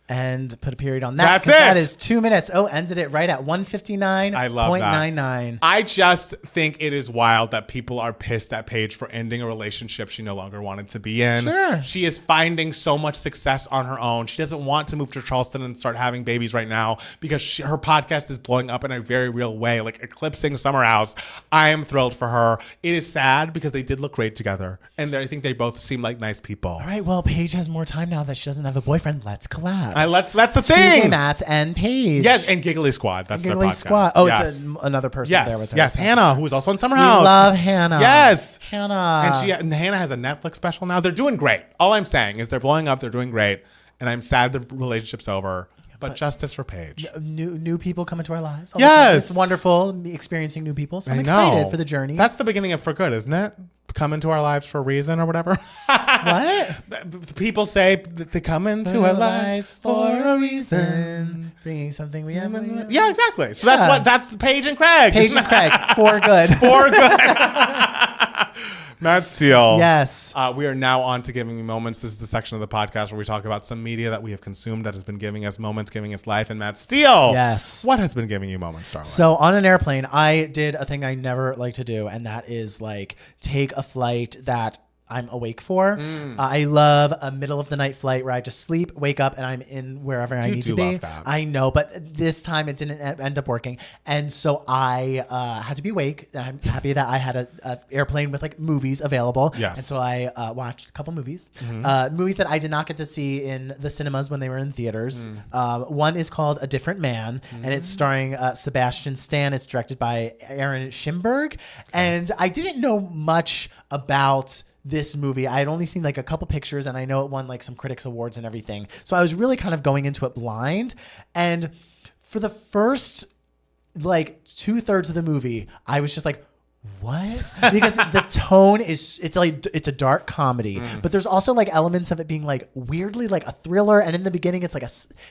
And put a period on that. That's it. That is 2 minutes. Oh, ended it right at 1:59. I love that. 0.99. I just think it is wild that people are pissed at Paige for ending a relationship she no longer wanted to be in. Sure. She is finding so much success on her own. She doesn't want to move to Charleston and start having babies right now because her podcast is blowing up in a very real way, like eclipsing Summer House. I am thrilled for her. It is sad because they did look great together, and I think they both seem like nice people. All right, well, Paige has more time now that she doesn't have a boyfriend. Let's collab. That's the Two thing. Mats and Paige. Yes, and Giggly Squad. That's Giggly their podcast. Squad. Oh, yes. it's another person Yes, there with her. yes, Hannah, who is also in Summer We House. love Hannah. Yes, Hannah. and Hannah has a Netflix special now. They're doing great. All I'm saying is they're blowing up. They're doing great, and I'm sad the relationship's over. But justice for Paige. New people come into our lives. Yes. It's wonderful experiencing new people. So I'm I excited know. for the journey. That's the beginning of For Good, isn't it? Come into our lives for a reason or whatever. What? People say that they come into our lives for a reason. Bringing something we haven't. Yeah, exactly. So that's Paige and Craig. Paige and Craig. For good. For Good. Matt Steele. Yes. We are now on to Giving Me Moments. This is the section of the podcast where we talk about some media that we have consumed that has been giving us moments, giving us life. And Matt Steele. Yes. What has been giving you moments, darling? So on an airplane, I did a thing I never like to do, and that is like take a flight that I'm awake for. I love a middle of the night flight where I just sleep, wake up, and I'm in wherever I need to be. Love that. I know, but this time it didn't end up working, and so I had to be awake. I'm happy that I had a airplane with like movies available. Yes. And so I watched a couple movies, movies that I did not get to see in the cinemas when they were in theaters. One is called A Different Man, and it's starring Sebastian Stan. It's directed by Aaron Schimberg, and I didn't know much about this movie. I had only seen like a couple pictures, and I know it won like some critics awards and everything. So I was really kind of going into it blind. And for the first like 2/3 of the movie, I was just like, what? Because the tone is, it's a dark comedy, but there's also like elements of it being like weirdly like a thriller. And in the beginning, it's like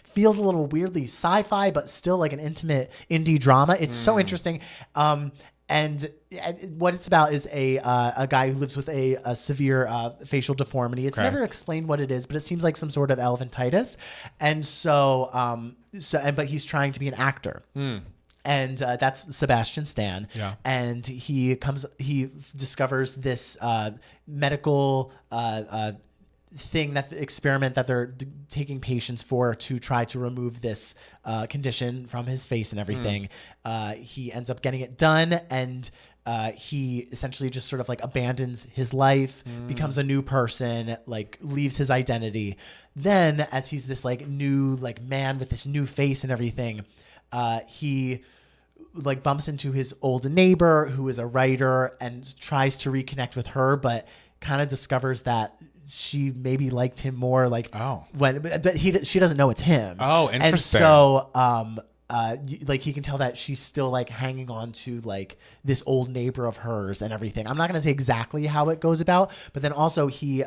feels a little weirdly sci-fi, but still like an intimate indie drama. It's so interesting. And what it's about is a guy who lives with a severe facial deformity. It's never explained what it is, but it seems like some sort of elephantitis. And but he's trying to be an actor. And that's Sebastian Stan. Yeah. And he discovers this medical experiment that they're taking patients for to try to remove this condition from his face and everything. He ends up getting it done, and he essentially just sort of like abandons his life, becomes a new person, like leaves his identity. Then as he's this like new like man with this new face and everything, he like bumps into his old neighbor who is a writer and tries to reconnect with her, but kind of discovers that she maybe liked him more like but she doesn't know it's him. Oh, interesting. And so like he can tell that she's still like hanging on to like this old neighbor of hers and everything. I'm not going to say exactly how it goes about, but then also he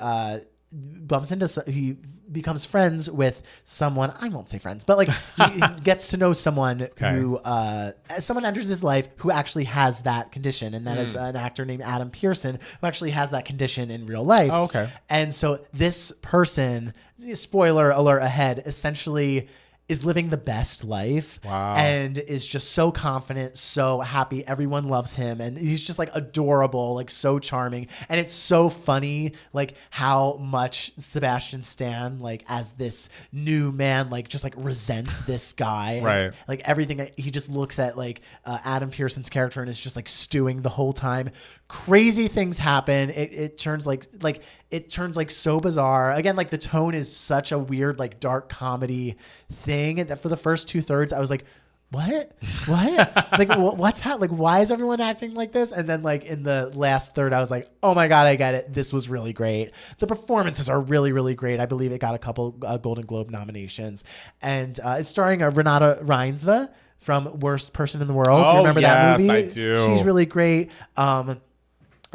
becomes friends with someone. I won't say friends, but like he gets to know someone who someone enters his life who actually has that condition, and that is an actor named Adam Pearson who actually has that condition in real life. Oh, okay. And so this person, spoiler alert ahead, essentially is living the best life. Wow. And is just so confident, so happy. Everyone loves him. And he's just like adorable, like so charming. And it's so funny, like how much Sebastian Stan, like as this new man, like just like resents this guy. Right. And, like everything, he just looks at like Adam Pearson's character and is just like stewing the whole time. Crazy things happen. It turns like so bizarre. Again, like the tone is such a weird, like dark comedy thing that for the first 2/3, I was like, what? Like what's happening? Like, why is everyone acting like this? And then like in the last third, I was like, oh my God, I get it. This was really great. The performances are really, really great. I believe it got a couple Golden Globe nominations, and it's starring Renata Reinsve from Worst Person in the World. Oh, you remember that movie? I do. She's really great.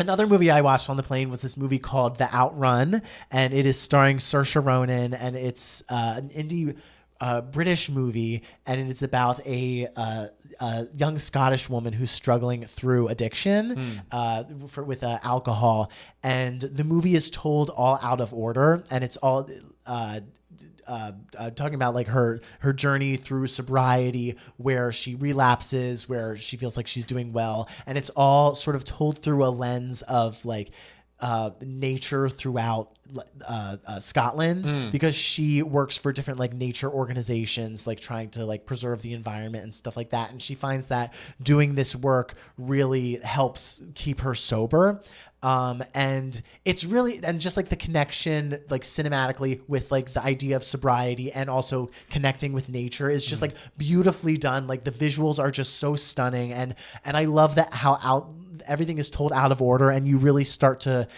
Another movie I watched on the plane was this movie called The Outrun, and it is starring Saoirse Ronan, and it's an indie British movie, and it is about a young Scottish woman who's struggling through addiction with alcohol, and the movie is told all out of order, and it's all talking about like her journey through sobriety, where she relapses, where she feels like she's doing well, and it's all sort of told through a lens of like nature throughout Scotland, because she works for different like nature organizations, like trying to like preserve the environment and stuff like that, and she finds that doing this work really helps keep her sober. And it's really, and just like the connection, like cinematically with like the idea of sobriety and also connecting with nature is just like beautifully done. Like the visuals are just so stunning. And I love that how everything is told out of order, and you really start to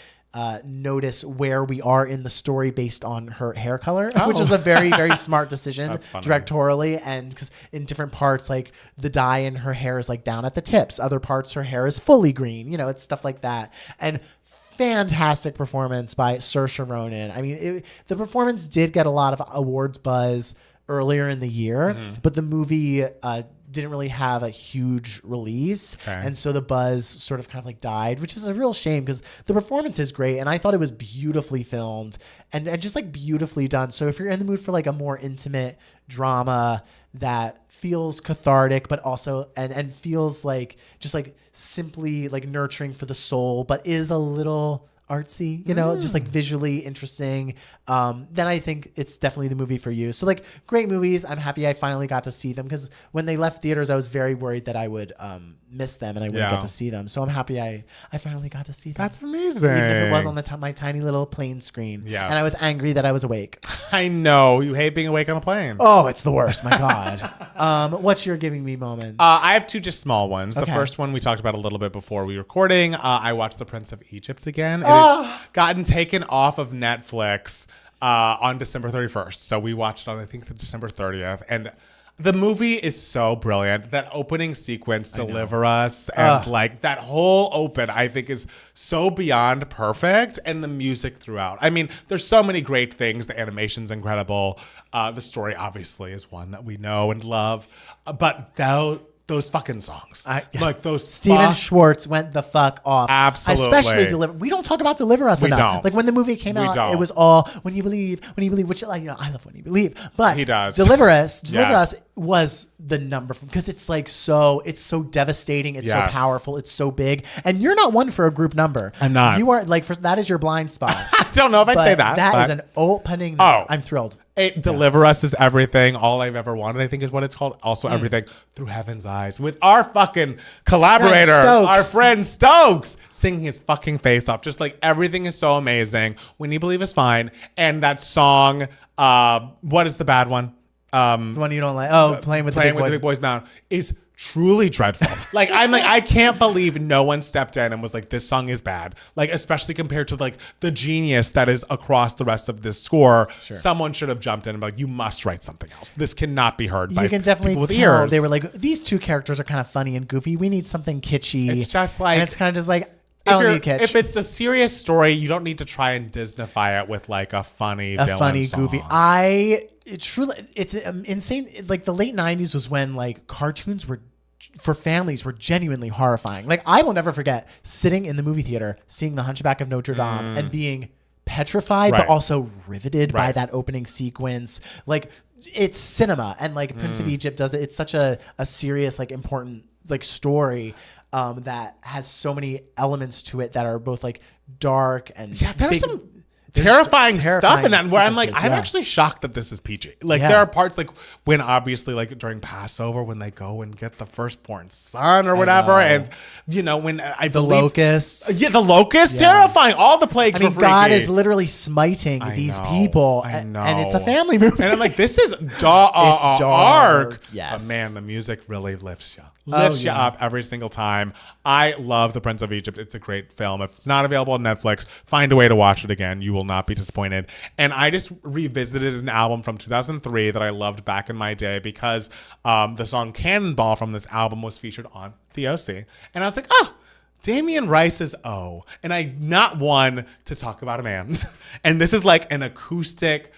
notice where we are in the story based on her hair color, which is a very, very smart decision directorially. And because in different parts, like the dye in her hair is like down at the tips, other parts her hair is fully green, you know, it's stuff like that. And fantastic performance by Saoirse Ronan. I mean, the performance did get a lot of awards buzz earlier in the year, but the movie didn't really have a huge release. And so the buzz sort of kind of like died, which is a real shame because the performance is great. And I thought it was beautifully filmed and just like beautifully done. So if you're in the mood for like a more intimate drama that feels cathartic, but also, and feels like just like simply like nurturing for the soul, but is a little artsy, you know, just like visually interesting, then I think it's definitely the movie for you. So like great movies. I'm happy I finally got to see them, because when they left theaters, I was very worried that I would miss them and I wouldn't get to see them. So I'm happy I finally got to see them. That's amazing. Even if it was on my tiny little plane screen. Yes. And I was angry that I was awake. I know. You hate being awake on a plane. Oh, it's the worst. My God. What's your giving me moments? I have two just small ones. Okay. The first one we talked about a little bit before we were recording. I watched The Prince of Egypt again. It has gotten taken off of Netflix on December 31st. So we watched it on, I think, the December 30th. And the movie is so brilliant. That opening sequence, Deliver Us, and like that whole open, I think is so beyond perfect. And the music throughout. I mean, there's so many great things. The animation's incredible. The story obviously is one that we know and love. But those fucking songs. Yes. Like those Steven Schwartz went the fuck off. Absolutely. Especially Deliver. We don't talk about Deliver Us enough. Don't. Like when the movie came out, don't. it was all when you believe, which, like, you know, I love When You Believe. But He does. Deliver Us Yes. was the number, because it's like it's so devastating, it's so Yes. powerful, it's so big. And you're not one for a group number. I'm not. You are like, that is your blind spot. I don't know if I'd say that. That is but an opening number. I'm thrilled. Deliver Us is everything. All I've ever wanted, I think, is what it's called. Also, everything through Heaven's Eyes with our fucking collaborator, our friend Stokes, singing his fucking face off. Just like everything is so amazing. When You Believe is fine, and that song. What is the bad one? The one you don't like. Playing with the Big Boys Now is truly dreadful. Like, I'm like, I can't believe no one stepped in and was like, this song is bad. Like, especially compared to like the genius that is across the rest of this score. Sure. Someone should have jumped in and be like, you must write something else. This cannot be heard by You can definitely people with tell ears. they were like, these two characters are kind of funny and goofy. We need something kitschy. It's just like, and it's kind of just like, I don't need kitsch. If it's a serious story, you don't need to try and Disneyfy it with like a funny villain song. Goofy. It's insane. Like the late 90s was when like cartoons for families were genuinely horrifying. Like I will never forget sitting in the movie theater, seeing The Hunchback of Notre Dame and being petrified, but also riveted by that opening sequence. Like it's cinema, and like Prince of Egypt does it. It's such a serious, like important like story. That has so many elements to it that are both like dark and there's some terrifying stuff in that where I'm like, I'm actually shocked that this is PG. Like there are parts like when obviously like during Passover when they go and get the firstborn son or whatever, and you know when I believe locusts. Yeah, the locusts, terrifying. All the plagues. I mean, God is literally smiting these people. I know, and it's a family movie. And I'm like, this is dark. Yes, but man, the music really lifts you. Lifts you up every single time. I love The Prince of Egypt. It's a great film. If it's not available on Netflix, find a way to watch it again. You will not be disappointed. And I just revisited an album from 2003 that I loved back in my day because the song Cannonball from this album was featured on The OC. And I was like, Damien Rice's O, and I'm not one to talk about a man. And this is like an acoustic,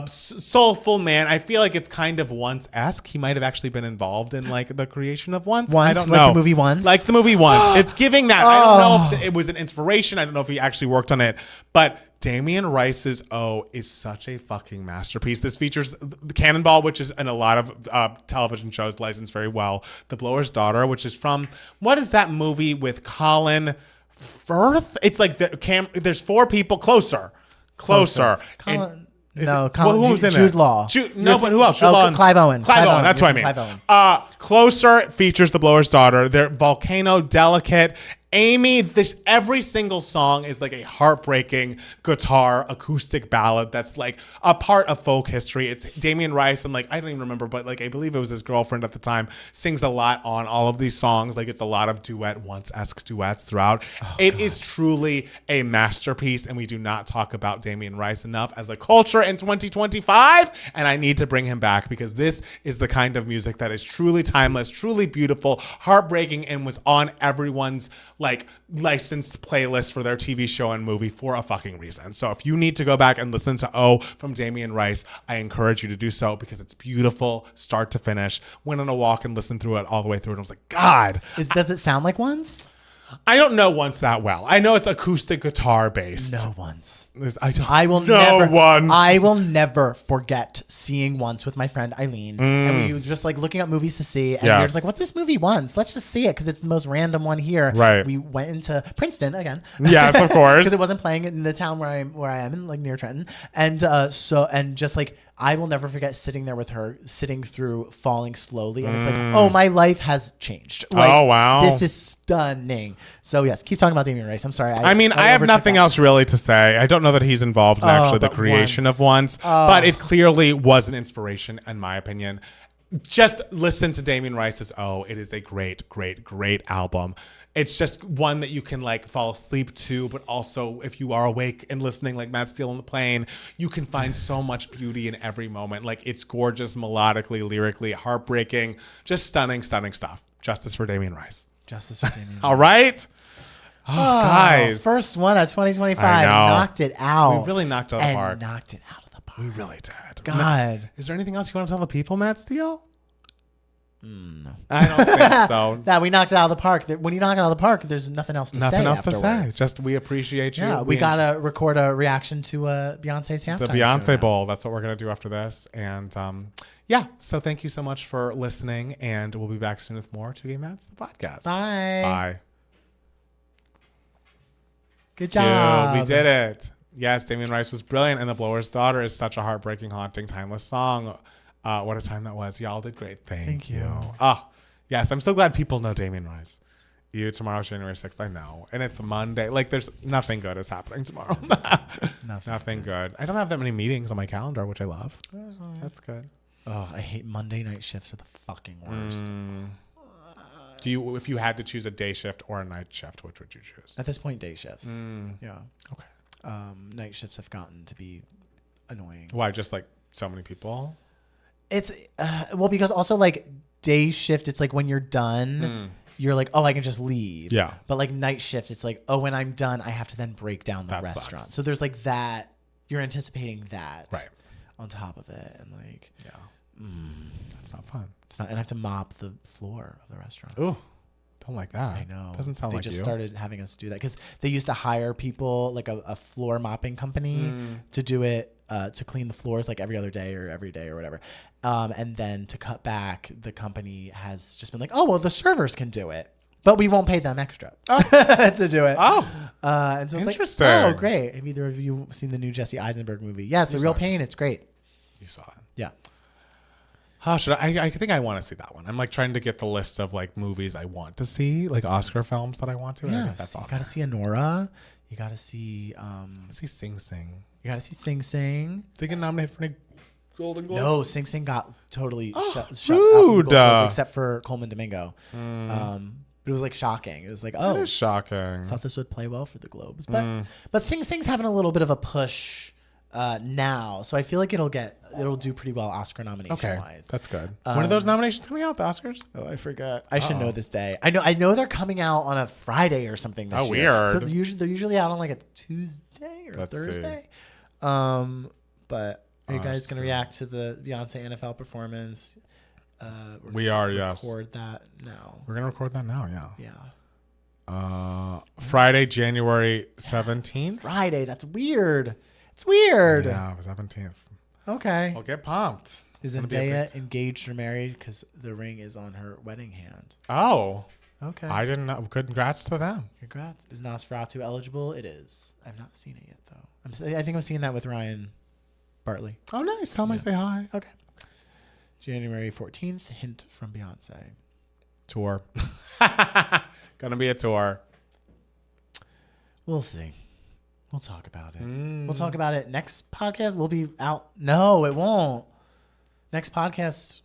soulful man. I feel like it's kind of Once-esque. He might have actually been involved in like the creation of Once. I don't know. Like the movie Once? Like the movie Once. It's giving that. I don't know if it was an inspiration. I don't know if he actually worked on it. But Damien Rice's O is such a fucking masterpiece. This features the Cannonball, which is in a lot of television shows licensed very well. The Blower's Daughter, which is from, what is that movie with Colin Firth? It's like there's 4 people. Closer. Colin, Who was in Jude it? Law. But who else? Jude Law and Clive Owen. Clive Owen. That's what I mean. Clive Owen. Closer features The Blower's Daughter. They're Volcano, Delicate, Amy. Every single song is like a heartbreaking guitar acoustic ballad that's like a part of folk history. It's Damien Rice, and like I don't even remember, but like I believe it was his girlfriend at the time, sings a lot on all of these songs. Like it's a lot of Once-esque duets throughout. It is truly a masterpiece, and we do not talk about Damien Rice enough as a culture in 2025. And I need to bring him back because this is the kind of music that is truly timeless, truly beautiful, heartbreaking, and was on everyone's like licensed playlist for their TV show and movie for a fucking reason. So if you need to go back and listen to O from Damien Rice, I encourage you to do so because it's beautiful start to finish. Went on a walk and listened through it all the way through and I was like, God. Does it sound like Once? I don't know Once that well. I know it's acoustic guitar based. No Once. I will never forget seeing Once with my friend Eileen, and we were just like looking up movies to see, and we were just like, "What's this movie Once? Let's just see it because it's the most random one here." Right. We went into Princeton again. Yes, of course. Because it wasn't playing in the town where I am in, like near Trenton, and just like. I will never forget sitting there with her, sitting through Falling Slowly. And it's like, oh, my life has changed. Like, oh, wow. This is stunning. So, yes, keep talking about Damien Rice. I'm sorry. I have nothing else really to say. I don't know that he's involved in actually the creation of Once. But it clearly was an inspiration, in my opinion. Just listen to Damien Rice's O. It is a great, great, great album. It's just one that you can like fall asleep to, but also if you are awake and listening like Matt Steele on the plane, you can find so much beauty in every moment. Like it's gorgeous, melodically, lyrically, heartbreaking, just stunning, stunning stuff. Justice for Damien Rice. Justice for Damien Rice. All right. Oh, guys. First one of 2025. I know. Knocked it out. We really knocked it out of the park. Knocked it out of the park. We really did. God. Is there anything else you want to tell the people, Matt Steele? No. I don't think so. That we knocked it out of the park. When you knock it out of the park, there's nothing else to say. Nothing else afterwards. to say. Just we appreciate you. Yeah, we got to record a reaction to Beyonce's halftime. The Beyonce Bowl. That's what we're going to do after this. And yeah, so thank you so much for listening. And we'll be back soon with more 2 Gay Mats, the podcast. Bye. Bye. Good job. Dude, we did it. Yes, Damien Rice was brilliant. And The Blower's Daughter is such a heartbreaking, haunting, timeless song. What a time that was. Y'all did great. Thank you. Oh, yes. I'm so glad people know Damien Rice. Tomorrow's January 6th. I know. And it's a Monday. Like, there's nothing good is happening tomorrow. Nothing good. I don't have that many meetings on my calendar, which I love. That's good. Oh, I hate Monday night shifts are the fucking worst. If you had to choose a day shift or a night shift, which would you choose? At this point, day shifts. Yeah. Okay. Night shifts have gotten to be annoying. Why? Just like so many people? It's because also like day shift, it's like when you're done, you're like, oh, I can just leave. Yeah. But like night shift, it's like, oh, when I'm done, I have to then break down the restaurant. Sucks. So there's like that. You're anticipating that right on top of it, and like, that's not fun. It's not, and I have to mop the floor of the restaurant. Ooh. Don't like that. I know. Doesn't sound like you. They just started having us do that because they used to hire people like a floor mopping company to do it, to clean the floors like every other day or every day or whatever. And then to cut back, the company has just been like, oh, well, the servers can do it, but we won't pay them extra to do it. Oh, and so it's interesting. like, oh, great. Have either of you seen the new Jesse Eisenberg movie? Yes, A Real Pain. It's great. You saw it. Yeah. How should I think I want to see that one. I'm like trying to get the list of like movies I want to see, like Oscar films that I want to. Yeah, that's you got to see Anora. You got to see Sing Sing. You got to see Sing Sing. They get nominated for any Golden Globes? No, Sing Sing got totally shut off rude. the Globes, except for Coleman Domingo. But it was like shocking. It was like, oh, that is shocking. I thought this would play well for the Globes, but Sing Sing's having a little bit of a push now, so I feel like it'll do pretty well Oscar nomination Okay, wise. that's good. When are those nominations coming out? The Oscars? Oh, I forgot. I should know this day. I know they're coming out on a Friday or something this year. Weird. So they're usually out on like a Tuesday or Let's see. Thursday. But are you guys gonna Oscar. react to the Beyonce NFL performance? We are, yes. Record that now. We're gonna record that now. Yeah. Yeah. Friday, January 17th. Friday. That's weird. It's weird. Yeah, 17th. Okay. Well, get pumped. Is It's gonna be a Zendaya big- engaged or married? Because the ring is on her wedding hand. Oh, Okay. I didn't know. Congrats to them. Congrats. Is Nosferatu eligible? It is. I've not seen it yet, though. I think I'm seeing that with Ryan Bartley. Oh, nice. Tell me, say hi. Okay. January 14th. Hint from Beyonce. Tour. Gonna be a tour. We'll see. We'll talk about it. We'll talk about it next podcast. We'll be out. No, it won't. Next podcast,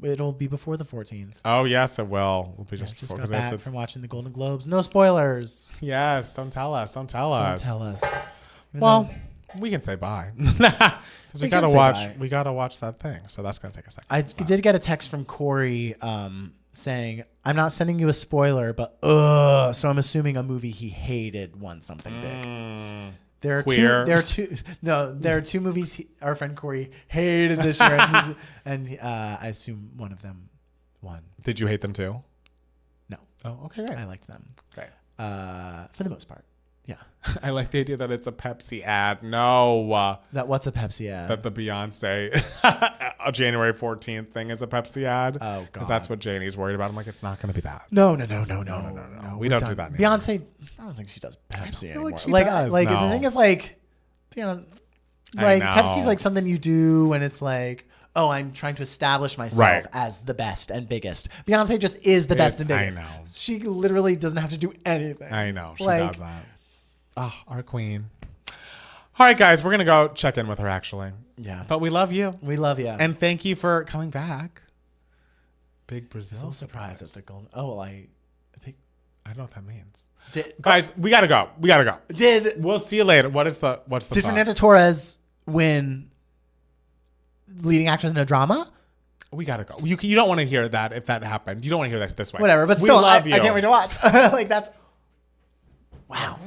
it'll be before the 14th. Oh, yes, it will. We'll be Just before, got 'cause back it's- from watching the Golden Globes. No spoilers. Yes, don't tell us. Don't tell Don't us. tell us. Even Well, though we can say bye. Because we We can gotta say watch. bye. We gotta watch that thing. So that's gonna take a second. I did get a text from Corey saying, "I'm not sending you a spoiler, but so I'm assuming a movie he hated won something big." There are Queer. there are two movies our friend Corey hated this year, and I assume one of them won. Did you hate them too? No, Oh, okay, great. I liked them Great. for the most part. Yeah, I like the idea that it's a Pepsi ad. No, that what's a Pepsi ad? that the Beyonce January 14th thing is a Pepsi ad. Oh, because God. that's what Janie's worried about. I'm like, it's not gonna be that. No. We We're don't done. do that anymore. Beyonce, I don't think she does Pepsi feel anymore. like she does, the no. thing is, like, Beyonce, I know. Pepsi's like something you do when it's like, oh, I'm trying to establish myself Right. as the best and biggest. Beyonce just is the best and I biggest. know. She literally doesn't have to do anything. I know she Like- does that. Oh, our queen. All right, guys, we're gonna go check in with her actually. Yeah, But we love you. we love you. And thank you for coming back. Big Brazil so surprised at the golden. Oh, well, I I don't know what that means. did. Guys, we gotta go. Did We'll see you later. What's the did thought? Fernanda Torres win leading actress in a drama? We gotta go. You don't want to hear that if that happened. You don't want to hear that this way. Whatever, but We still, love you. I can't wait to watch. Like that's wow.